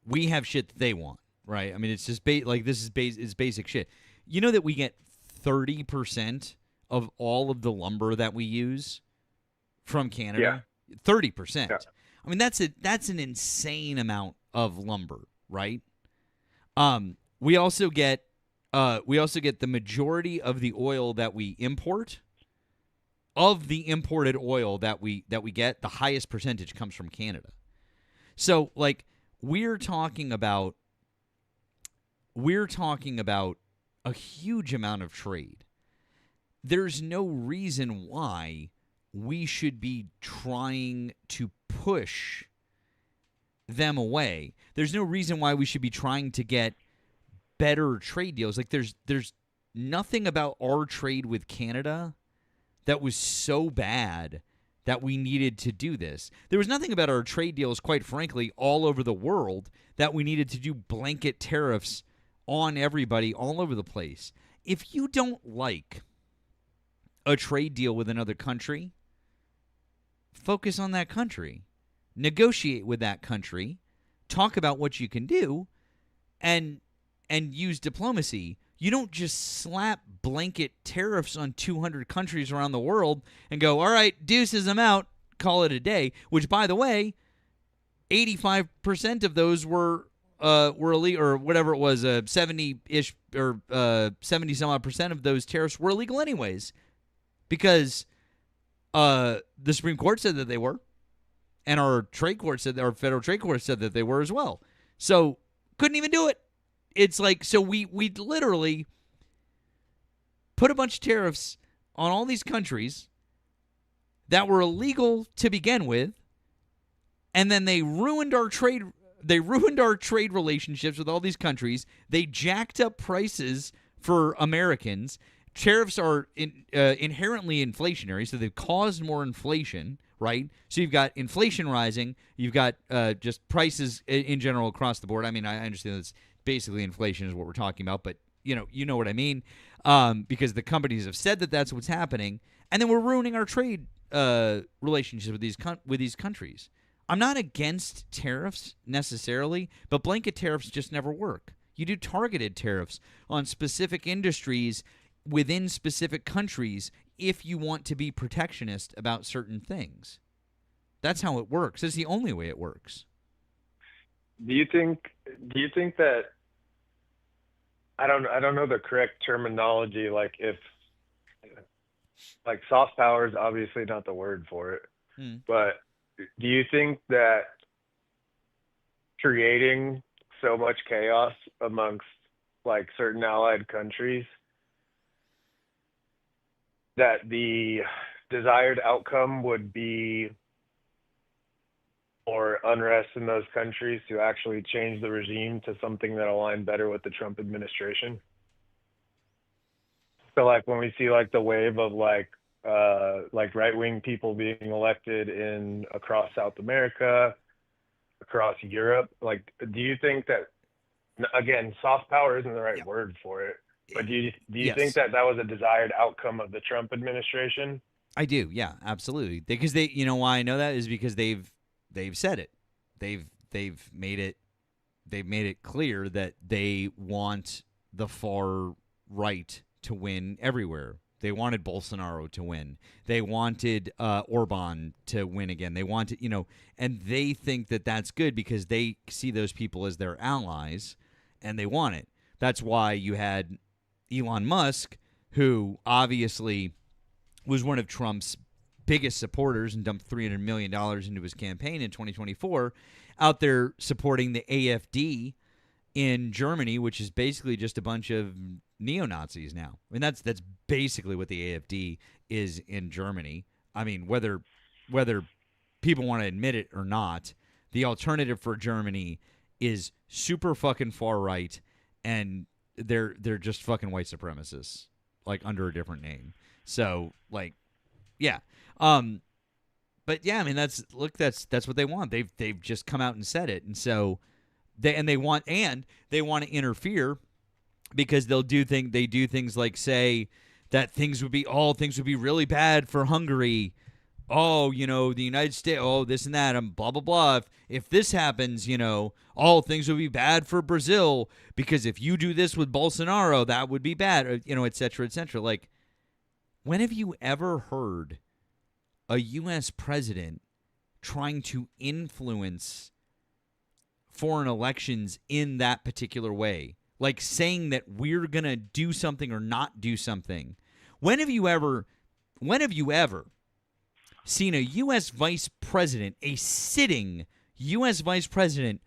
We have shit that they want, right? I mean, it's just it's basic shit. You know that we get 30% of all of the lumber that we use from Canada? Yeah. 30%. Yeah. I mean, that's an insane amount of lumber, right? We also get the majority of the oil that we import. Of the imported oil that we get, the highest percentage comes from Canada. So, like, we're talking about a huge amount of trade. There's no reason why we should be trying to push them away. There's no reason why we should be trying to get better trade deals. Like, there's nothing about our trade with Canada that was so bad that we needed to do this. There was nothing about our trade deals, quite frankly, all over the world that we needed to do blanket tariffs on everybody all over the place. If you don't like a trade deal with another country, focus on that country. Negotiate with that country. Talk about what you can do and use diplomacy. You don't just slap blanket tariffs on 200 countries around the world and go, all right, deuces, I'm out, call it a day, which, by the way, 85% of those were illegal, or whatever it was, 70-ish or 70-some-odd percent of those tariffs were illegal anyways, because the Supreme Court said that they were. And our trade court said, our federal trade court said that they were as well. So couldn't even do it. It's like, so we literally put a bunch of tariffs on all these countries that were illegal to begin with, and then they ruined our trade. They ruined our trade relationships with all these countries. They jacked up prices for Americans. Tariffs are inherently inflationary, so they've caused more inflation, right? So you've got inflation rising. You've got just prices in general across the board. I mean, I understand that's basically inflation is what we're talking about, but you know what I mean, because the companies have said that that's what's happening, and then we're ruining our trade relationships with these countries. I'm not against tariffs necessarily, but blanket tariffs just never work. You do targeted tariffs on specific industries within specific countries if you want to be protectionist about certain things. That's how it works. It's the only way it works. Do you think that, I don't know the correct terminology, like if, like soft power is obviously not the word for it, but do you think that creating so much chaos amongst like certain allied countries, that the desired outcome would be more unrest in those countries to actually change the regime to something that aligned better with the Trump administration? So like when we see like the wave of like right-wing people being elected across South America, across Europe, like, do you think that, again, soft power isn't the right word for it, but do you Yes. think that was a desired outcome of the Trump administration? I do, yeah, absolutely. Because they, you know why I know that is because they've said it. They've made it clear that they want the far right to win everywhere. They wanted Bolsonaro to win. They wanted Orban to win again. They wanted, and they think that that's good because they see those people as their allies, and they want it. That's why you had Elon Musk, who obviously was one of Trump's biggest supporters and dumped $300 million into his campaign in 2024, out there supporting the AfD in Germany, which is basically just a bunch of neo-Nazis now. I mean, that's basically what the AfD is in Germany. I mean, whether people want to admit it or not, the alternative for Germany is super fucking far right, and they're just fucking white supremacists, like under a different name. So, like, yeah. But yeah, I mean, that's what they want. They've just come out and said it, and so they want to interfere because they do things like say that things would be really bad for Hungary. Oh, the United States, oh, this and that, blah, blah, blah. If this happens, things would be bad for Brazil because if you do this with Bolsonaro, that would be bad, et cetera, et cetera. Like, when have you ever heard a U.S. president trying to influence foreign elections in that particular way? Like saying that we're going to do something or not do something. When have you ever seen a U.S. vice president, a sitting U.S. vice president,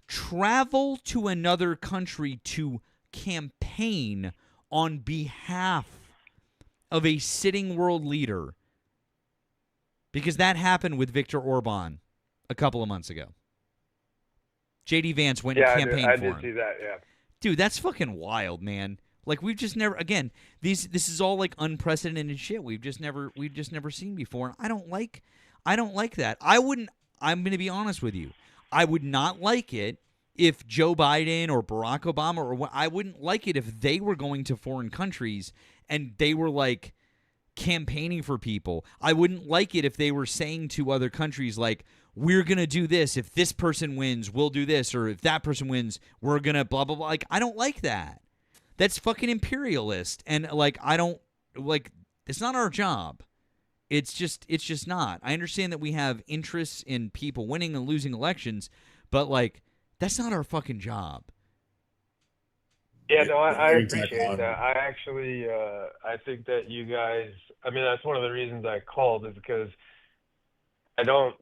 travel to another country to campaign on behalf of a sitting world leader? Because that happened with Viktor Orban a couple of months ago. J.D. Vance went and campaigned for him. I did see that, yeah. Dude, that's fucking wild, man. Like, we've just never, again, this is all like unprecedented shit we've just never seen before. And I don't like that. I'm going to be honest with you. I would not like it if Joe Biden or Barack Obama I wouldn't like it if they were going to foreign countries and they were like campaigning for people. I wouldn't like it if they were saying to other countries like, we're going to do this. If this person wins, we'll do this. Or if that person wins, we're going to blah, blah, blah. Like, I don't like that. That's fucking imperialist. And, like, I don't, like, it's not our job. It's just not. I understand that we have interests in people winning and losing elections, but, like, that's not our fucking job. Yeah, no, I appreciate that. I actually, I think that you guys, I mean, that's one of the reasons I called is because I don't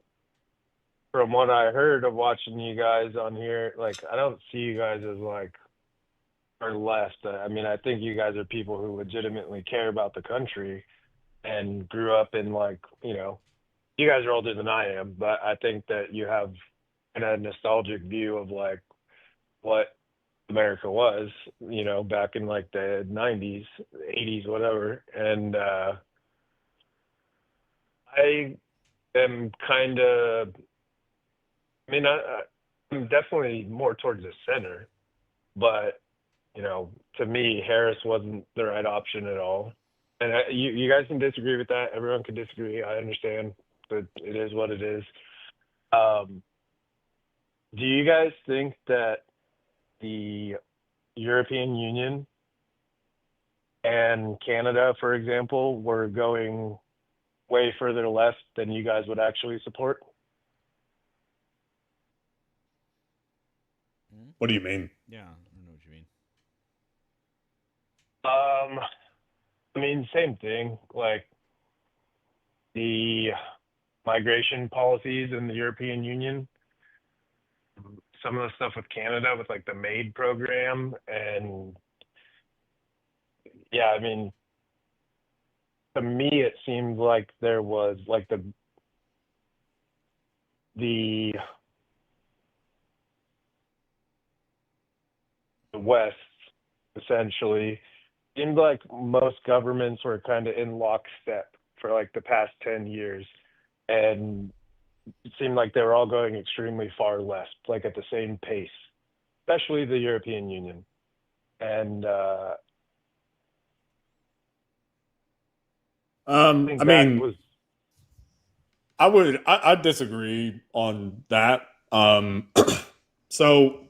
from what I heard of watching you guys on here, like I don't see you guys as like far left. I mean, I think you guys are people who legitimately care about the country and grew up in like, you guys are older than I am, but I think that you have kind of a nostalgic view of like what America was, back in like the 90s, 80s, whatever. And I am kind of, I'm definitely more towards the center, but to me, Harris wasn't the right option at all. And you guys can disagree with that. Everyone can disagree. I understand, but it is what it is. Um, do you guys think that the European Union and Canada, for example, were going way further left than you guys would actually support? What do you mean? Yeah, I don't know what you mean. Same thing. Like the migration policies in the European Union, some of the stuff with Canada with like the MAID program, and yeah, to me it seemed like there was like the West essentially seemed like most governments were kind of in lockstep for like the past 10 years, and it seemed like they were all going extremely far left, like at the same pace, especially the European Union. And I'd disagree on that. So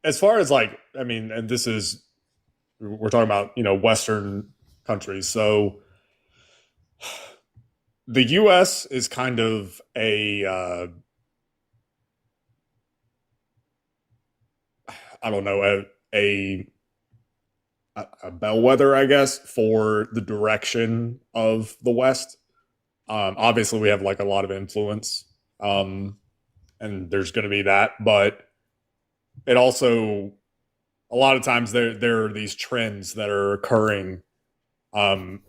as far as like, and this is, we're talking about, Western countries. So the U.S. is kind of a, I don't know, a bellwether, I guess, for the direction of the West. Obviously, we have like a lot of influence, and there's going to be that, but it also, a lot of times there are these trends that are occurring, that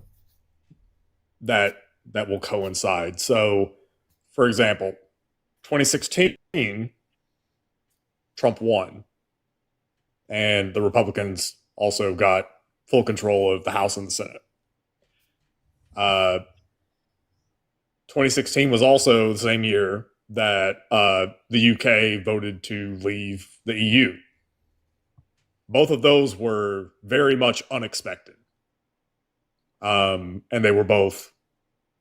will coincide. So, for example, 2016, Trump won, and the Republicans also got full control of the House and the Senate. 2016 was also the same year that the UK voted to leave the EU. Both of those were very much unexpected. And they were both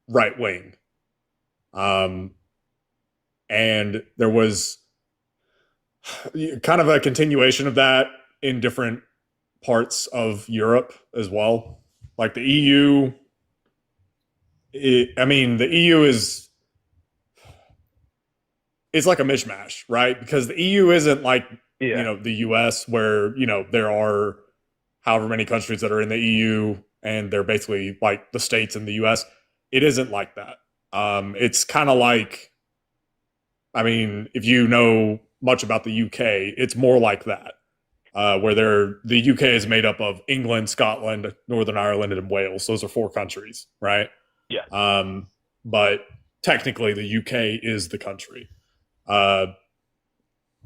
right wing. And there was kind of a continuation of that in different parts of Europe as well. Like the EU, the EU is, it's like a mishmash, right? Because the EU isn't like, the US where, there are however many countries that are in the EU and they're basically like the states in the US. It isn't like that. It's kind of like, if you know much about the UK, it's more like that, where the UK is made up of England, Scotland, Northern Ireland, and Wales. Those are 4 countries, right? Yeah. But technically, the UK is the country. The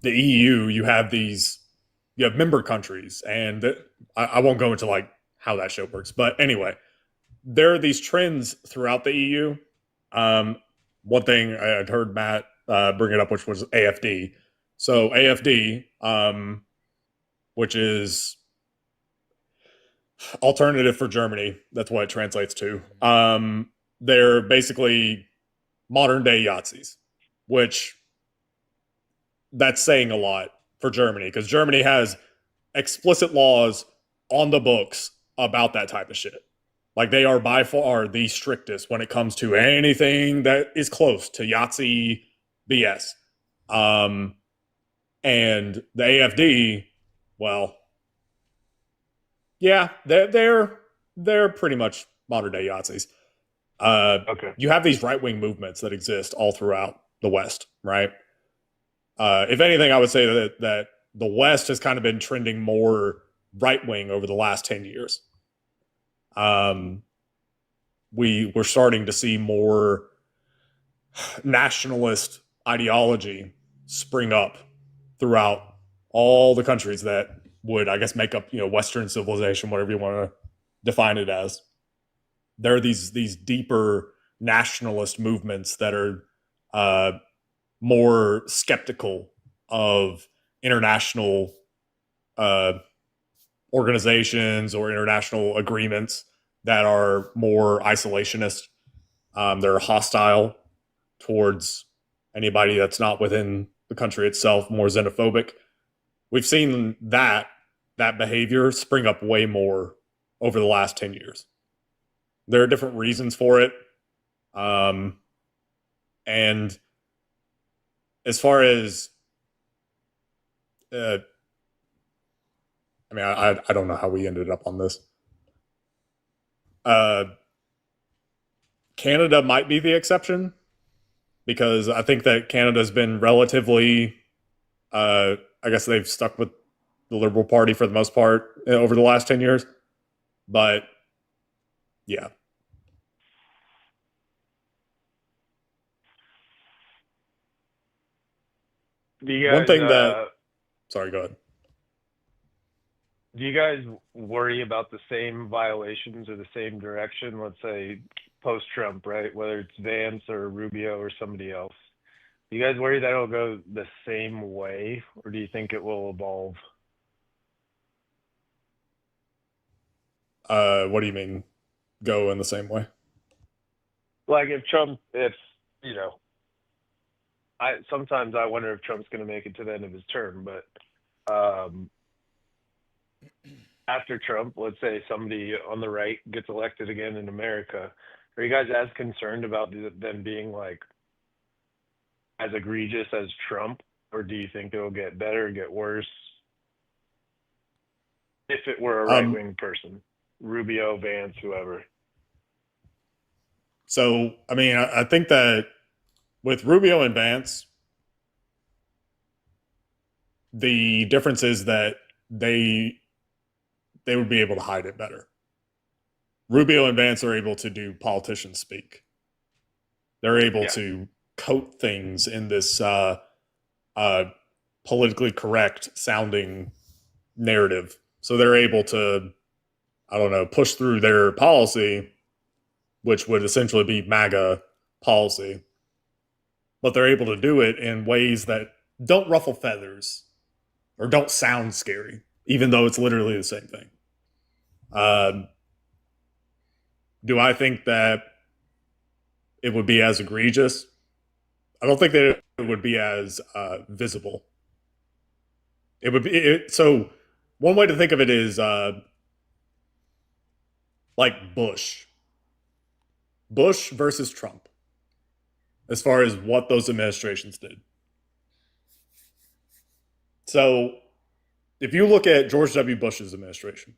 EU, you have member countries, and I won't go into like how that shit works, but anyway, there are these trends throughout the EU. One thing I'd heard Matt bring it up, which was AFD. So AFD, which is alternative for Germany, that's what it translates to. They're basically modern day Yahtzees, which that's saying a lot for Germany, because Germany has explicit laws on the books about that type of shit. Like, they are by far the strictest when it comes to anything that is close to Yahtzee BS. And the AFD, well, yeah, they're pretty much modern day Yahtzees. Okay. You have these right-wing movements that exist all throughout the West, right? If anything, I would say that the West has kind of been trending more right-wing over the last 10 years. We're starting to see more nationalist ideology spring up throughout all the countries that would, I guess, make up, Western civilization, whatever you want to define it as. There are these deeper nationalist movements that are more skeptical of international organizations or international agreements that are more isolationist. They're hostile towards anybody that's not within the country itself, more xenophobic. We've seen that behavior spring up way more over the last 10 years. There are different reasons for it. And as far as, I don't know how we ended up on this. Canada might be the exception because I think that Canada's been relatively, I guess they've stuck with the Liberal Party for the most part over the last 10 years. But yeah. Do you guys, one thing that, sorry, go ahead. Do you guys worry about the same violations or the same direction, let's say post-Trump, right? Whether it's Vance or Rubio or somebody else. Do you guys worry that it'll go the same way, or do you think it will evolve? What do you mean, go in the same way? Like if sometimes I wonder if Trump's going to make it to the end of his term, but after Trump, let's say somebody on the right gets elected again in America, are you guys as concerned about them being like as egregious as Trump, or do you think it'll get better, get worse if it were a right-wing person, Rubio, Vance, whoever? So, I think that with Rubio and Vance, the difference is that they would be able to hide it better. Rubio and Vance are able to do politician speak. They're able to coat things in this politically correct sounding narrative. So they're able to, push through their policy, which would essentially be MAGA policy. But they're able to do it in ways that don't ruffle feathers or don't sound scary, even though it's literally the same thing. Do I think that it would be as egregious? I don't think that it would be as visible. It would be so. One way to think of it is like Bush versus Trump, as far as what those administrations did. So, if you look at George W. Bush's administration,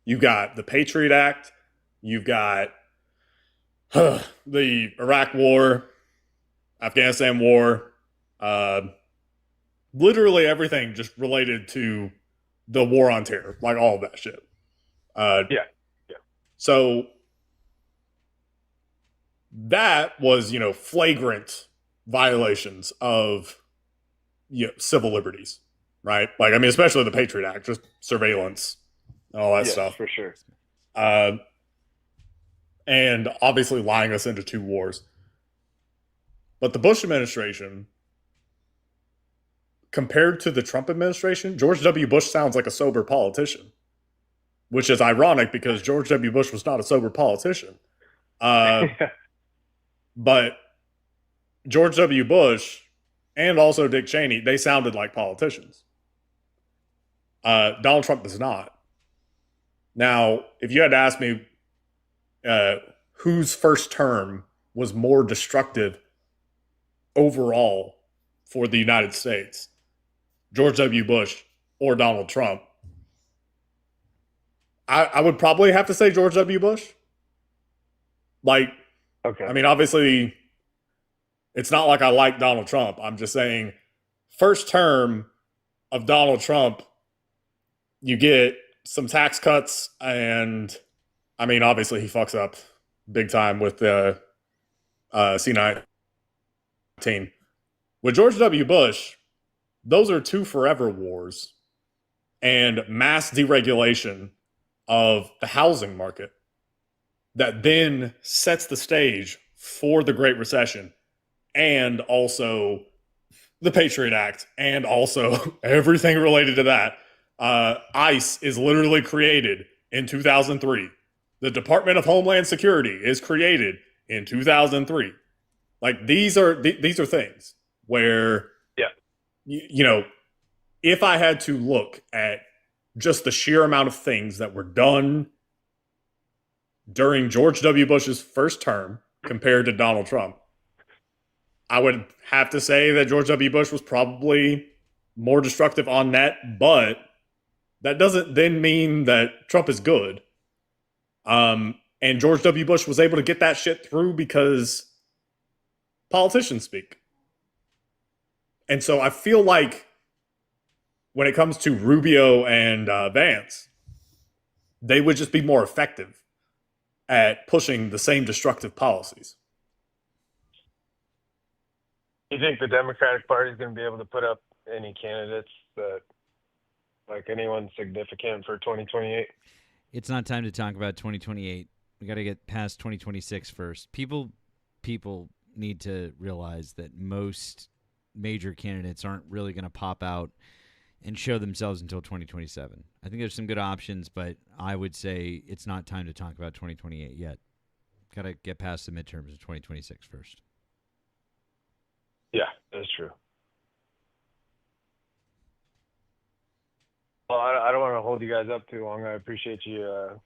you've got the Patriot Act, you've got the Iraq War, Afghanistan War, literally everything just related to the war on terror, like all of that shit. So that was, flagrant violations of civil liberties, right? Like, especially the Patriot Act, just surveillance and all that stuff. For sure. And obviously lying us into 2 wars. But the Bush administration, compared to the Trump administration, George W. Bush sounds like a sober politician, which is ironic because George W. Bush was not a sober politician. But George W. Bush and also Dick Cheney, they sounded like politicians. Donald Trump does not. Now, if you had to ask me whose first term was more destructive overall for the United States, George W. Bush or Donald Trump, I would probably have to say George W. Bush. Like, Okay. I mean, obviously, it's not like I like Donald Trump. I'm just saying, first term of Donald Trump, you get some tax cuts, and I mean, obviously, he fucks up big time with the C19. With George W. Bush, those are two forever wars and mass deregulation of the housing market that then sets the stage for the Great Recession and also the Patriot Act and also everything related to that. ICE is literally created in 2003. The Department of Homeland Security is created in 2003. Like these are things where you know, if I had to look at just the sheer amount of things that were done during George W. Bush's first term compared to Donald Trump, I would have to say that George W. Bush was probably more destructive on net, but that doesn't then mean that Trump is good. And George W. Bush was able to get that shit through because politicians speak. And so I feel like when it comes to Rubio and Vance, they would just be more effective at pushing the same destructive policies. You think the Democratic Party is going to be able to put up any candidates that, like anyone significant for 2028? It's not time to talk about 2028. We got to get past 2026 first. People need to realize that most major candidates aren't really going to pop out and show themselves until 2027. I think there's some good options, but I would say it's not time to talk about 2028 yet. Got to get past the midterms of 2026 first. Yeah, that's true. Well, I don't want to hold you guys up too long. I appreciate you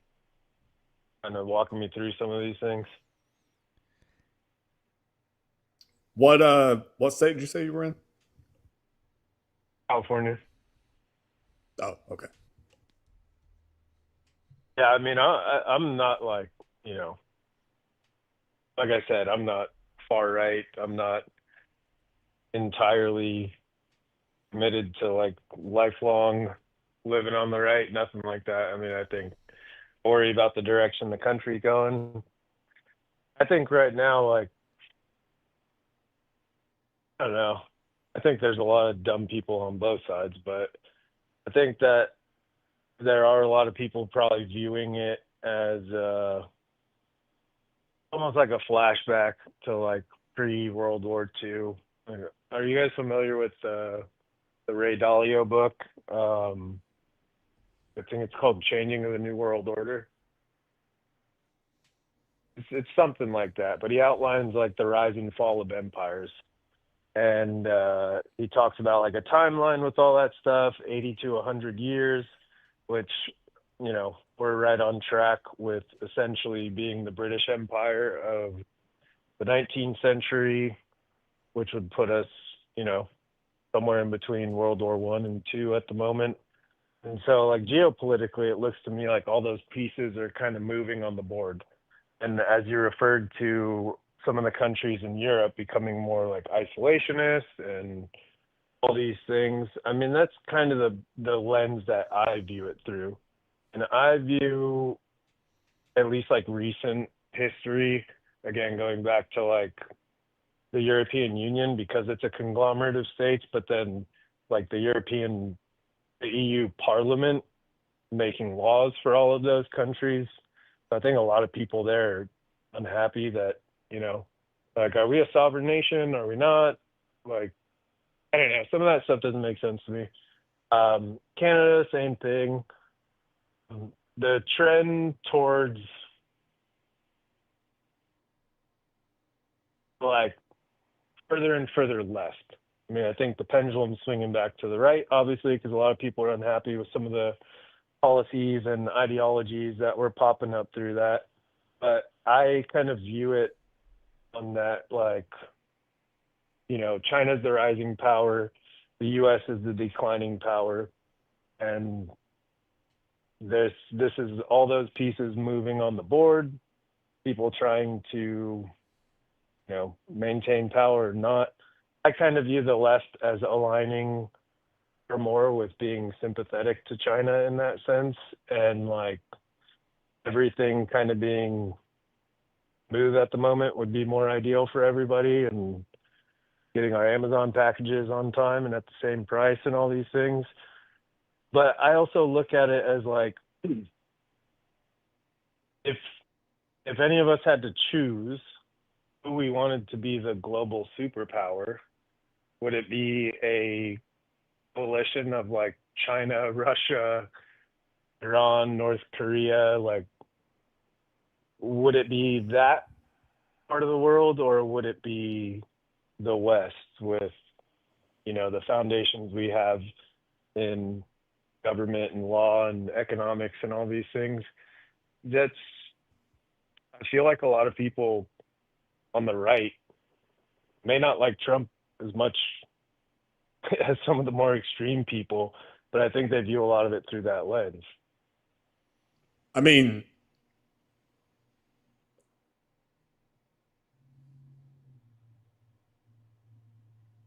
kind of walking me through some of these things. What state did you say you were in? California. Oh, okay. Yeah, I mean, I'm not like, like I said, I'm not far right. I'm not entirely committed to like lifelong living on the right, nothing like that. I mean, I think worry about the direction the country's going. I think right now, like, I don't know. I think there's a lot of dumb people on both sides, but I think that there are a lot of people probably viewing it as almost like a flashback to like pre-World War II. Are you guys familiar with the Ray Dalio book? I think it's called Changing of the New World Order. It's something like that, but he outlines like the rise and fall of empires. And he talks about like a timeline with all that stuff, 80 to 100 years, which, we're right on track with essentially being the British Empire of the 19th century, which would put us, somewhere in between World War I and II at the moment. And so like geopolitically, it looks to me like all those pieces are kind of moving on the board. And as you referred to some of the countries in Europe becoming more like isolationist and all these things, I mean, that's kind of the lens that I view it through. And I view at least like recent history, again, going back to like the European Union, because it's a conglomerate of states, but then like the EU Parliament making laws for all of those countries. So I think a lot of people there are unhappy that, like, are we a sovereign nation? Are we not? Like, I don't know. Some of that stuff doesn't make sense to me. Canada, same thing. The trend towards like further and further left. I mean, I think the pendulum's swinging back to the right, obviously, because a lot of people are unhappy with some of the policies and ideologies that were popping up through that. But I kind of view it on that, like, China's the rising power, the U.S. is the declining power, and this is all those pieces moving on the board, people trying to, maintain power or not. I kind of view the left as aligning or more with being sympathetic to China in that sense, and like everything kind of being smooth at the moment would be more ideal for everybody, and getting our Amazon packages on time and at the same price and all these things. But I also look at it as like, if any of us had to choose who we wanted to be the global superpower, would it be a coalition of like China, Russia, Iran, North Korea? Like, would it be that part of the world, or would it be the West with, the foundations we have in government and law and economics and all these things? I feel like a lot of people on the right may not like Trump as much as some of the more extreme people, but I think they view a lot of it through that lens. I mean,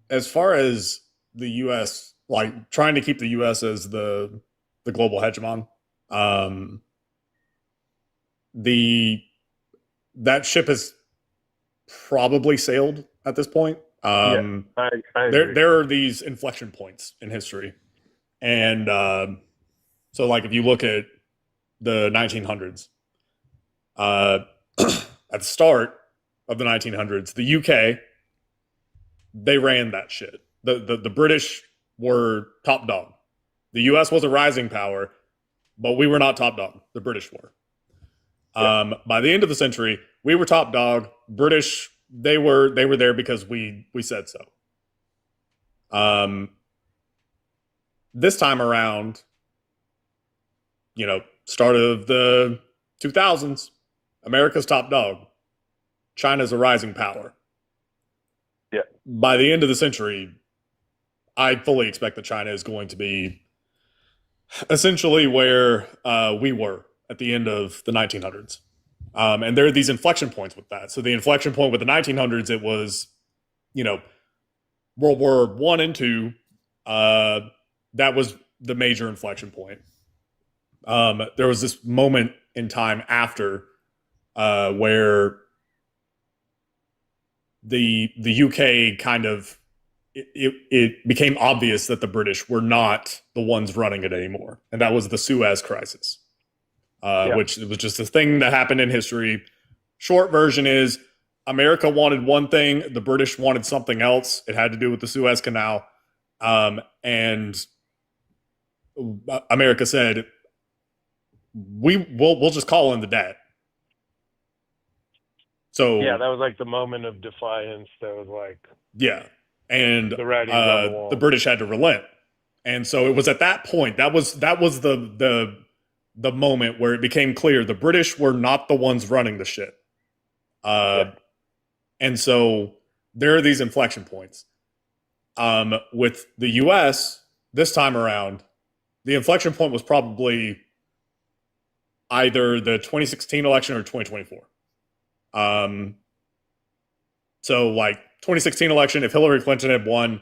as far as the U.S., like trying to keep the U.S. as the global hegemon, that ship has probably sailed at this point. I agree. There are these inflection points in history, and so like if you look at the 1900s, at the start of the 1900s, the UK, they ran that shit. The British were top dog. The US was a rising power, but we were not top dog. The British were. By the end of the century, we were top dog. British, they were there because we said so. This time around, start of the 2000s, America's top dog. China's a rising power. Yeah. By the end of the century, I fully expect that China is going to be essentially where we were at the end of the 1900s. And there are these inflection points with that. So the inflection point with the 1900s, it was, World War One and Two. That was the major inflection point. There was this moment in time after where the UK kind of it became obvious that the British were not the ones running it anymore, and that was the Suez Crisis, which was just a thing that happened in history. Short version is America wanted one thing, the British wanted something else. It had to do with the Suez Canal, and America said, we'll just call in the debt. So yeah, that was like the moment of defiance. That was like, yeah, and the writing's on the wall. The British had to relent, and so it was at that point that was the moment where it became clear the British were not the ones running the shit. And so there are these inflection points. With the U.S. this time around, the inflection point was probably either the 2016 election or 2024. So like 2016 election, if Hillary Clinton had won,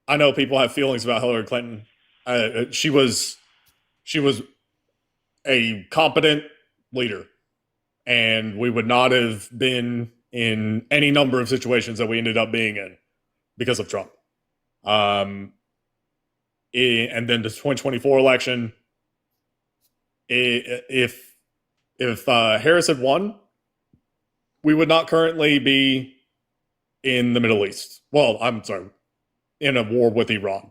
I know people have feelings about Hillary Clinton. She was a competent leader, and we would not have been in any number of situations that we ended up being in because of Trump. And then the 2024 election, if Harris had won, we would not currently be in the Middle East. Well, I'm sorry, in a war with Iran.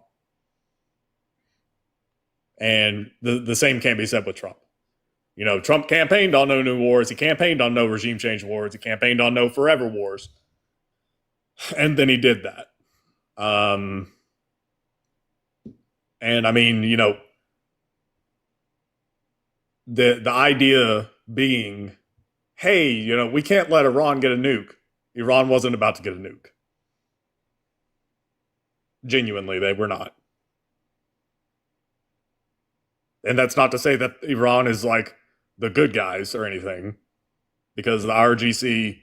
And the same can be said with Trump. Trump campaigned on no new wars. He campaigned on no regime change wars. He campaigned on no forever wars. And then he did that. And I mean, the idea being, hey, we can't let Iran get a nuke. Iran wasn't about to get a nuke. Genuinely, they were not. And that's not to say that Iran is like the good guys or anything, because the RGC,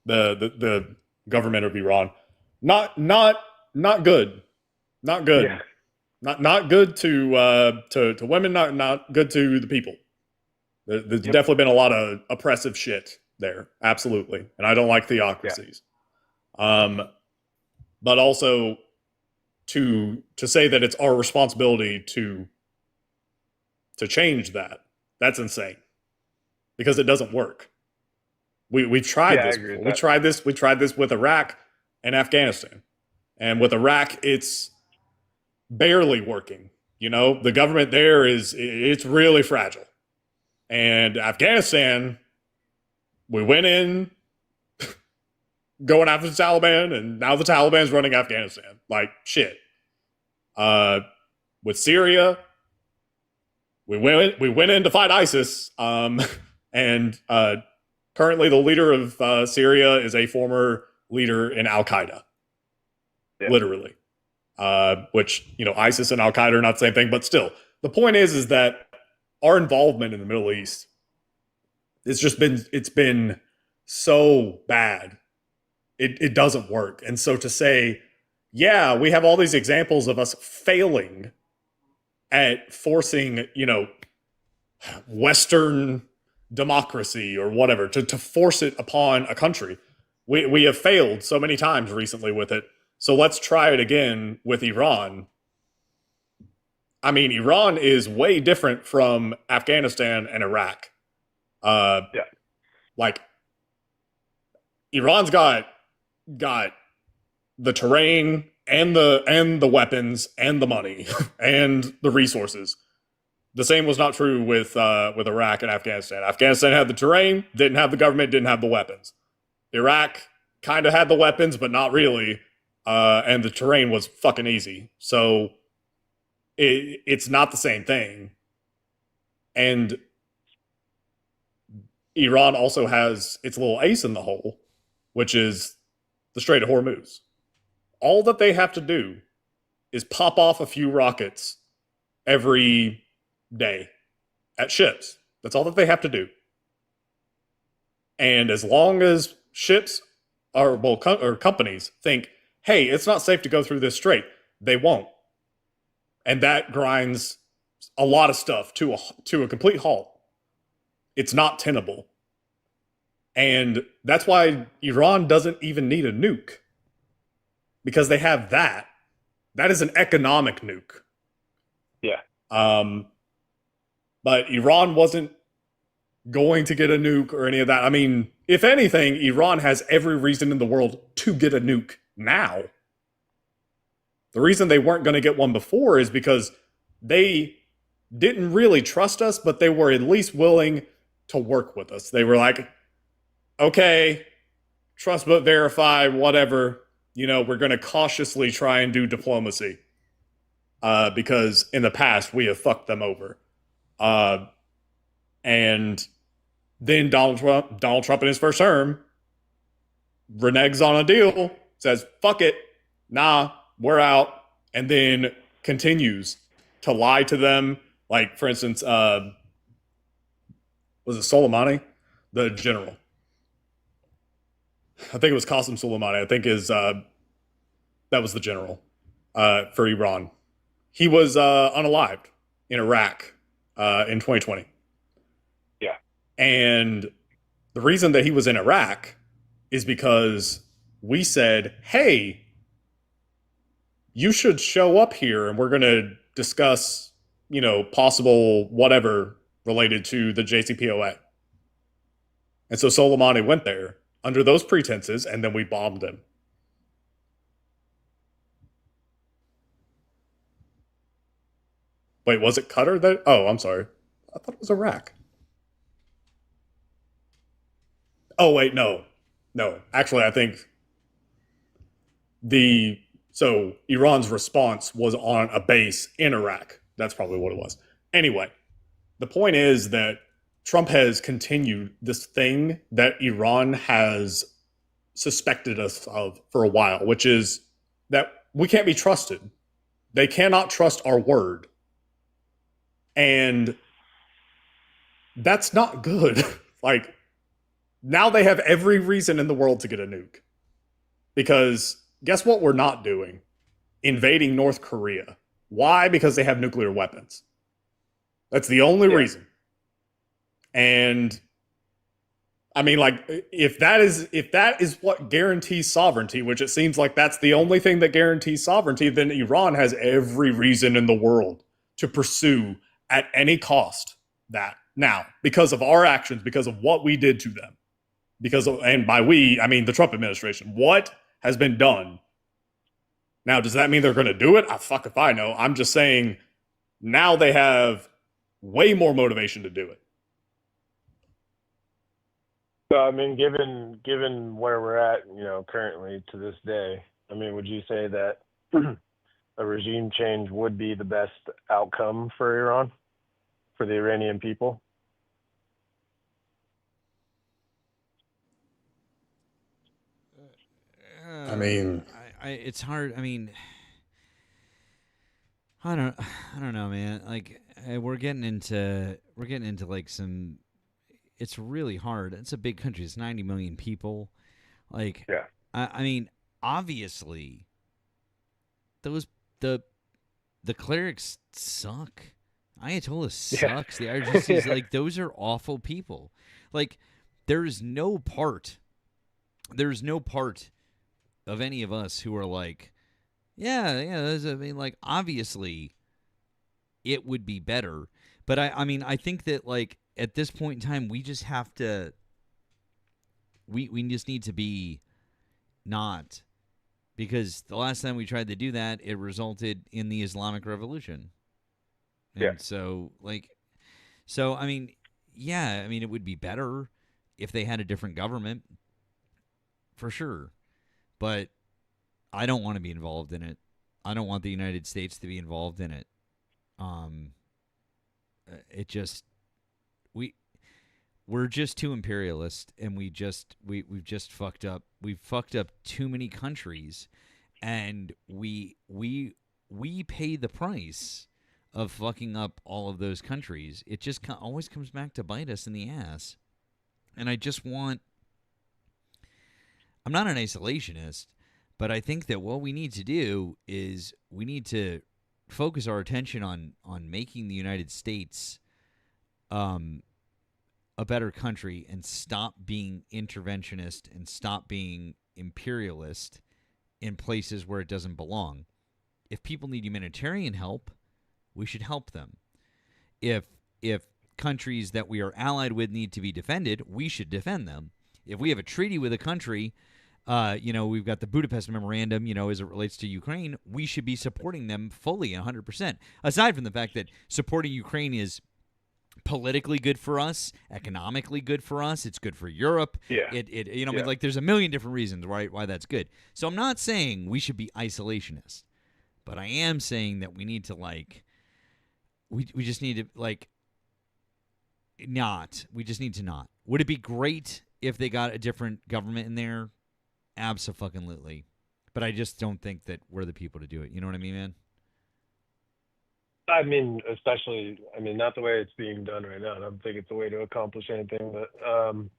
the government of Iran, not good, not good, Yeah. not good to women, not good to the people. There's definitely been a lot of oppressive shit there, absolutely, and I don't like theocracies. Yeah. But also to say that it's our responsibility to change that, that's insane, because it doesn't work. We've tried this. We tried this with Iraq and Afghanistan, and with Iraq, it's barely working. You know, the government there it's really fragile. And Afghanistan, we went in going after the Taliban, and now the Taliban's running Afghanistan. Like, shit. With Syria, we went in to fight ISIS, and currently the leader of Syria is a former leader in Al-Qaeda. Yeah. Literally. Which, you know, ISIS and Al-Qaeda are not the same thing, but still. The point is that our involvement in the Middle East, it's been so bad. It doesn't work. And so to say, yeah, we have all these examples of us failing at forcing, you know, Western democracy or whatever, to force it upon a country. We have failed so many times recently with it. So let's try it again with Iran. I mean, Iran is way different from Afghanistan and Iraq. Like, Iran's got the terrain and the weapons and the money and the resources. The same was not true with Iraq and Afghanistan. Afghanistan had the terrain, didn't have the government, didn't have the weapons. Iraq kind of had the weapons, but not really. And the terrain was fucking easy. So it's not the same thing. And Iran also has its little ace in the hole, which is the Strait of Hormuz. All that they have to do is pop off a few rockets every day at ships. That's all that they have to do. And as long as ships or companies think, hey, it's not safe to go through this strait, they won't. And that grinds a lot of stuff to a complete halt. It's not tenable. And that's why Iran doesn't even need a nuke. Because they have that. That is an economic nuke. Yeah. But Iran wasn't going to get a nuke or any of that. I mean, if anything, Iran has every reason in the world to get a nuke now. The reason they weren't going to get one before is because they didn't really trust us, but they were at least willing to work with us. They were like, okay, trust but verify, whatever. You know, we're going to cautiously try and do diplomacy. Because in the past, we have fucked them over. And then Donald Trump in his first term reneges on a deal, says, fuck it, nah, we're out, and then continues to lie to them. Like, for instance, was it Soleimani? The general. I think it was Qasem Soleimani. I think that was the general for Iran. He was unalived in Iraq in 2020. Yeah. And the reason that he was in Iraq is because we said, hey, you should show up here and we're going to discuss, you know, possible whatever related to the JCPOA. And so Soleimani went there under those pretenses, and then we bombed him. Wait, was it Qatar that? Oh, I'm sorry. I thought it was Iraq. Oh, wait, no. No, actually, I think so Iran's response was on a base in Iraq. That's probably what it was. Anyway, the point is that Trump has continued this thing that Iran has suspected us of for a while, which is that we can't be trusted. They cannot trust our word. And that's not good. Like, now they have every reason in the world to get a nuke. Because guess what we're not doing? Invading North Korea. Why? Because they have nuclear weapons. That's the only reason. And I mean, like, if that is what guarantees sovereignty, which it seems like that's the only thing that guarantees sovereignty, then Iran has every reason in the world to pursue at any cost that. Now, because of our actions, because of what we did to them, and by we, I mean the Trump administration, what has been done. Now, does that mean they're going to do it? Fuck if I know. I'm just saying now they have way more motivation to do it. So, I mean, given where we're at, currently to this day, I mean, would you say that a regime change would be the best outcome for Iran, for the Iranian people? I mean, it's hard. I mean, I don't know, man. Like, we're getting into like some. It's really hard. It's a big country. It's 90 million people. Like, yeah. I mean, obviously, the clerics suck. Ayatollah sucks. The IRGC like, those are awful people. Like, there's no part of any of us who are like, I mean, like, obviously, it would be better. But I mean, I think that, like, at this point in time, we just have to. We just need to be not, because the last time we tried to do that, it resulted in the Islamic Revolution. And so I mean, I mean, it would be better if they had a different government, for sure. But I don't want to be involved in it. I don't want the United States to be involved in it. It just we're just too imperialist, and we've just fucked up. We've fucked up too many countries, and we pay the price of fucking up all of those countries. It just always comes back to bite us in the ass. And I just want. I'm not an isolationist, but I think that what we need to do is we need to focus our attention on making the United States a better country, and stop being interventionist and stop being imperialist in places where it doesn't belong. If people need humanitarian help, we should help them. If countries that we are allied with need to be defended, we should defend them. If we have a treaty with a country, we've got the Budapest Memorandum, as it relates to Ukraine, we should be supporting them fully, 100%. Aside from the fact that supporting Ukraine is politically good for us, economically good for us, it's good for Europe. Yeah. I mean, like, there's a million different reasons why that's good. So I'm not saying we should be isolationist, but I am saying that we need to, like, we just need to, like, not. We just need to not. Would it be great if they got a different government in there? Abso-fucking-lutely. But I just don't think that we're the people to do it. You know what I mean, man? I mean, especially, not the way it's being done right now. I don't think it's a way to accomplish anything. But, I mean,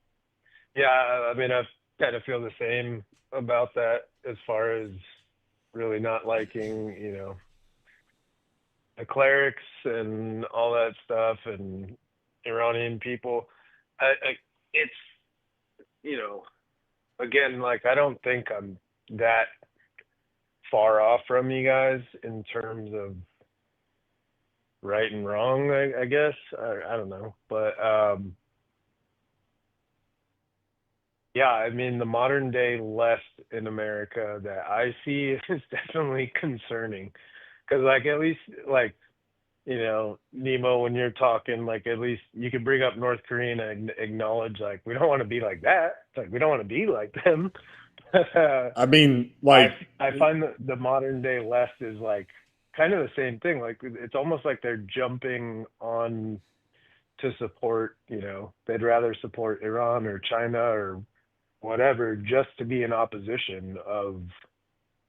I kind of feel the same about that, as far as really not liking, the clerics and all that stuff, and Iranian people. It's, again, like, I don't think I'm that far off from you guys in terms of right and wrong, I guess. I don't know. But, I mean, the modern day left in America that I see is definitely concerning. Because, like, at least, like, Nemo, when you're talking, like, at least you could bring up North Korea and acknowledge, like, we don't want to be like that. Like, we don't want to be like them. I mean, like, I find that the modern day left is, like, kind of the same thing. Like, it's almost like they're jumping on to support, they'd rather support Iran or China or whatever, just to be in opposition of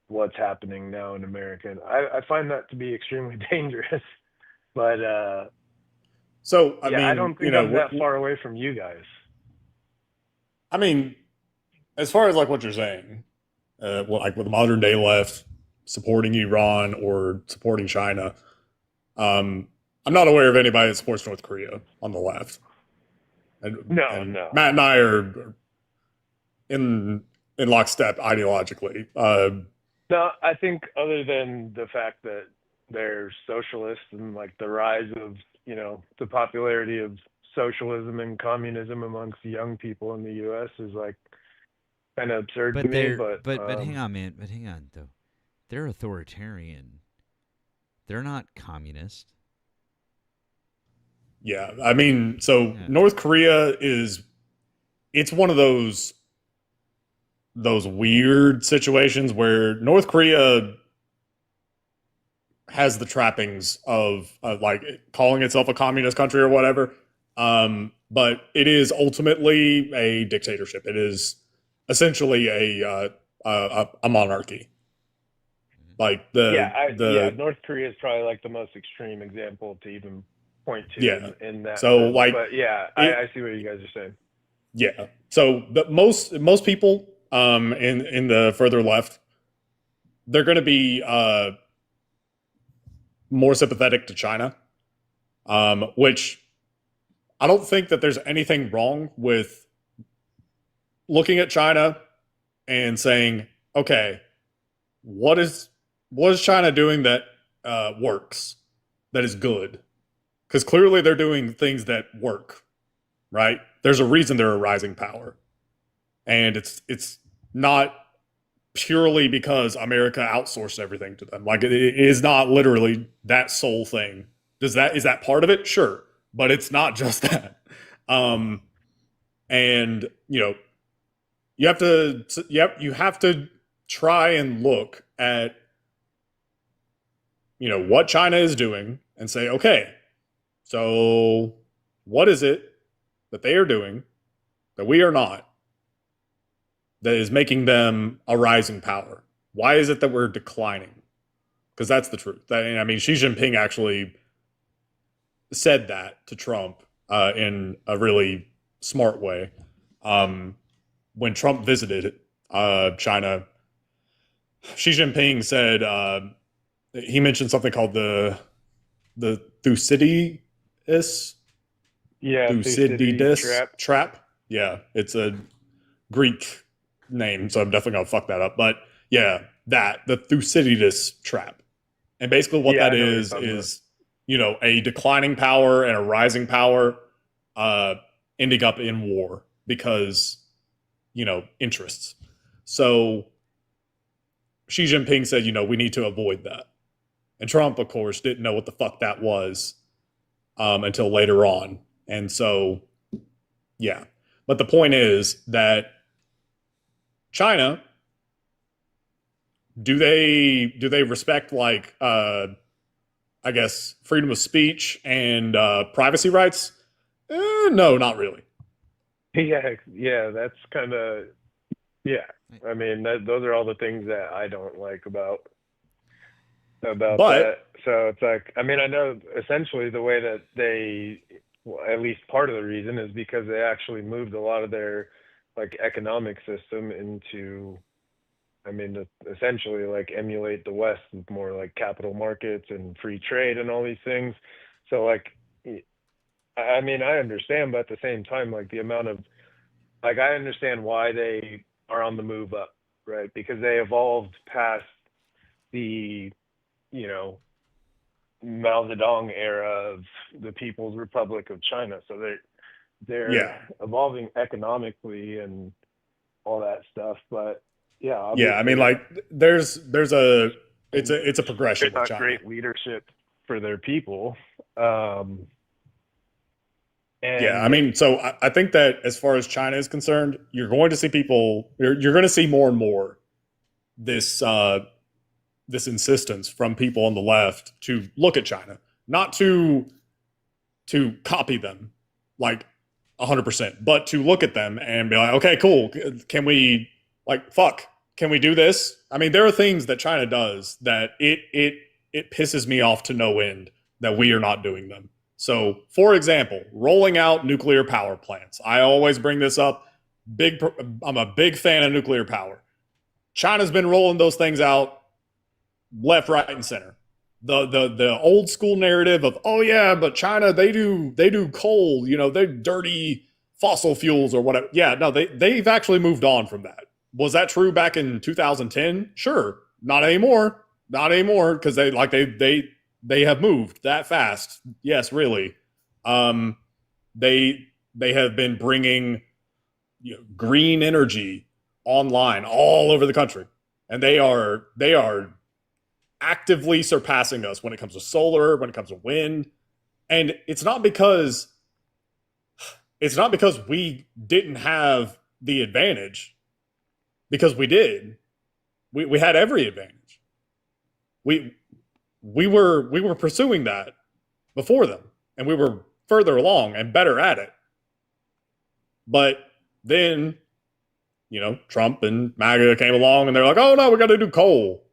what's happening now in America. And I find that to be extremely dangerous. But So I Yeah, mean, I don't think I'm that far away from you guys. I mean, as far as like what you're saying, like with the modern day left supporting Iran or supporting China, I'm not aware of anybody that supports North Korea on the left. No. Matt and I are in lockstep ideologically. No, I think other than the fact that they're socialists and like the rise of, the popularity of socialism and communism amongst young people in the U.S. is like kind of absurd to me. But hang on, man. But hang on, though. They're authoritarian. They're not communist. Yeah, I mean, so North Korea it's one of those weird situations where North Korea has the trappings of like calling itself a communist country or whatever, but it is ultimately a dictatorship. It is essentially a monarchy. Like North Korea is probably like the most extreme example to even point to in that. So sense. like, but I see what you guys are saying. Yeah. So most people in the further left, they're going to be more sympathetic to China, which I don't think that there's anything wrong with looking at China and saying, okay, what is China doing that works, that is good? Because clearly they're doing things that work, right? There's a reason they're a rising power. And it's not purely because America outsourced everything to them. Like it is not literally that sole thing. Is that part of it? Sure. But it's not just that. And you have to try and look at what China is doing and say, okay, so what is it that they are doing that we are not, that is making them a rising power? Why is it that we're declining? Because that's the truth. I mean, Xi Jinping actually said that to Trump in a really smart way. When Trump visited China, Xi Jinping said he mentioned something called the Thucydides. Thucydides trap. Yeah, it's a Greek name, so I'm definitely gonna fuck that up. But yeah, the Thucydides trap, and basically what that is a declining power and a rising power ending up in war because interests. So Xi Jinping said, we need to avoid that, and Trump, of course, didn't know what the fuck that was until later on, and so yeah. But the point is that China, do they respect like I guess freedom of speech and privacy rights? No, not really. Yeah, that's kind of I mean, those are all the things that I don't like about that. So it's like, I mean, I know essentially the way that at least part of the reason is because they actually moved a lot of their like economic system into, I mean, essentially like emulate the West with more like capital markets and free trade and all these things. So like, I mean, I understand, but at the same time, like the amount of, like, I understand why they are on the move up, right? Because they evolved past the, Mao Zedong era of the People's Republic of China. So they're evolving economically and all that stuff. But I mean, like there's a it's a progression. It's not great leadership for their people. I mean, so I think that as far as China is concerned, you're going to see you're going to see more and more this insistence from people on the left to look at China, not to copy them like 100%, but to look at them and be like, okay, cool. Can we can we do this? I mean, there are things that China does that it pisses me off to no end that we are not doing them. So, for example, rolling out nuclear power plants. I always bring this up. I'm a big fan of nuclear power. China's been rolling those things out left, right, and center. The old school narrative of, oh yeah, but China, they do coal, they're dirty fossil fuels or whatever. Yeah, no, they've actually moved on from that. Was that true back in 2010? Sure. Not anymore. Not anymore, because they have moved that fast. Yes, really. They have been bringing green energy online all over the country, and they are actively surpassing us when it comes to solar, when it comes to wind. And it's not because we didn't have the advantage, because we did. We had every advantage. We were pursuing that before them, and we were further along and better at it. But then, Trump and MAGA came along, and they're like, "Oh no, we got to do coal."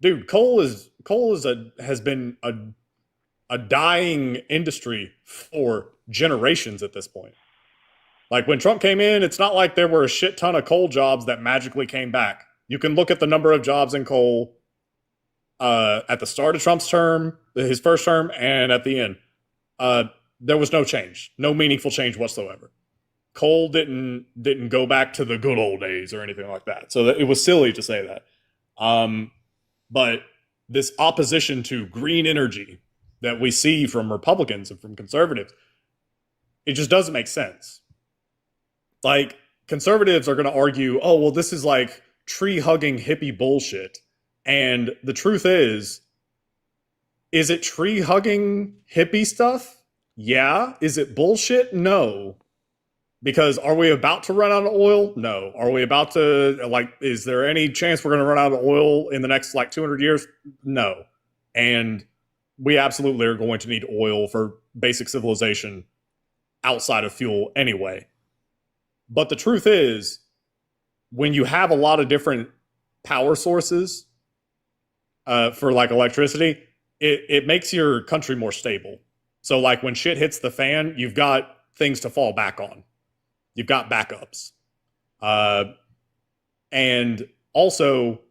Dude, coal has been a dying industry for generations at this point. Like when Trump came in, it's not like there were a shit ton of coal jobs that magically came back. You can look at the number of jobs in coal at the start of Trump's term, his first term, and at the end. There was no change, no meaningful change whatsoever. Coal didn't go back to the good old days or anything like that. So it was silly to say that. But this opposition to green energy that we see from Republicans and from conservatives, it just doesn't make sense. Like, conservatives are going to argue, oh, well, this is like tree-hugging hippie bullshit. And the truth is it tree-hugging hippie stuff? Yeah. Is it bullshit? No. Because are we about to run out of oil? No. Are we about to, is there any chance we're going to run out of oil in the next, 200 years? No. And we absolutely are going to need oil for basic civilization outside of fuel anyway. But the truth is, when you have a lot of different power sources for, electricity, it makes your country more stable. So, when shit hits the fan, you've got things to fall back on. You've got backups. And also,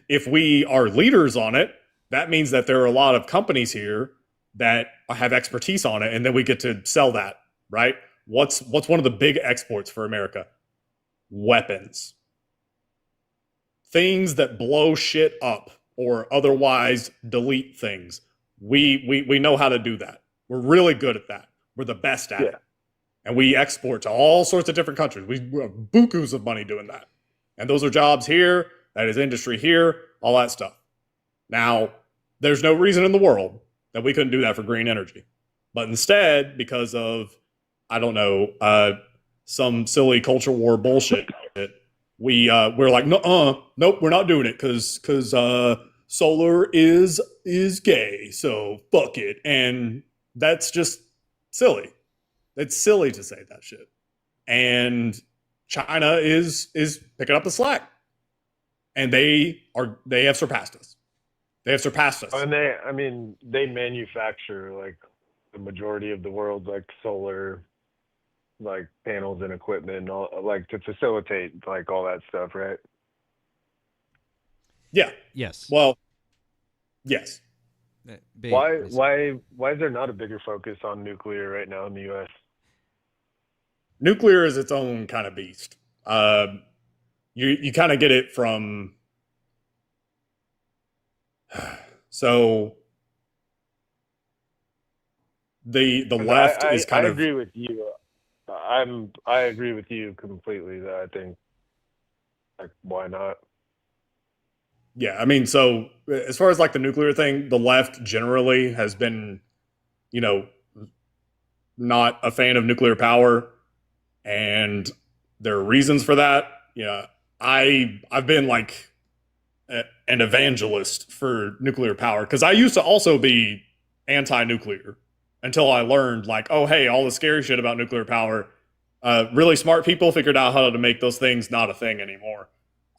if we are leaders on it, that means that there are a lot of companies here that have expertise on it, and then we get to sell that, right? What's one of the big exports for America? Weapons. Things that blow shit up or otherwise delete things. We know how to do that. We're really good at that. We're the best at it. And we export to all sorts of different countries. We have bukus of money doing that. And those are jobs here. That is industry here. All that stuff. Now, there's no reason in the world that we couldn't do that for green energy. But instead, because of, I don't know, some silly culture war bullshit, we're like, nope, we're not doing it because solar is gay. So fuck it. And that's just silly. It's silly to say that shit. And China is picking up the slack. And they have surpassed us. They have surpassed us. And they manufacture the majority of the world's solar panels and equipment and all, to facilitate all that stuff, right? Yeah. Yes. Well, yes. Why is there not a bigger focus on nuclear right now in the U.S.? Nuclear is its own kind of beast. You kind of get it from. So the left is kind of. I agree with you. I agree with you completely. That I think, why not? Yeah, so as far as the nuclear thing, the left generally has been, not a fan of nuclear power. And there are reasons for that. Yeah, I've been an evangelist for nuclear power because I used to also be anti-nuclear until I learned oh, hey, all the scary shit about nuclear power. Really smart people figured out how to make those things not a thing anymore.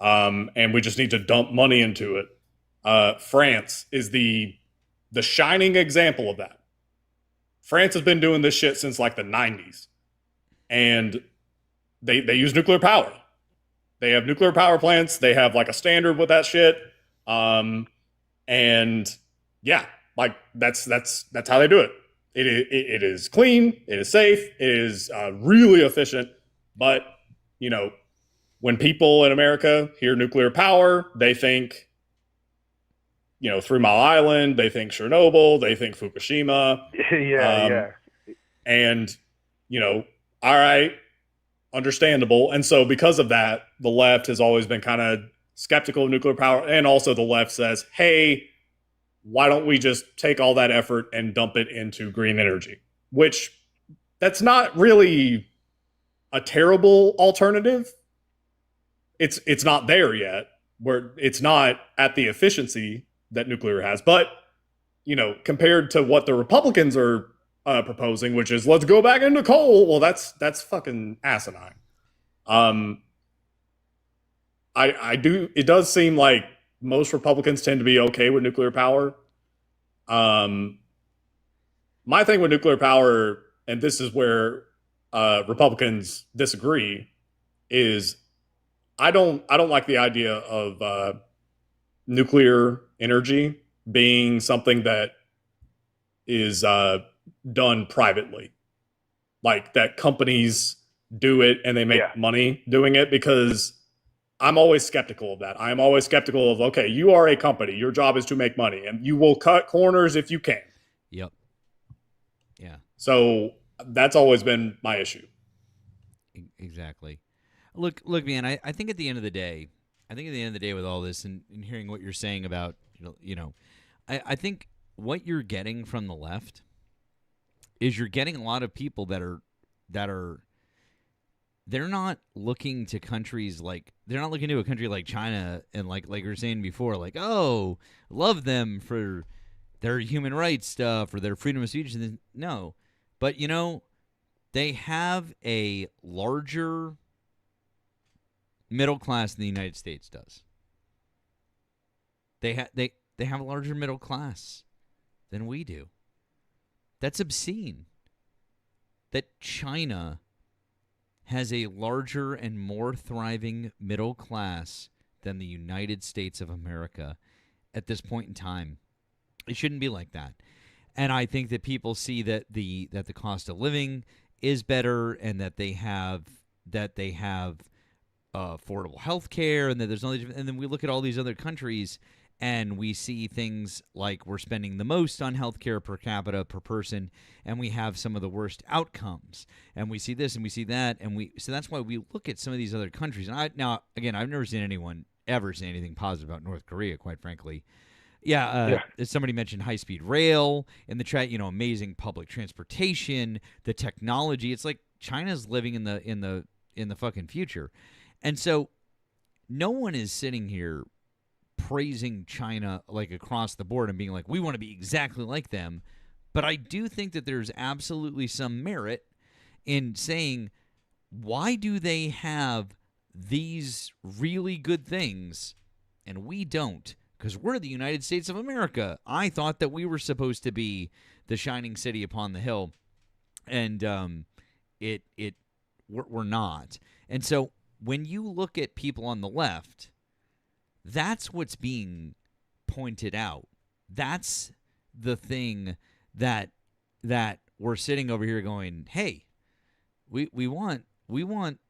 And we just need to dump money into it. France is the shining example of that. France has been doing this shit since like the 90s. And they use nuclear power. They have nuclear power plants. They have like a standard with that shit. And yeah, like that's how they do it. It is clean. It is safe. It is really efficient. But, you know, when people in America hear nuclear power, they think, you know, 3 Mile Island, they think Chernobyl, they think Fukushima. Yeah. And, you know, all right, understandable. And so because of that, the left has always been kind of skeptical of nuclear power. And also the left says, hey, why don't we just take all that effort and dump it into green energy? Which that's not really a terrible alternative. It's not there yet, where it's not at the efficiency that nuclear has. But, you know, compared to what the Republicans are proposing, which is let's go back into coal, well, that's fucking asinine. It does seem like most Republicans tend to be okay with nuclear power. My thing with nuclear power, and this is where Republicans disagree, is I don't like the idea of nuclear energy being something that is done privately, like that companies do it and they make money doing it, because I'm always skeptical of that. I'm always skeptical of, okay, you are a company. Your job is to make money, and you will cut corners if you can. Yep. Yeah. So that's always been my issue. Exactly. Look, man, I think at the end of the day, with all this and hearing what you're saying about, I think what you're getting from the left is you're getting a lot of people that are they're not looking to countries like, they're not looking to a country like China and like we were saying before, like, oh, love them for their human rights stuff or their freedom of speech. No. But, they have a larger middle class than the United States does. They have a larger middle class than we do. That's obscene. That China has a larger and more thriving middle class than the United States of America at this point in time. It shouldn't be like that. And I think that people see that the cost of living is better, and that they have affordable health care, and that there's and then we look at all these other countries and we see things like we're spending the most on healthcare per capita per person, and we have some of the worst outcomes. And we see this and we see that, and so that's why we look at some of these other countries. And I've never seen anyone ever say anything positive about North Korea, quite frankly. Somebody mentioned high-speed rail in the chat. Amazing public transportation, the technology. It's like China's living in the fucking future, and so no one is sitting here praising China like across the board and being like, we want to be exactly like them. But I do think that there's absolutely some merit in saying, why do they have these really good things and we don't? Because we're the United States of America. I thought that we were supposed to be the shining city upon the hill, and we're not. And so when you look at people on the left, that's what's being pointed out. That's the thing that we're sitting over here going, hey, we want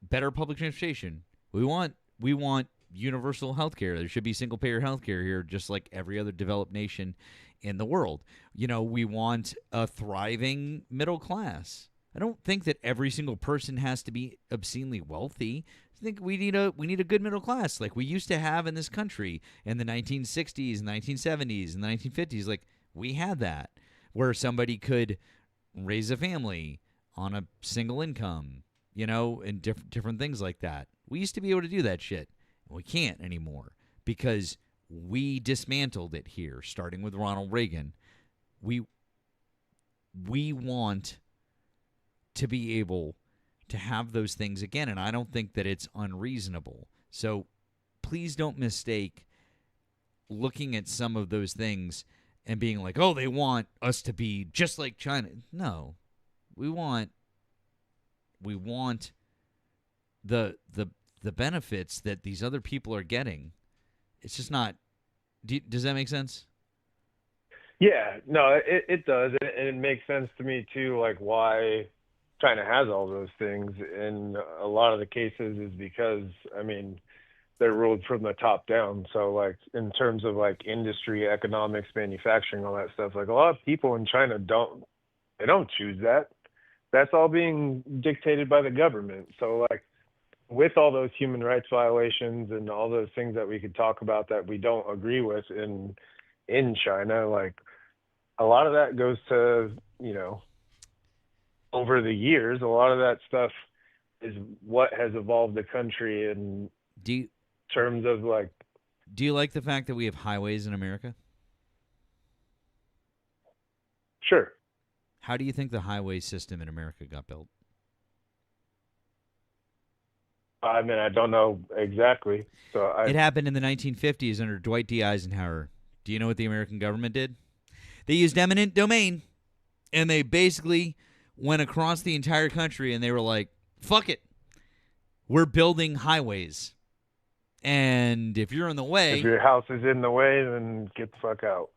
better public transportation. We want universal health care. There should be single-payer health care here, just like every other developed nation in the world. We want a thriving middle class. I don't think that every single person has to be obscenely wealthy. I think we need a good middle class like we used to have in this country in the 1960s, 1970s, and the 1950s. Like, we had that, where somebody could raise a family on a single income, and different things like that. We used to be able to do that shit. We can't anymore because we dismantled it here, starting with Ronald Reagan. We want to be able to have those things again, and I don't think that it's unreasonable. So please don't mistake looking at some of those things and being like, oh, they want us to be just like China. No, we want the benefits that these other people are getting. It's just not. Does that make sense? Yeah, no, it does, and it makes sense to me too. Like why China has all those things, and a lot of the cases is because they're ruled from the top down. So like in terms of like industry, economics, manufacturing, all that stuff, like a lot of people in China don't choose that. That's all being dictated by the government. So like with all those human rights violations and all those things that we could talk about that we don't agree with in China, like a lot of that goes to, over the years, a lot of that stuff is what has evolved the country in terms of like. Do you like the fact that we have highways in America? Sure. How do you think the highway system in America got built? I don't know exactly. It happened in the 1950s under Dwight D. Eisenhower. Do you know what the American government did? They used eminent domain, and they basically went across the entire country, and they were like, fuck it. We're building highways. And if you're in the way... If your house is in the way, then get the fuck out.